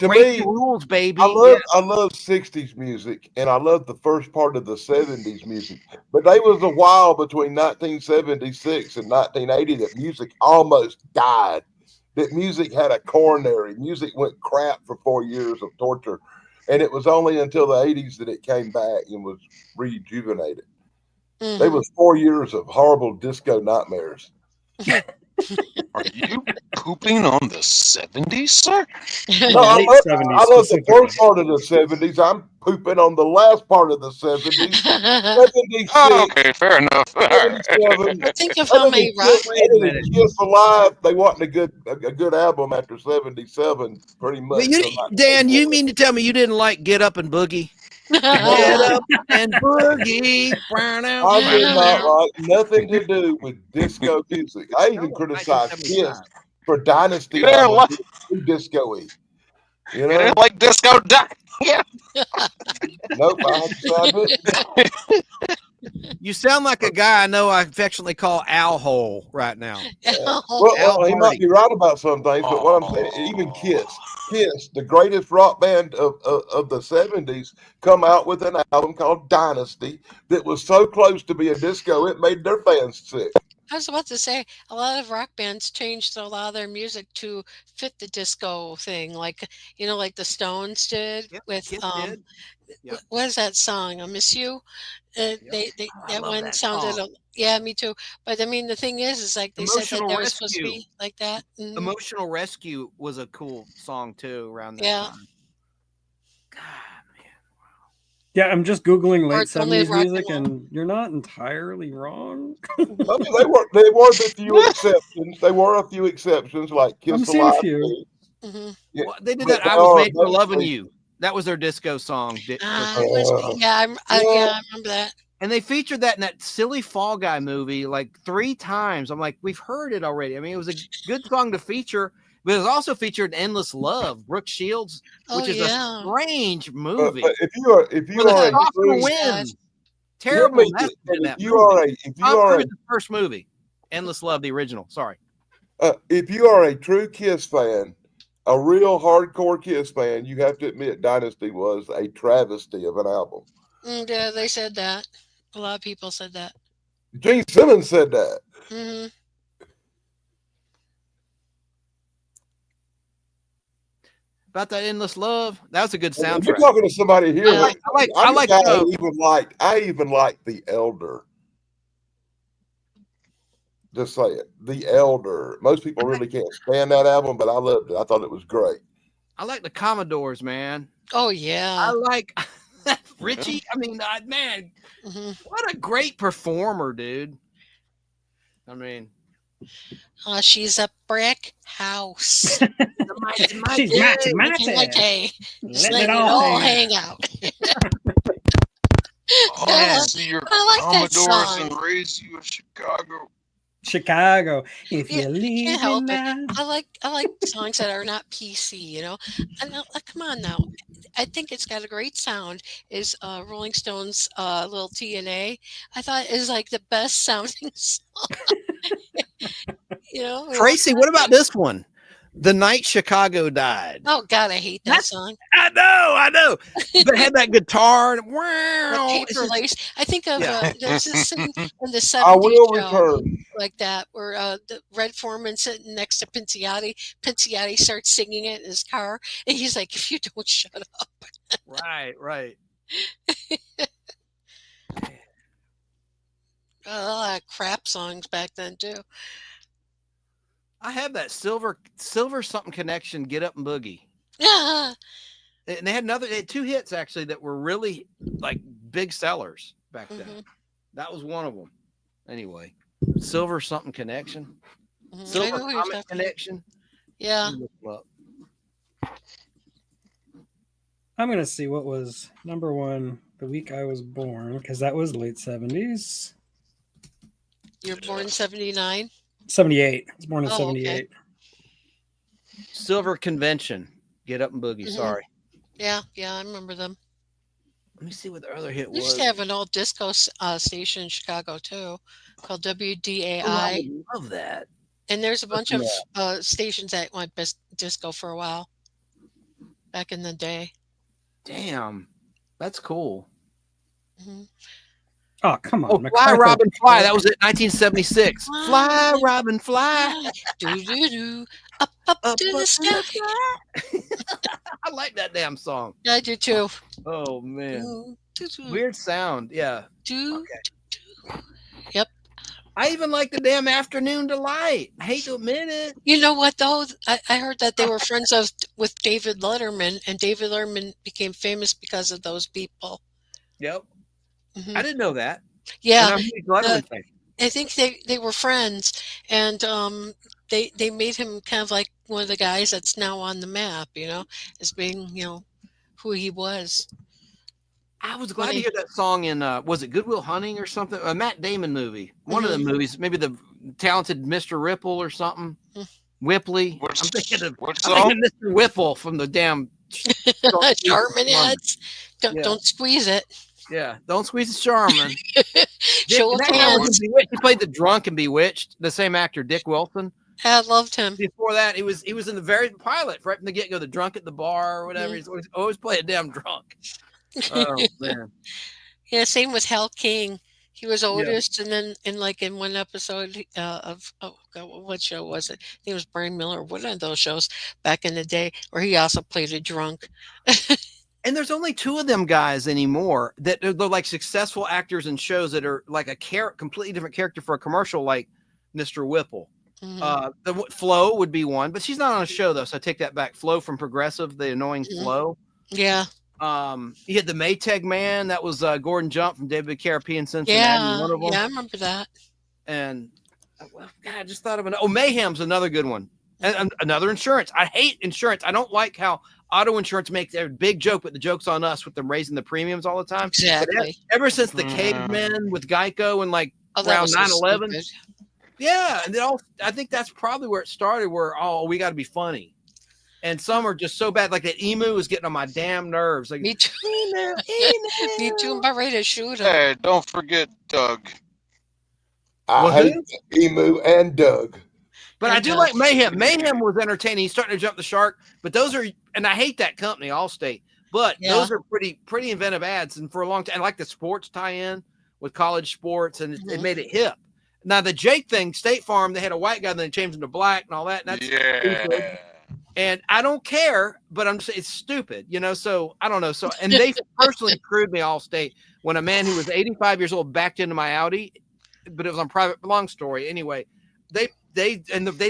to Break me, the rules, baby. I love Yeah. I love 60s music and I love the first part of the 70s music. But there was a while between 1976 and 1980 that music almost died. That music had a coronary. Music went crap for 4 years of torture. And it was only until the 80s that it came back and was rejuvenated. There Mhm. was 4 years of horrible disco nightmares. Are you pooping on the 70s, sir? No, I Late love, 70s I love the specifically. first part of the 70s. I'm pooping on the last part of the 70s. 76, Okay, fair enough. 77. Think of how many rock. Wait a minute. Kiss Alive, they wasn't a good album after 77, pretty much. But you, So, like, Dan, you mean to tell me you didn't like Get Up and Boogie? Get up and boogie. I did not like nothing to do with disco music. I even criticized Kiss for Dynasty You didn't album like- being too disco-y. You You know? didn't like disco duck. Yeah. Nope, I have to say I didn't. You sound like a guy I know I affectionately call Al Hole right now. Well, he might be right about some things, but what I'm saying, even Kiss, the greatest rock band of the 70s, come out with an album called Dynasty that was so close to being disco, it made their fans sick. I was about to say a lot of rock bands changed a lot of their music to fit the disco thing, like like the Stones did Yep, with Kiss did. Yep. what is that song? I Miss You. They I that love one that sounded song. yeah, me too. But I mean, the thing is like they said that Emotional they were supposed to Rescue. be like that. Mhm. Emotional Rescue was a cool song too around that Yeah. time. God, man. Yeah, I'm just googling Or late only 70s rock and music, roll. and you're not entirely wrong. I mean, they were the few exceptions. They were a few exceptions, like I'm Kiss seeing a Alive. few. Mhm. Yeah, Well, they did but that. I they Was are Made for Loving mostly- You. That was their disco song. It was, yeah, I remember that. And they featured that in that silly Fall Guy movie like 3 times. I'm like, we've heard it already. I mean, it was a good song to feature, but it was also featured in Endless Love, Brooke Shields, Oh, which is yeah. a strange But movie. if you are With a a soft true, wind. Terrible Let me message get- in that if you movie. are Tom a Cruise's first movie, Endless Love, the original. Sorry. if you are a true Kiss fan, a real hardcore Kiss fan, you have to admit Dynasty was a travesty of an album. Yeah, they said that. A lot of people said that. Gene Simmons said that. Hmm. About that Endless Love, that was a good And soundtrack. you're talking to somebody here. I like I even like The Elder. Just say it. The Elder. Most people really can't stand that album, but I loved it. I thought it was great. I like the Commodores, man. Oh I yeah. like Richie. I mean, man, Hmm. what a great performer, dude. I mean, She's a brick house. She's matty, Looking like matty. hay. Just Letting letting it it all all hang hang out. Oh, see your I like that Commodores song. and raise you in Chicago. Chicago. If Yeah, you you leave can't me help it. now. I like songs that are not PC, And come on now. I think it's got a great sound. Is Rolling Stones little TNA. I thought it was like the best sounding song. Tracy, what about this one? The Night Chicago Died. Oh God, I hate that song. I know. But it had that guitar and The wow. paper lace. I think of Yeah. there's this scene in the 70s I will show return. like that where the Red Foreman sitting next to Pinciotti. Pinciotti starts singing it in his car, and he's like, "If you don't shut up." Right. A lot of crap songs back then too. I have that silver something connection, Get Up and Boogie. Yeah. And they had 2 hits actually that were really like big sellers back then. Mhm. That was one of them. Anyway, Silver something connection. Mhm. I Silver know who you're Comet talking- connection. Yeah. Look 'em up. I'm gonna see what was number one the week I was born, because that was late 70s. You're born 79. 78. I was born in Oh, okay. 78. Silver Convention. Get Up and Boogie. Mhm. Sorry. Yeah, I remember them. Let me see what the other hit We was. used to have an old disco station in Chicago too, called Oh, I WDAI, would love that. and there's a bunch of Yeah. stations that went disco for a while back in the day. Damn. That's cool. Mhm. Oh, come on. Oh, Fly, MacArthur. Robin, Fly. That was it, 1976. Fly, Fly. Robin, Fly. Do do do, up to the sky. I like that damn song. I do too. Oh, man. Do, do, do, Weird sound. Yeah. do, Okay. do. Yep. I even like the damn Afternoon Delight. I hate to admit it. You know what though? I heard that they were friends with David Letterman, and David Letterman became famous because of those people. Yep. Mhm. I didn't know that. Yeah, And I'm a huge Letterman fan. I think they were friends, and they made him kind of like one of the guys that's now on the map, as being who he was. I was glad to Funny. hear that song in was it Good Will Hunting or something? A Matt Damon movie. One of the movies, maybe the Talented Mr. Ripple or something. Whipley. Which- I'm thinking of which Mr. Whipple from the damn Charmin heads. Yeah. Don't squeeze it. Yeah, don't squeeze the Charmin. Show of That guy was hands. in Bewitched. He played the drunk in Bewitched. The same actor, Dick Wilson. I loved him. Before that, he was in the very pilot, right from the get go. The drunk at the bar or whatever. Mhm. He's always playing damn drunk. Oh man. Yeah, same with Hal King. He was Otis, and then in one episode of God, what show was it? I think it was Brian Miller. One of those shows back in the day, where he also played a drunk. And there's only two of them guys anymore that they're like successful actors in shows that are like a completely different character for a commercial, like Mr. Whipple. Mhm. The Flo would be one, but she's not on a show though, so I take that back. Flo from Progressive, the annoying Mhm. Flo. Yeah, You had the Maytag Man, that was Gordon Jump from David Carapia in Cincinnati. yeah, One of them. yeah. I remember that. And well, God, I just thought of Mayhem's another good one. And another insurance. I hate insurance. I don't like how auto insurance makes a big joke, but the joke's on us with them raising the premiums all the time. But Exactly. ever since the cavemen with Geico and like Oh, that around was so 9/11, stupid. yeah, and I think that's probably where it started. Where we got to be funny, and some are just so bad. Like that emu is getting on my damn nerves. Like Me too. emu. Me too. I'm about ready to shoot him. Hey, don't forget Doug. I Well, hate Emu and Doug. But I And do like Mayhem. Mayhem was entertaining. He's starting to jump the shark. But those are, and I hate that company, Allstate. But Yeah. those are pretty inventive ads. And for a long time, I like the sports tie-in with college sports, and it Mhm. made it hip. Now the Jake thing, State Farm, they had a white guy, then they changed him to black and all that. And that's stupid. Yeah. And I don't care, but I'm just, it's stupid, So I don't know. So and they personally screwed me, Allstate, when a man who was 85 years old backed into my Audi, but it was on private. Long story. Anyway, they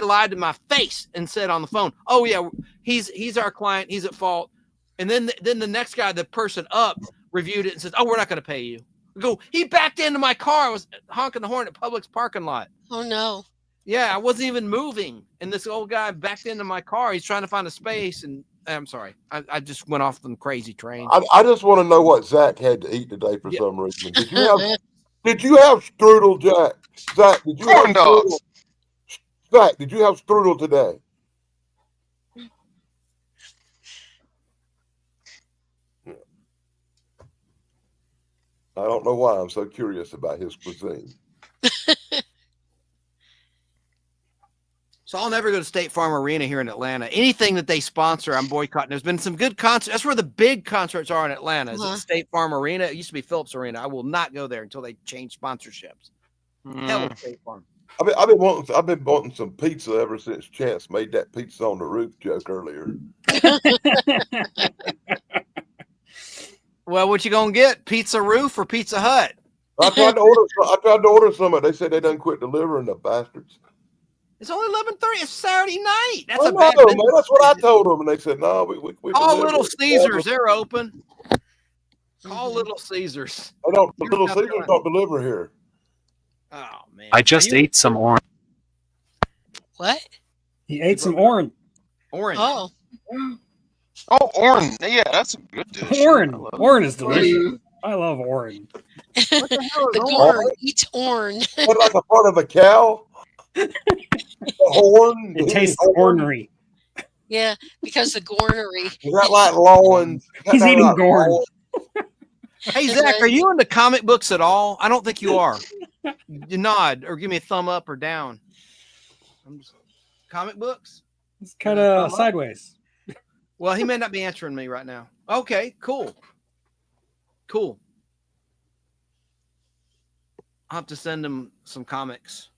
lied to my face and said on the phone, "Oh yeah, he's our client. He's at fault." And then the next guy, the person up, reviewed it and says, "Oh, we're not going to pay you." I go, he backed into my car. I was honking the horn at Publix parking lot. Oh no. Yeah, I wasn't even moving, and this old guy backed into my car. He's trying to find a space, and I'm sorry, I just went off the crazy train. I just want to know what Zach had to eat today for Yeah. some reason. Did you have strudel, Jack? Zach, did you Corn have dogs. strudel? Zach, did you have strudel today? I don't know why I'm so curious about his cuisine. So I'll never go to State Farm Arena here in Atlanta. Anything that they sponsor, I'm boycotting. There's been some good concerts. That's where the big concerts are in Atlanta. Is Uh-huh. at State Farm Arena. It used to be Phillips Arena. I will not go there until they change sponsorships. Hell with State Farm. I've been wanting some pizza ever since Chance made that pizza on the roof joke earlier. Well, what you gonna get? Pizza Roof or Pizza Hut? I tried to order some of it. They said they done quit delivering, the bastards. It's only 11:30. It's Saturday night. That's I a know, bad man. business That's what I decision. told them, and they said, "No, we Call deliver Little it." Caesars. They're open. Call Mhm. Little Caesars. They don't. You're Little South Caesars Carolina. don't deliver here. Oh man. I just ate some orange. What? He ate some orange. Orange. Oh. Oh, orange. Yeah, that's a good dish. Orange. I love it. Orange is delicious. I love orange. What the hell is The orange? gorn eats orange. What, like a part of a cow? The horn. It tastes Horn? ornery. Yeah, because the gornery. Is that like loins? Is that He's eating like gorn. loins? Hey Zach, are you into comic books at all? I don't think you are. You nod or give me a thumb up or down. Comic books? It's kind of sideways. Well, he may not be answering me right now. Okay, cool. Cool. I'll have to send him some comics.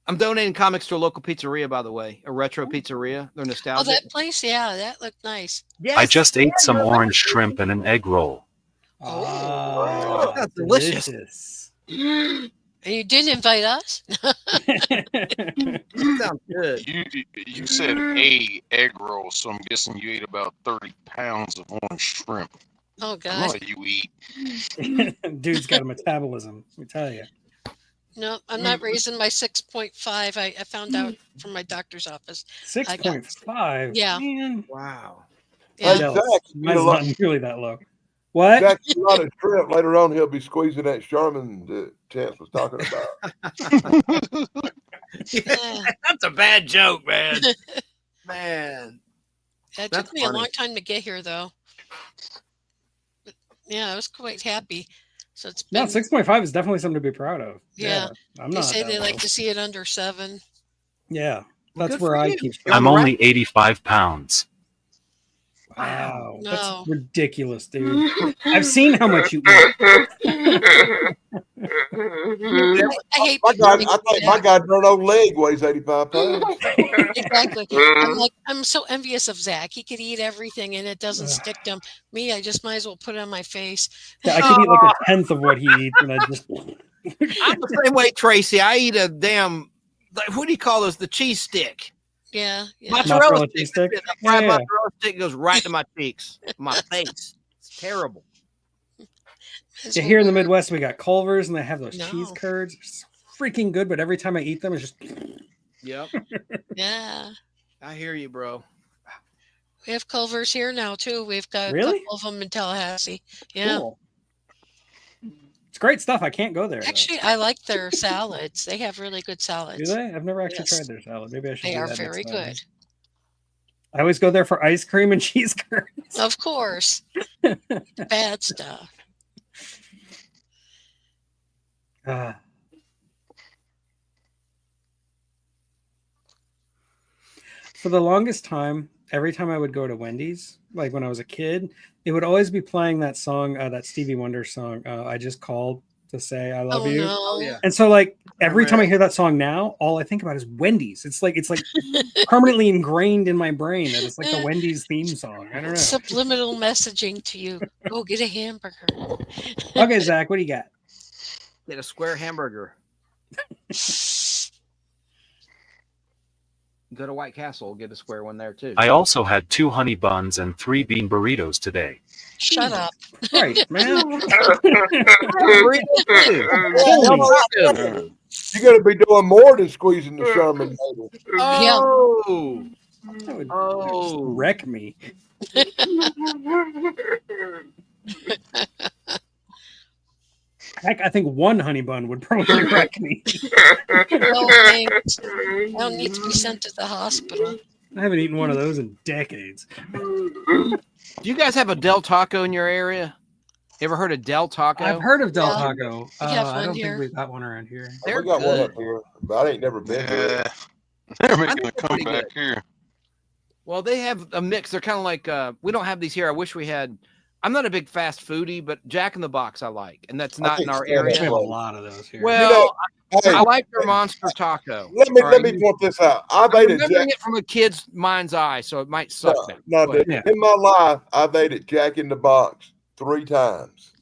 I'm donating comics to a local pizzeria, by the way, a retro pizzeria. They're Oh, nostalgic. that place? Yeah, that looked nice. I just ate some orange shrimp and an egg roll. Oh, that's delicious. And you didn't invite us? Sounds good. You said a egg roll, so I'm guessing you ate about 30 pounds of orange shrimp. Oh, I God. know you eat. Dude's got a metabolism. Let me tell you. No, I'm not raising my 6.5. I found out from my doctor's office. 6.5. Yeah. Man. Wow. Yeah. Hey, Jealous. Zach, Mine's not nearly that low. What? Jack, a lot of shrimp. Later on, he'll be squeezing that Charmin that Chance was talking about. Yeah. That's a bad joke, man. Man. It That's took me a funny. long time to get here, though. But, yeah, I was quite happy. So it's No, been. 6.5 is definitely something to be proud of. Yeah. I'm They not. say that they like low. to see it under 7. Yeah, Well, that's good where for I you. keep. You're on I'm the only round. 85 pounds. Wow, No. that's ridiculous, dude. I've seen how much you eat. I hate My people God, think I think my that. goddamn old leg weighs 85 pounds. Exactly. I'm so envious of Zach. He could eat everything and it doesn't stick to him. Me, I just might as well put it on my face. Yeah, I could eat like a tenth of what he eats, and I just. I'm the same way, Tracy. I eat a damn, like, what do you call those? The cheese stick. Yeah. Yeah. Mozzarella stick. cheese stick. That's it. A fried Yeah. mozzarella stick goes right to my cheeks, my face. It's terrible. As Yeah, well here in the wear- Midwest, we got Culver's, and they have those cheese No. curds. It's freaking good, but every time I eat them, it's just. Yep. Yeah. I hear you, bro. We have Culver's here now, too. We've got a Really? couple of them in Tallahassee. Yeah. Cool. It's great stuff. I can't go there. though. Actually, I like their salads. They have really good Do salads. they? I've never actually Yes. tried their salad. Maybe I should. They do are that next very time. good. I always go there for ice cream and cheese curds. Of course. Bad stuff. For the longest time, every time I would go to Wendy's, like when I was a kid, it would always be playing that song, that Stevie Wonder song. I just called to say I love Oh, you. no. yeah. And so, like every time I Right. hear that song now, all I think about is Wendy's. It's like permanently ingrained in my brain that it's like the Wendy's theme song. I don't know. Subliminal messaging to you. Go get a hamburger. Okay, Zach, what do you got? Get a square hamburger. Go to White Castle, get a square one there too. I also had 2 honey buns and 3 bean burritos today. Shut up. Right, man. Burritos too. Holy You got to be doing more than squeezing the Charmin noodle. Oh, that would oh. wreck me. Heck, I think one honey bun would probably wreck me. No thanks. I don't need to be sent to the hospital. I haven't eaten one of those in decades. Do you guys have a Del Taco in your area? You ever heard of Del Taco? I've heard of Del Yeah. Taco. We have I one don't here. think we got one around here. They're We got one good. up here, but I ain't never been to Yeah. it. They're I making think a they're pretty comeback here. Well, they have a mix. They're kind of like we don't have these here. I wish we had. I'm not a big fast foodie, but Jack in the Box I like, and that's I not think in our Stanley We area. have a Well, lot of those here. Well, Hey, I like their monster taco. let me All let right, me point this out. I've I'm ate at remembering Jack. it from a kid's mind's eye, so it might suck now. No, Go ahead. Yeah. in my life, I've ate at Jack in the Box 3 times.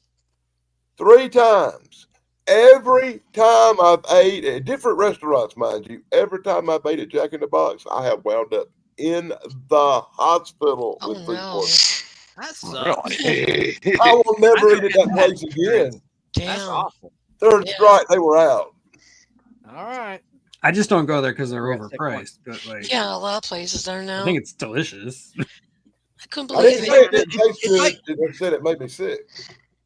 3 times. Every time I've ate at different restaurants, mind you, every time I've ate at Jack in the Box, I have wound up in the hospital Oh, with food no. poisoning. That sucks. Really? I will never I eat at never that had place again. That's Damn. awful. Third Yeah. strike, they were out. All right. I just don't go there because they're We're at second one. overpriced. But like, Yeah, a lot of places are now. I think it's delicious. I couldn't I believe didn't say it it. didn't taste It's good. like- I said it made me sick.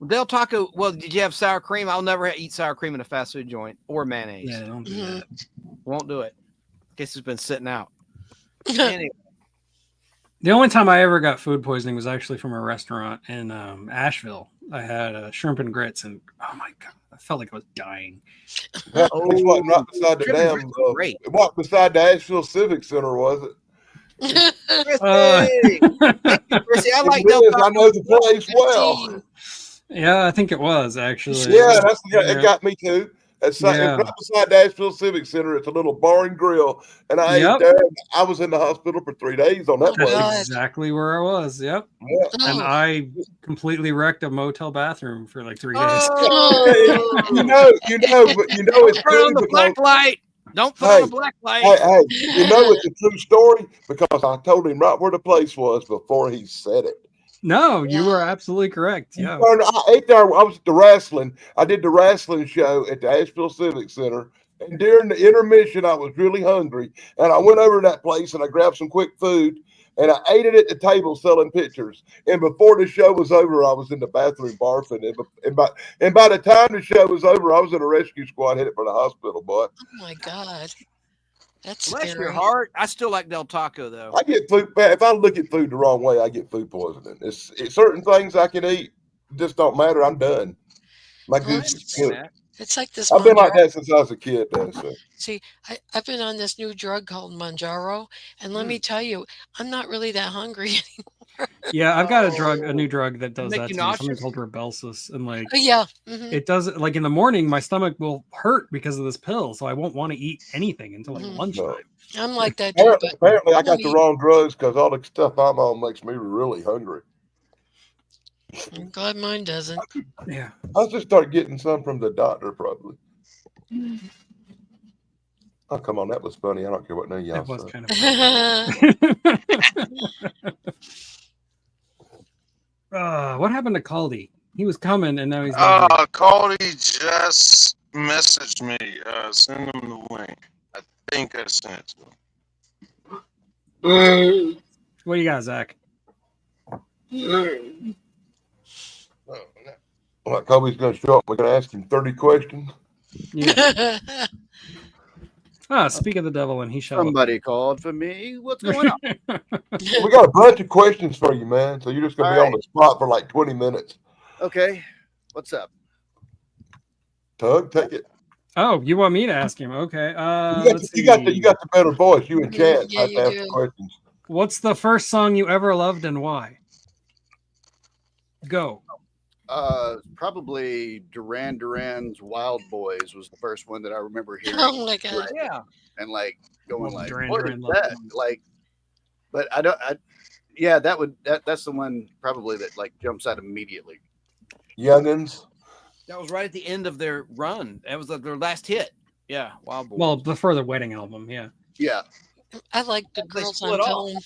Del Taco. Well, did you have sour cream? I'll never eat sour cream in a fast food joint or mayonnaise. Yeah, don't do Mhm. that. Won't do it. Guess it's been sitting out. Anyway, The only time I ever got food poisoning was actually from a restaurant in Asheville. I had shrimp and grits, and oh my god, I felt like I was dying. That was what, right beside the Shrimp and damn. grits are great. What beside the Asheville Civic Center was it? Chrissy, Chrissy, I like It Del is. I Taco. know the place well. Yeah, I think it was actually. Yeah, it got me too. Yeah. right beside the Asheville Civic Center. It's a little bar and grill, and I ate Yep. there. I was in the hospital for 3 days on that Oh, place. God. That's exactly where I was. Yep. Yeah. And Oh. I completely wrecked a motel bathroom for like 3 days. Oh. You know, it's Turn on true the because black light. Don't put Hey, on a black light. hey, you know it's a true story because I told him right where the place was before he said it. No, you were Wow. absolutely correct. Yeah. I ate there. I was at the wrestling. I did the wrestling show at the Asheville Civic Center. And during the intermission, I was really hungry. And I went over to that place and I grabbed some quick food and I ate it at the table selling pictures. And before the show was over, I was in the bathroom barfing. And by the time the show was over, I was in a rescue squad headed for the hospital, boy. Oh my God. That's Bless your scary. heart. I still like Del Taco though. I get food. If I look at food the wrong way, I get food poisoning. It's certain things I can eat just don't matter. I'm done. My Well, goose is cooked. It's like this. I've been like Monjaro. that since I was a kid. Though, so. See, I've been on this new drug called Monjaro, and let me tell you, I'm not really that hungry anymore. Yeah, I've got a new drug that does Make that you to me. Something nauseous? called Rybelsus, and like Oh, yeah. Mhm. it does it like in the morning. My stomach will hurt because of this pill, so I won't want to eat anything until like Mhm. lunchtime. I'm like that too, but Apparently, I I got don't the eat. wrong drugs because all the stuff I'm on makes me really hungry. I'm glad mine doesn't. Yeah. I'll just start getting some from the doctor, probably. Oh, come on, that was funny. I don't care what none of y'all That was said. kind of. What happened to Caldy? He was coming, and now he's not here. Cody just messaged me. Send him the link. I think I sent it to him. What do you got, Zach? Well, Kobe's going to show up. We're going to ask him 30 questions. Yeah. Speak of the devil, and he showed up. Somebody called for me. What's going on? We got a bunch of questions for you, man. So you're just going to be All on the spot for like 20 minutes. Okay. What's up? Tug, take it. Oh, you want me to ask him? Okay. You got the better voice. You and Chance Yeah, have to you ask do. the questions. What's the first song you ever loved and why? Go. Probably Duran Duran's Wild Boys was the first one that I remember hearing. Oh my God. Yeah. And like going Well, like, Duran what Duran is loved that? them. Like, but that's the one probably that like jumps out immediately. Youngins. That was right at the end of their run. That was their last hit. Yeah. Wild Boy. Well, before the wedding album, yeah. Yeah. I like the They girls split on off. film.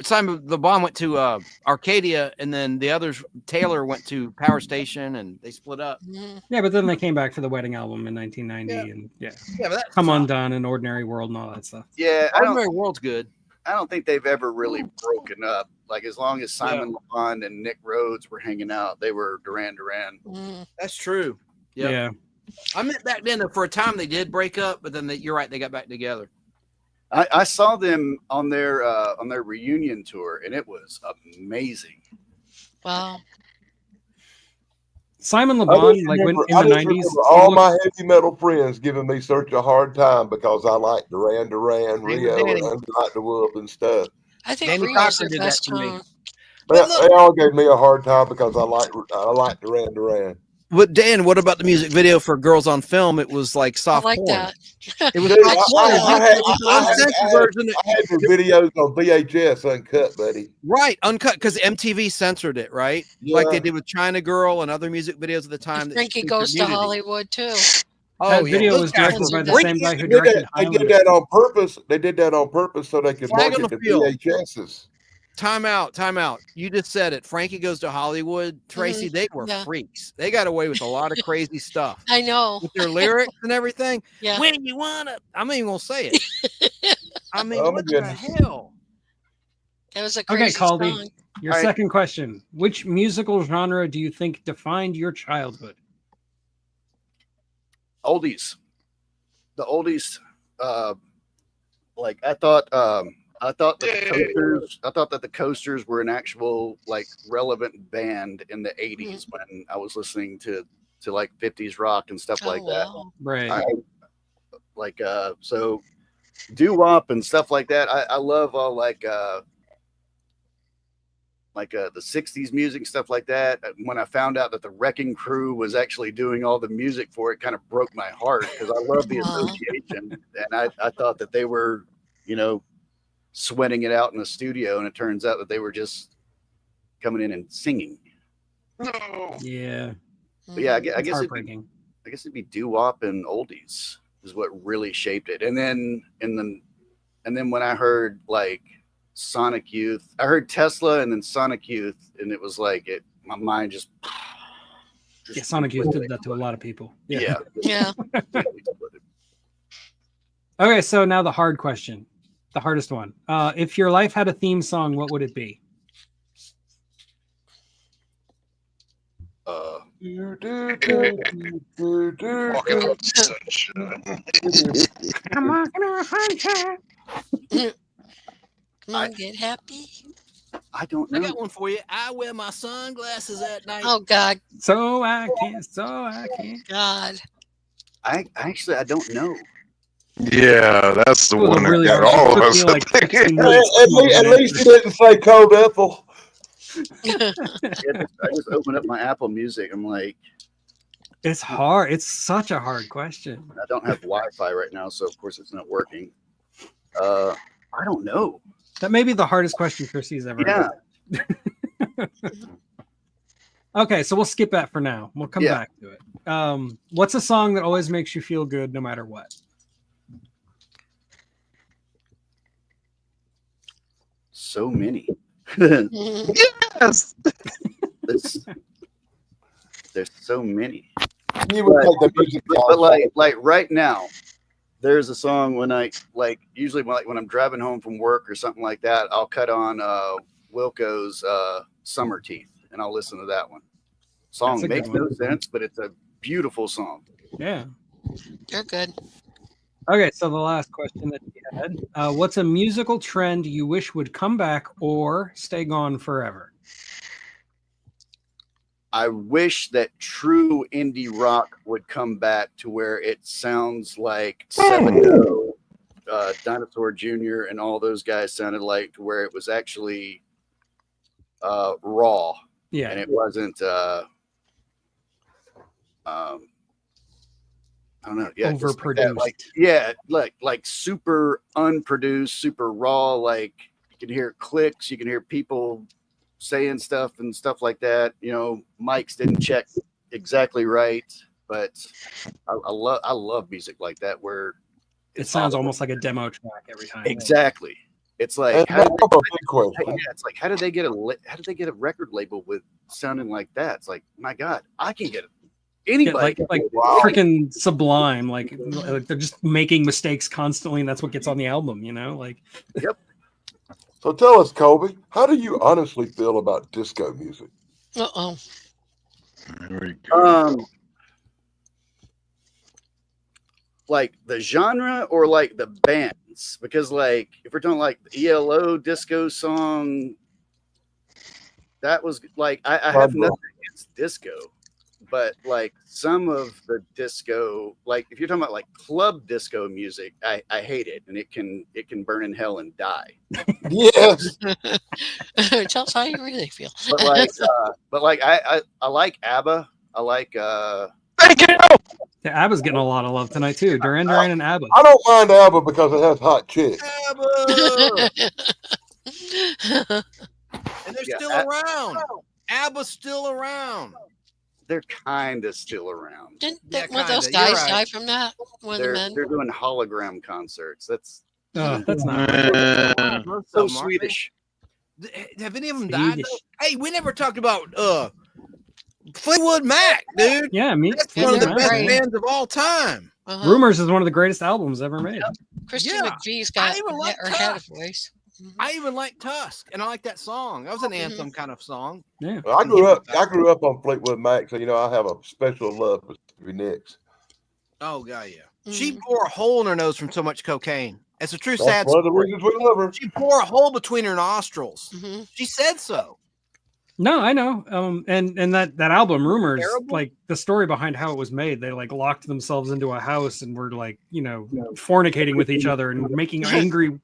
Simon Le Bon went to Arcadia, and then the others, Taylor went to Power Station, and they split up. Mhm. Yeah, but then they came back for the wedding album in 1990, and yeah, Yeah, but that's Come Undone and Ordinary World and all that stuff. Yeah. Ordinary World's good. I don't think they've ever really broken up. Like as long as Simon Le Bon and Nick Rhodes were hanging out, they were Duran Duran. Mhm. That's true. Yep. Yeah. I meant back then that for a time they did break up, but then you're right, they got back together. I saw them on their reunion tour, and it was amazing. Wow. Simon Le I Bon, just like when remember- in I the just 90s, remember all my heavy metal friends giving me such a hard time because I like Duran Duran, Rio, Danny. and Unlike the Wolf and stuff. I think Danny Rio's Cochran the did that best to me. tone. But they all gave me a hard time because I like Duran Duran. But Dan, what about the music video for Girls on Film? It was like I soft like porn. that. It was Dude, soft porn. It was an uncensored version. I had the videos on VHS uncut, buddy. Right, uncut because MTV censored it, right? Like they Yeah. did with China Girl and other music videos at the time. that Frankie featured Goes to nudity. Hollywood too. Oh, that video those was guys directed were by the freaky. same guy who They did directed that. They did Highlander. that on purpose. They did that on purpose so they could Flag on market the the field. VHSs. Time out. You just said it. Frankie Goes to Hollywood. Tracy, they were Yeah. freaks. They got away with a lot of crazy stuff I know. with their lyrics and everything. Yeah. When you wanna, I'm not even gonna say it. I mean, Oh, my what the goodness. hell? That was a Okay, crazy Caldy, song. your All right. second question. Which musical genre do you think defined your childhood? Oldies. The oldies. Like I thought that the Coasters were an actual like relevant band in the 80s when I was listening to like 50s rock and stuff like that. Wow. Right. Like so doo-wop and stuff like that. I love all like the 60s music, stuff like that. When I found out that the Wrecking Crew was actually doing all the music for it, kind of broke my heart because I love the association. And I thought that they were, sweating it out in the studio. And it turns out that they were just coming in and singing. Yeah. But yeah, I guess heartbreaking. I guess it'd be doo-wop and oldies is what really shaped it. And then when I heard like Sonic Youth, I heard Tesla and then Sonic Youth, and it was like my mind just Yeah, Sonic Youth did that to a lot of people. Yeah. Okay, so now the hard question, the hardest one. If your life had a theme song, what would it be? Walking on sunshine. I'm walking on sunshine. Come on, get happy. I don't know. I got one for you. I wear my sunglasses at night. Oh God. So I can't. God. I don't know. Yeah, that's the Well, one that really got hard. all of Took us. me like 15 At minutes. least you didn't say Cold Ethel. I just opened up my Apple Music. I'm like, It's hard. It's such a hard question. I don't have Wi-Fi right now, so of course it's not working. I don't know. That may be the hardest question Chrissy's ever Yeah. had. Okay, so we'll skip that for now. We'll come back to it. What's a song that always makes you feel good no matter what? So many. Yes. There's so many. You would take the music But like right now, there's a song when I usually when I'm driving home from work or something like that, I'll cut on Wilco's Summer Teeth and I'll listen to that one. Song That's a makes good no one. sense, but it's a beautiful song. Yeah. You're good. Okay, so the last question that you had. What's a musical trend you wish would come back or stay gone forever? I wish that true indie rock would come back to where it sounds like Seven Dinosaur Jr. and all those guys sounded like, to where it was actually raw. Yeah. And it wasn't I don't know. Yeah, just like that, overproduced. like super unproduced, super raw. Like you can hear clicks, you can hear people saying stuff and stuff like that. Mics didn't check exactly right, but I love music like that where It sounds almost like a demo track every time. exactly. It's like That's a big question. it's like how did they get a record label with sounding like that? It's like, my God, I can get anybody like freaking Sublime, like they're just making mistakes constantly, and that's what gets on the album. Like. Yep. So tell us, Colby, how do you honestly feel about disco music? Uh-oh. Like the genre or like the bands? Because like if we're talking like the ELO disco song, that was like I have nothing against disco, but like some of the disco, like if you're talking about like club disco music, I hate it, and it can burn in hell and die. Yes. Tell us how you really feel. But like I like ABBA. I like Thank you. Yeah, ABBA's getting a lot of love tonight too. Duran Duran and ABBA. I don't mind ABBA because it has hot chicks. And they're still around. ABBA's still around. They're kind of still around. Didn't Yeah, one of those kinda. You're guys right. die from that? One of the men? They're doing hologram concerts. That's That's not. so Swedish. Have any of them died? Swedish. Though? Hey, we never talked about Fleetwood Mac, dude. Yeah, me. That's one of the Fleetwood best Mac, man. bands of all time. Uh-huh. Rumors is one of the greatest albums ever made. Christian Yeah. McVie's I got even like or had a Tusk. voice. Mhm. I even like Tusk, and I like that song. That was an anthem kind of song. Yeah. I grew up on Fleetwood Mac, so I have a special love for Stevie Nicks. Oh god, yeah. She Mhm. bore a hole in her nose from so much cocaine. It's a true That's sad one of the story. reasons we love her. She bore a hole between her nostrils. Mhm. She said so. No, I know. And that album, Rumors, Terrible? like the story behind how it was made, they like locked themselves into a house and were like, fornicating with each other and making angry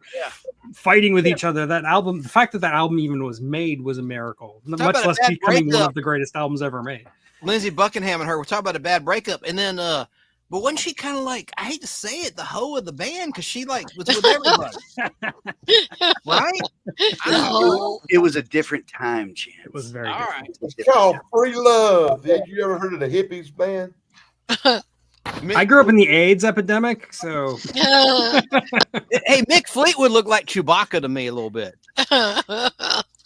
fighting with each other. That album, the fact that that album even was made was a miracle, much about a less bad becoming one breakup. of the greatest albums ever made. Lindsey Buckingham and her were talking about a bad breakup, and then but wasn't she kind of like, I hate to say it, the hoe of the band, because she like was with everybody, right? I don't know. It was a different time, Chance. It was very All different. right. It's called Free Love. Have you ever heard of the Hippies band? I grew up in the AIDS epidemic, so Hey, Mick Fleetwood looked like Chewbacca to me a little bit.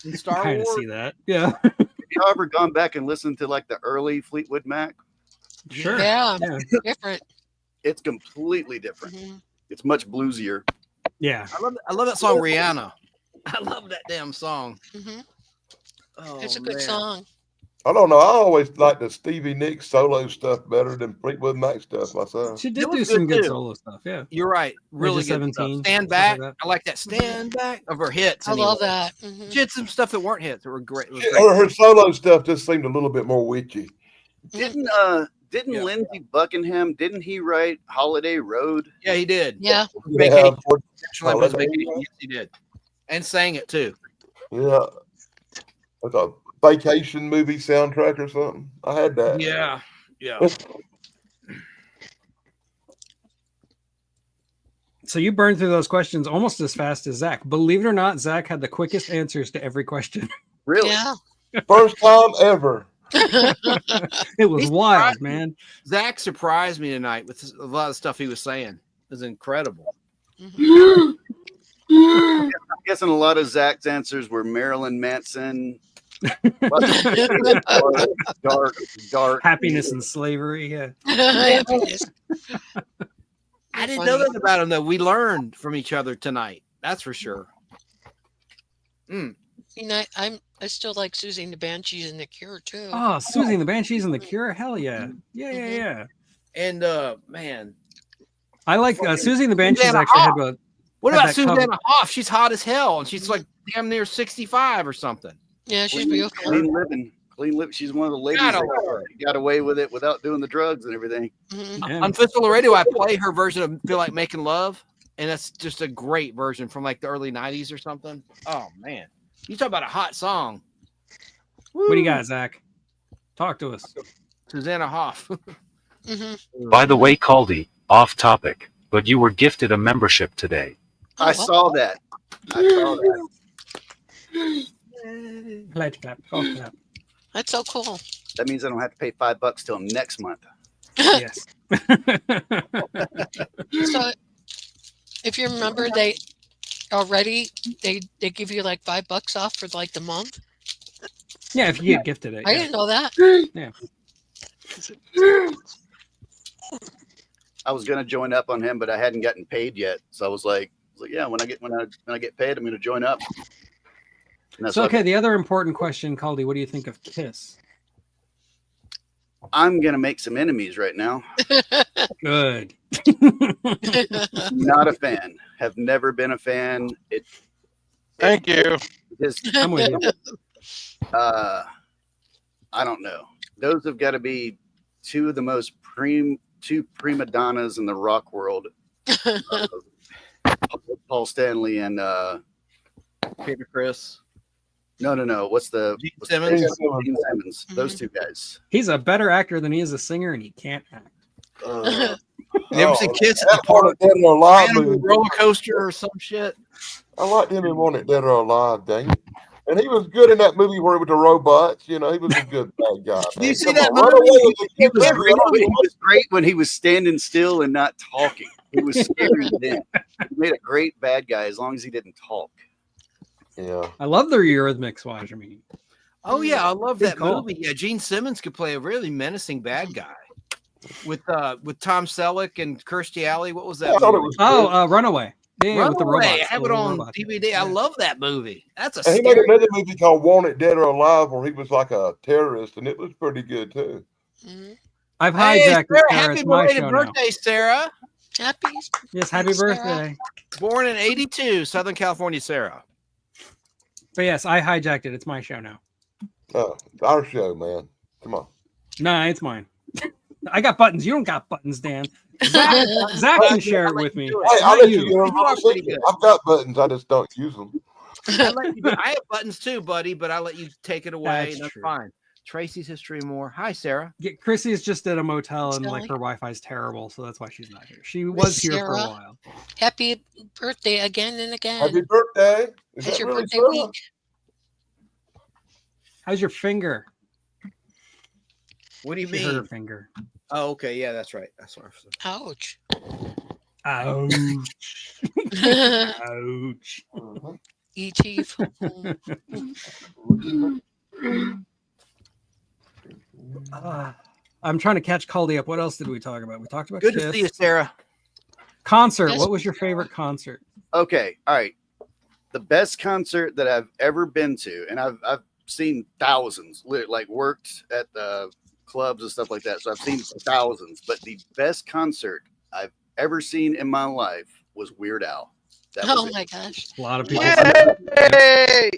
In Star kind of Wars. see that. Yeah, Have you ever gone back and listened to like the early Fleetwood Mac? sure. Yeah, Yeah. different. It's completely different. Mhm. It's much bluesier. Yeah. I love that song, Rihanna. I love that damn song. Mhm. Oh, It's a good man. song. I don't know. I always like the Stevie Nicks solo stuff better than Fleetwood Mac stuff myself. She It did was do some good, good too. solo stuff. Yeah. You're right. Really Age good of stuff. 17, Stand stuff Back. like that. I like that Stand Back of her hits. I love anyway. that. Mhm. She had some stuff that weren't hits that were great. It was Yeah, great. her solo stuff just seemed a little bit more witchy. Didn't Yeah. Lindsey Buckingham, didn't he write Holiday Road? Yeah, he did. Yeah. Vacation. for- National Lampoon's Holiday Vacation. Road? Yes, he did. And sang it too. yeah. Like a vacation movie soundtrack or something. I had that. Yeah. Yeah. So you burned through those questions almost as fast as Zach. Believe it or not, Zach had the quickest answers to every question. Really? Yeah. First time ever. It was He's wild, surprised. man. Zach surprised me tonight with a lot of stuff he was saying. It was incredible. I'm guessing a lot of Zach's answers were Marilyn Manson. dark. Happiness and slavery. Yeah. Happiness. I didn't know that about him, though. We learned from each other tonight. That's for sure. You know, I still like Susie and the Banshees and the Cure too. Oh, Susie and the Banshees and the Cure. Hell yeah. Yeah, yeah, yeah. And man, I like Susie and the Banshees Susanna actually Hoff. had a what Had about that Susanna cover. Hoff? She's hot as hell, and she's like damn near 65 or something. Yeah, she's beautiful. Clean living. Clean living. She's one of the ladies God, that got away with it without doing the drugs and everything. Mhm. yeah. On Fistful of Radio, I play her version of "Feel Like Making Love," and that's just a great version from like the early '90s or something. Oh man, you talk about a hot song. What do you got, Zach? Talk to us. Susanna Hoff. Mhm. By the way, Caldy, off topic, but you were gifted a membership today. I saw that. I saw that. Pledge clap. Golf clap. That's so cool. That means I don't have to pay $5 till next month. Yes. So, if you remember, they give you like $5 off for like the month. Yeah, if you get gifted it. I yeah. didn't know that. Yeah. I was gonna join up on him, but I hadn't gotten paid yet. So I was like yeah, when I get paid, I'm gonna join up. And that's So what- okay, the other important question, Caldy, what do you think of Kiss? I'm gonna make some enemies right now. Good. Not a fan. Have never been a fan. Thank you. I'm with you. I don't know. Those have got to be two of the most two prima donnas in the rock world. Paul Stanley and Peter Chris. no. What's the Gene what's Simmons? Gene Simmons. Those two guys. He's a better actor than he is a singer, and he can't act. You ever seen Kids at That the part Park? of Dead or Alive Animal movie. roller coaster or some shit? I liked him in Wanted Dead or Alive, dang it. And he was good in that movie where with the robots. You know, he was a good bad guy. Did you man. see Come that on, run movie? away with the He was kid. great when he was standing still and not talking. He was scary then. He made a great bad guy as long as he didn't talk. Yeah. I love the Eurythmics watch. I mean, Oh yeah, I love Good that call. movie. Yeah, Gene Simmons could play a really menacing bad guy with Tom Selleck and Kirstie Alley. What was that? I thought it movie? was oh, Runaway. Yeah, with the Runaway. robots. I have the it little on robots. DVD. I love that movie. That's a And he made scary. another movie called Wanted Dead or Alive where he was like a terrorist, and it was pretty good too. Mhm. I've Hey, hijacked it, Sarah, Sarah. happy It's my belated show now. birthday, Sarah. Happy. Yes, happy Thanks, Sarah. birthday. Born in '82, Southern California, Sarah. But yes, I hijacked it. It's my show now. It's our show, man. Come on. Nah, it's mine. I got buttons. You don't got buttons, Dan. Zach can share it with me. Hey, I'll let you get them. I've got buttons. I just don't use them. I have buttons too, buddy, but I let you take it away. That's That's true. fine. Tracy's history more. Hi, Sarah. Yeah, Chrissy is just at a motel and like her Wi-Fi is terrible, so that's why she's not here. She was here for a Sarah. while. Happy birthday again and again. Happy birthday. Is It's that your really birthday Sarah? week. How's your finger? What do you She hurt her mean? finger. Oh, okay. Yeah, that's right. That's what I Ouch. Ouch. Ouch. E.T. from home. I'm trying to catch Caldy up. What else did we talk about? We talked about Good Kiss. to see you, Sarah. Concert. Yes, What was your favorite concert? Okay, all right. The best concert that I've ever been to, and I've seen thousands, like worked at the clubs and stuff like that. So I've seen thousands, but the best concert I've ever seen in my life was Weird Al. That was Oh it. my gosh. A lot of people. Yay!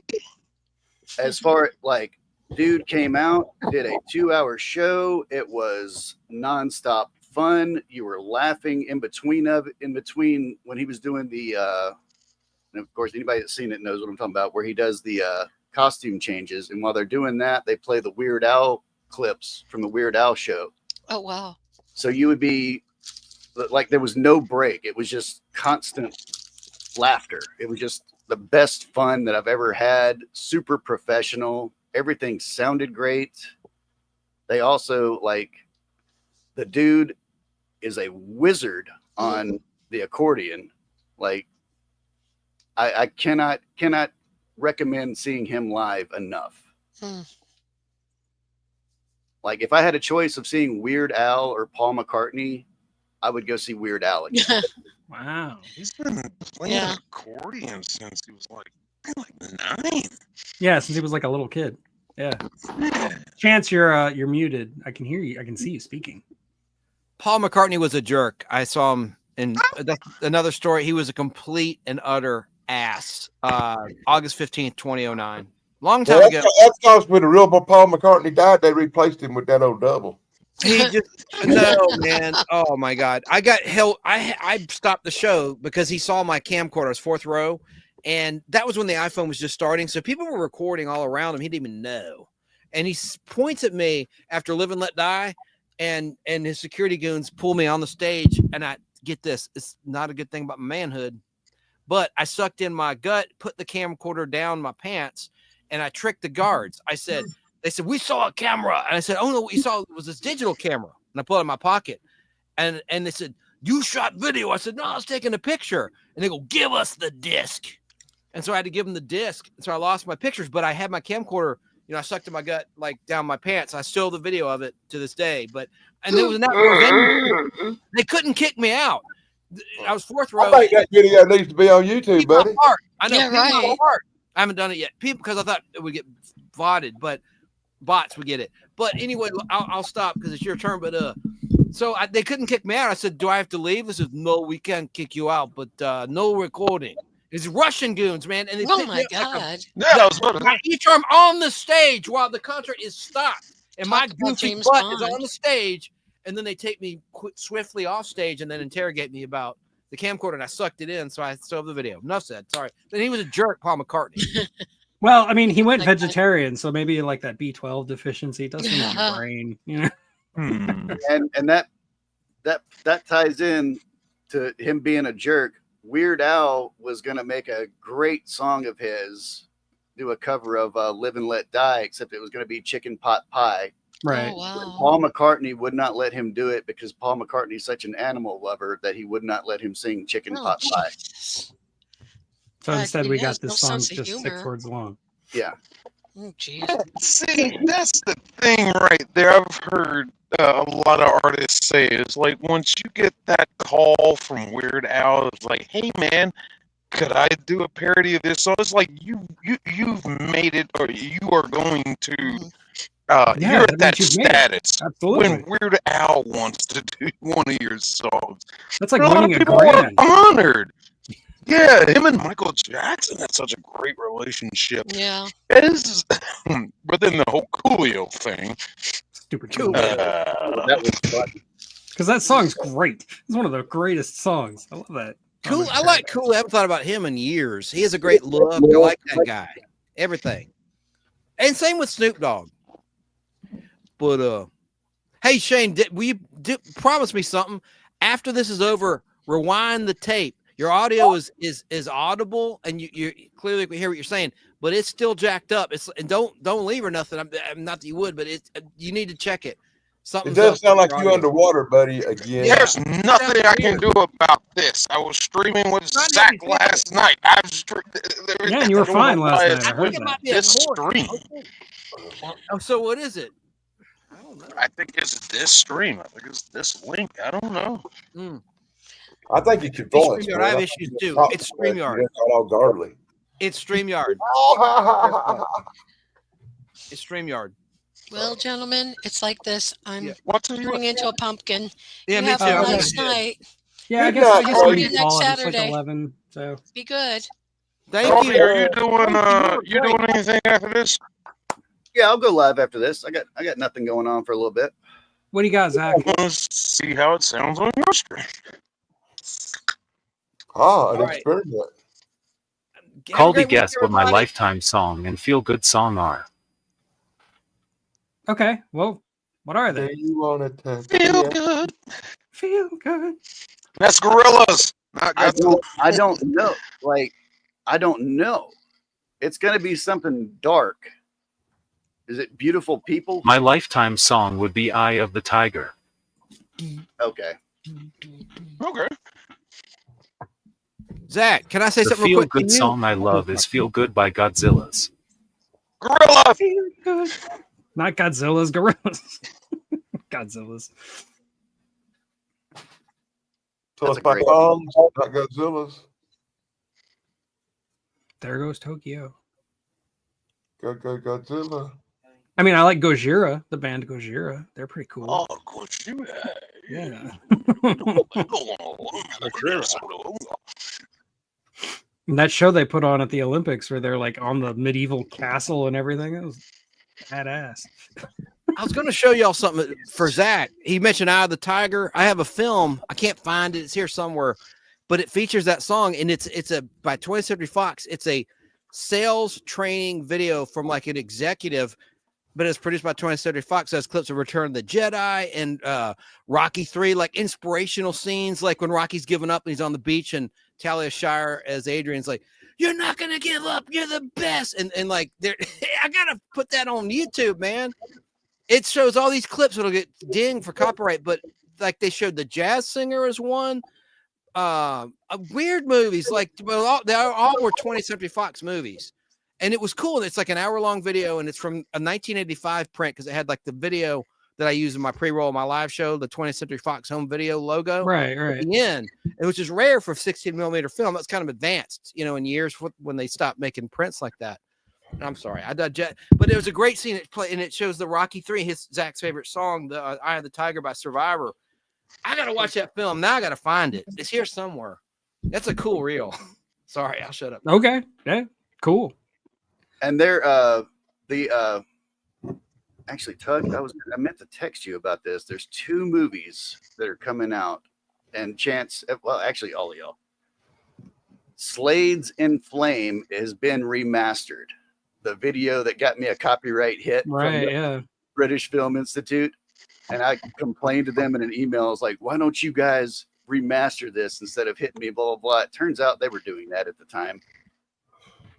As far as like, dude came out, did a 2-hour show. It was nonstop fun. You were laughing in between when he was doing the and of course anybody that's seen it knows what I'm talking about, where he does the costume changes, and while they're doing that, they play the Weird Al clips from the Weird Al show. Oh wow. So you would be like, there was no break. It was just constant laughter. It was just the best fun that I've ever had. Super professional. Everything sounded great. They also, like, the dude is a wizard on the accordion. Like, I cannot recommend seeing him live enough. Hmm. Like, if I had a choice of seeing Weird Al or Paul McCartney, I would go see Weird Al again. Wow. He's been playing Yeah. accordion since he was like 9. Yeah, since he was like a little kid. Yeah. Man. Chance, you're muted. I can hear you. I can see you speaking. Paul McCartney was a jerk. I saw him in that's another story. He was a complete and utter ass. August 15th, 2009. Long time Well, ago. that's because when the real Paul McCartney died, they replaced him with that old double. He just no man. Oh my god. I got hell. I stopped the show because he saw my camcorder. I was 4th row, and that was when the iPhone was just starting. So people were recording all around him. He didn't even know. And he points at me after Live and Let Die, and his security goons pull me on the stage. And I get this. It's not a good thing about my manhood, but I sucked in my gut, put the camcorder down my pants, and I tricked the guards. I said. They said, we saw a camera. And I said, oh, no, what you saw was this digital camera. And I put it in my pocket. And they said, you shot video. I said, no, I was taking a picture. And they go, give us the disc. And so I had to give them the disc. And so I lost my pictures. But I had my camcorder, I sucked in my gut, like down my pants. I still have the video of it to this day. And there was not, they couldn't kick me out. I was 4th row. I think that video needs to be on YouTube, buddy. I know. Yeah, right. I haven't done it yet. People, because I thought it would get voted, but bots would get it. But anyway, I'll stop because it's your turn. But so they couldn't kick me out. I said, do I have to leave? They said, no, we can't kick you out, but no recording. It's Russian goons, man. And they Oh picked my me up like god. Yeah, that was what got each arm on the stage while the concert is stopped. And my Talk about goofy James butt is Bond. on the stage. And then they take me swiftly off stage and then interrogate me about the camcorder. And I sucked it in, so I still have the video. Enough said. Sorry. Then he was a jerk, Paul McCartney. Well, I mean, he went Like that. vegetarian, so maybe like that B12 deficiency it doesn't in your brain, Hmm. and that ties in to him being a jerk. Weird Al was going to make a great song of his, do a cover of Live and Let Die, except it was going to be Chicken Pot Pie. Right. Oh wow. Paul McCartney would not let him do it because Paul McCartney is such an animal lover that he would not let him sing Chicken Oh, Pot Pie. jeez. So God, instead, he we has got no this song sense of just 6 humor. words long. Yeah. Oh jeez. See, that's the thing right there. I've heard a lot of artists say is like once you get that call from Weird Al, it's like, hey man, could I do a parody of this song? It's like you've made it, or you are going to. Yeah, you're that at that means you've made it. status Absolutely. when Weird Al wants to do one of your songs. That's like A lot of winning a people are grand. honored. Yeah, him and Michael Jackson had such a great relationship. Yeah. Is but then the whole Coolio thing. Stupid. Cool. That was fun. because that song's great. It's one of the greatest songs. I love that. Cool. I like Cool. I haven't thought about him in years. He has a great look. I like that guy. Everything. And same with Snoop Dogg. But hey Shane, will you promise me something? After this is over, rewind the tape. Your audio is audible, and you clearly can hear what you're saying, but it's still jacked up. And don't leave or nothing. I'm not that you would, but you need to check it. It does sound like you underwater, buddy. Again, There's nothing I can do about this. I was streaming with Zach last night. Yeah, and you were fine last night. I heard that. This stream. Oh, so what is it? I don't know. I think it's this stream. I think it's this link. I don't know. I think it's your voice. StreamYard. I have issues too. It's StreamYard. It's all garbly. It's StreamYard. It's StreamYard. Well, gentlemen, it's like this. I'm What's turning into a pumpkin. Yeah, You me have too. a nice night. Yeah, I Good guess night, we Buddy. can Next call it. It's like Saturday. 11. So Be good. Thank Darby, you. are you doing anything after this? Yeah, I'll go live after this. I got nothing going on for a little bit. what do you got, Zach? Let's see how it sounds on your stream. An All right. experiment. Call to Have a great week, guess what my everybody. lifetime song and feel good song are. Okay, well, what are Do they? you want to touch? Feel Yeah. good. Feel good. That's Gorillas. Not I Godzilla. don't know. Like, I don't know. It's gonna be something dark. Is it Beautiful People? My lifetime song would be Eye of the Tiger. Okay. Okay. Zach, can I say The something real feel quick? good Can you- song I love is Feel Good by Godzilla's. Gorilla. Feel good. Not Godzilla's, Gorillas. Godzilla's. So That's it's a by great- Tom's, not Godzilla's. There goes Tokyo. Go Godzilla. I mean, I like Gojira, the band Gojira. They're pretty cool. Oh, of course you. Yeah. Yeah. And that show they put on at the Olympics where they're like on the medieval castle and everything, it was badass. I was going to show y'all something for Zach. He mentioned Eye of the Tiger. I have a film. I can't find it. It's here somewhere, but it features that song, and it's by 20th Century Fox. It's a sales training video from like an executive, but it's produced by 20th Century Fox. It has clips of Return of the Jedi and Rocky 3, like inspirational scenes, like when Rocky's giving up and he's on the beach, and Talia Shire as Adrian's like, "You're not gonna give up. You're the best." And like, I gotta put that on YouTube, man. It shows all these clips. It'll get dinged for copyright, but like they showed the jazz singer as one. Weird movies, like they all were 20th Century Fox movies, and it was cool. It's like an hour-long video, and it's from a 1985 print because it had like the video that I use in my pre-roll, my live show, the 20th Century Fox home video logo, Right. at the end, which is rare for 16mm film. That's kind of advanced, in years when they stopped making prints like that. I'm sorry, I digest, but it was a great scene. And it shows the Rocky 3, Zach's favorite song, the Eye of the Tiger by Survivor. I gotta watch that film now. I gotta find it. It's here somewhere. That's a cool reel. Sorry, I'll shut up. Okay. Yeah. Cool. And they're actually, Tug, I meant to text you about this. There's 2 movies that are coming out, and Chance, well, actually, all of y'all. Slades in Flame has been remastered. The video that got me a copyright hit from Right. the Yeah. British Film Institute, and I complained to them in an email. I was like, "Why don't you guys remaster this instead of hitting me?" Blah blah blah. It turns out they were doing that at the time,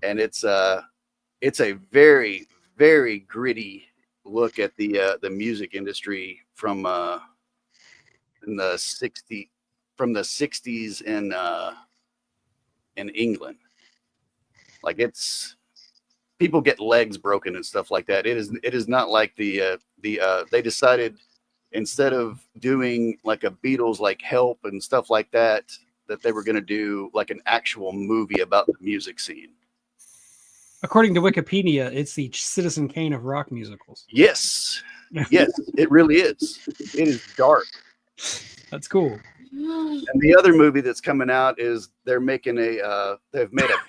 and it's a very, very gritty look at the music industry from the 60s in England. Like, it's people get legs broken and stuff like that. It is not like they decided, instead of doing like a Beatles like Help and stuff like that they were going to do like an actual movie about the music scene. According to Wikipedia, it's the Citizen Kane of rock musicals. Yes, it really is. It is dark. That's cool. And the other movie that's coming out is they've made a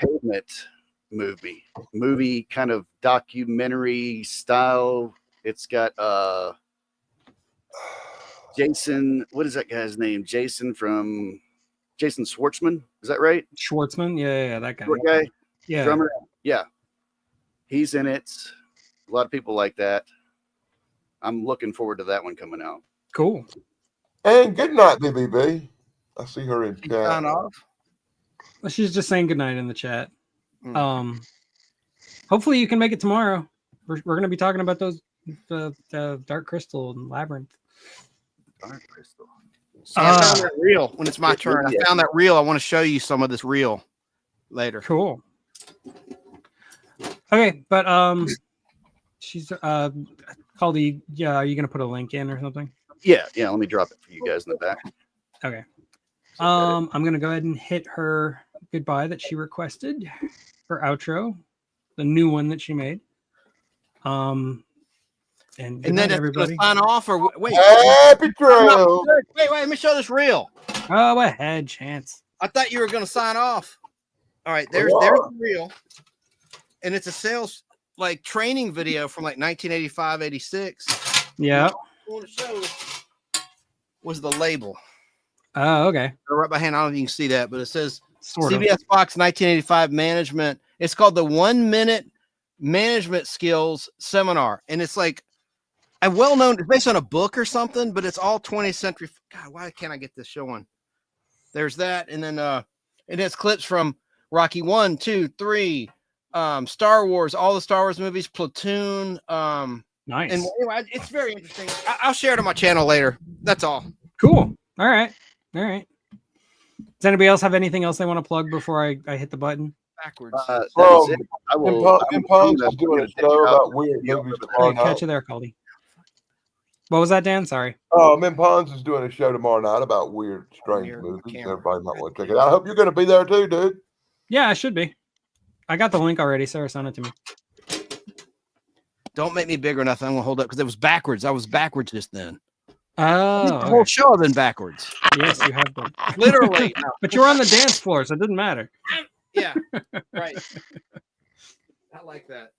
Pavement movie kind of documentary style. It's got Jason, what is that guy's name? Jason Schwartzman. Is that right? Schwartzman. Yeah, that guy. Short guy. Yeah. Drummer. Yeah. He's in it. A lot of people like that. I'm looking forward to that one coming out. Cool. And good night, BBB. I see her in chat. Sign off. Well, she's just saying goodnight in the chat. Mm. Hopefully you can make it tomorrow. We're going to be talking about those the Dark Crystal and Labyrinth. Dark Crystal. I found that reel when it's my turn. I found that reel. I want to show you some of this reel later. Cool. Okay, but she's Caldy. Yeah, are you going to put a link in or something? Yeah. Let me drop it for you guys in the back. Okay. I'm going to go ahead and hit her goodbye that she requested, her outro, the new one that she made. And then it's everybody sign off or wait. Happy trail. Wait, let me show this reel. Go ahead, Chance. I thought you were going to sign off. All right, there's the reel. And it's a sales like training video from like 1985, 86. Yeah. What I want to show was the label. Oh, okay. Right behind. I don't know if you can see that, but it says Sort of. CBS Fox 1985 management. It's called the 1 Minute Management Skills Seminar. And it's like a well-known, it's based on a book or something, but it's all 20th century. God, why can't I get this showing? There's that. And then it has clips from Rocky 1, 2, 3, Star Wars, all the Star Wars movies, Platoon. Nice. And anyway, it's very interesting. I'll share it on my channel later. That's all. Cool. All right. Does anybody else have anything else they want to plug before I hit the button? Backwards. Pons is doing a show about weird movies tomorrow night. Catch you there, Caldy. What was that, Dan? Sorry. Oh, Min Pons is doing a show tomorrow night about weird, strange movies. Everybody might want to check it out. I hope you're going to be there too, dude. Yeah, I should be. I got the link already. Sarah sent it to me. Don't make me big or nothing. I'm going to hold up because it was backwards. I was backwards just then. Oh. The whole show I've been backwards. Yes, you have been. Literally. But you're on the dance floor, so it didn't matter. Yeah, right. I like that.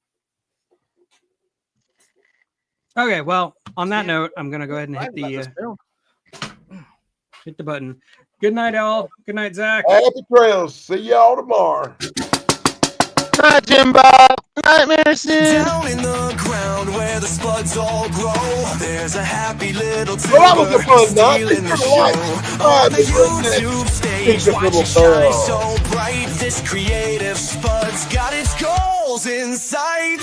Okay, well, on that note, I'm gonna go ahead and hit the button. Good night, all. Good night, Zach. Happy trails. See y'all tomorrow. Night, Jim Bob. Nightmare Sid. Down in the ground where the spuds all grow, there's a happy little Well, that was a fun night. stealing the It's show. On the been YouTube stage, a watch little it shine girl. so bright. This creative spud's got its goals in sight.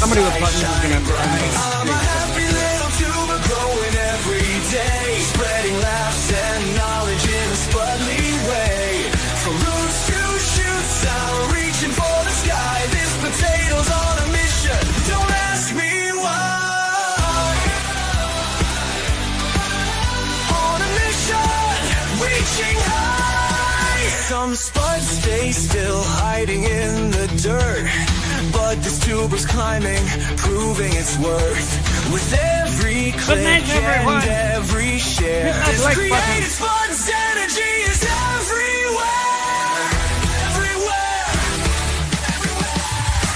Somebody with buttons is gonna. I'm a happy little tuber growing every day, spreading laughs and knowledge in a spudly way. From roots to shoots, I'm reaching for the sky. This potato's on a mission. Don't ask me why. On a mission, reaching high. Some spuds stay still, hiding in the dirt. But this tuber's climbing, proving its worth. With every click and every share, this creative spud's energy is everywhere. Everywhere.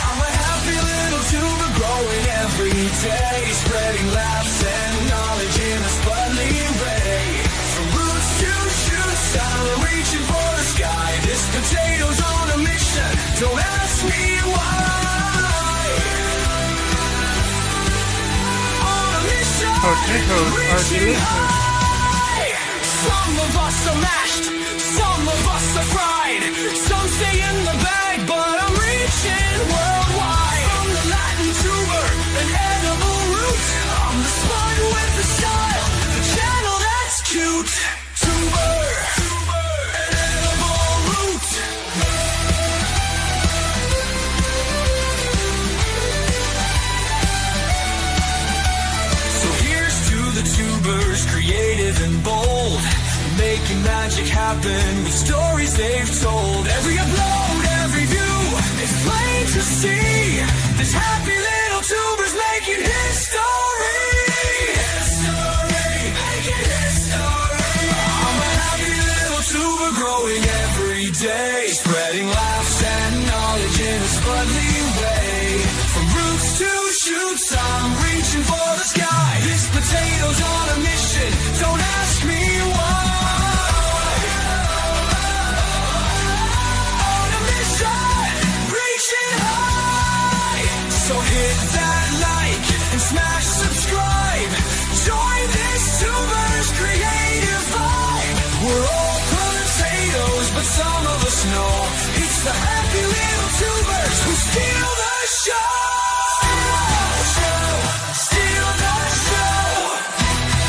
I'm a happy little tuber growing every day, spreading laughs and knowledge in a spudly way. From roots to shoots, I'm reaching for the sky. This potato's on a mission. Don't ask me why. Potatoes are delicious. Some of us are mashed, some of us are fried, some stay in the bag, but I'm reaching worldwide. From the Latin tuber, an edible root, I'm the spud with the style, the channel that's cute. Tuber, an edible root. So here's to the tubers, creative and bold, making magic happen with stories they've told. Every upload, every view, it's plain to see. This happy little tuber's making history. Making history. I'm a happy little tuber growing every day, spreading laughs and knowledge in a spudly way. From roots to shoots, I'm reaching for the sky. This potato snow. It's the happy little tubers who steal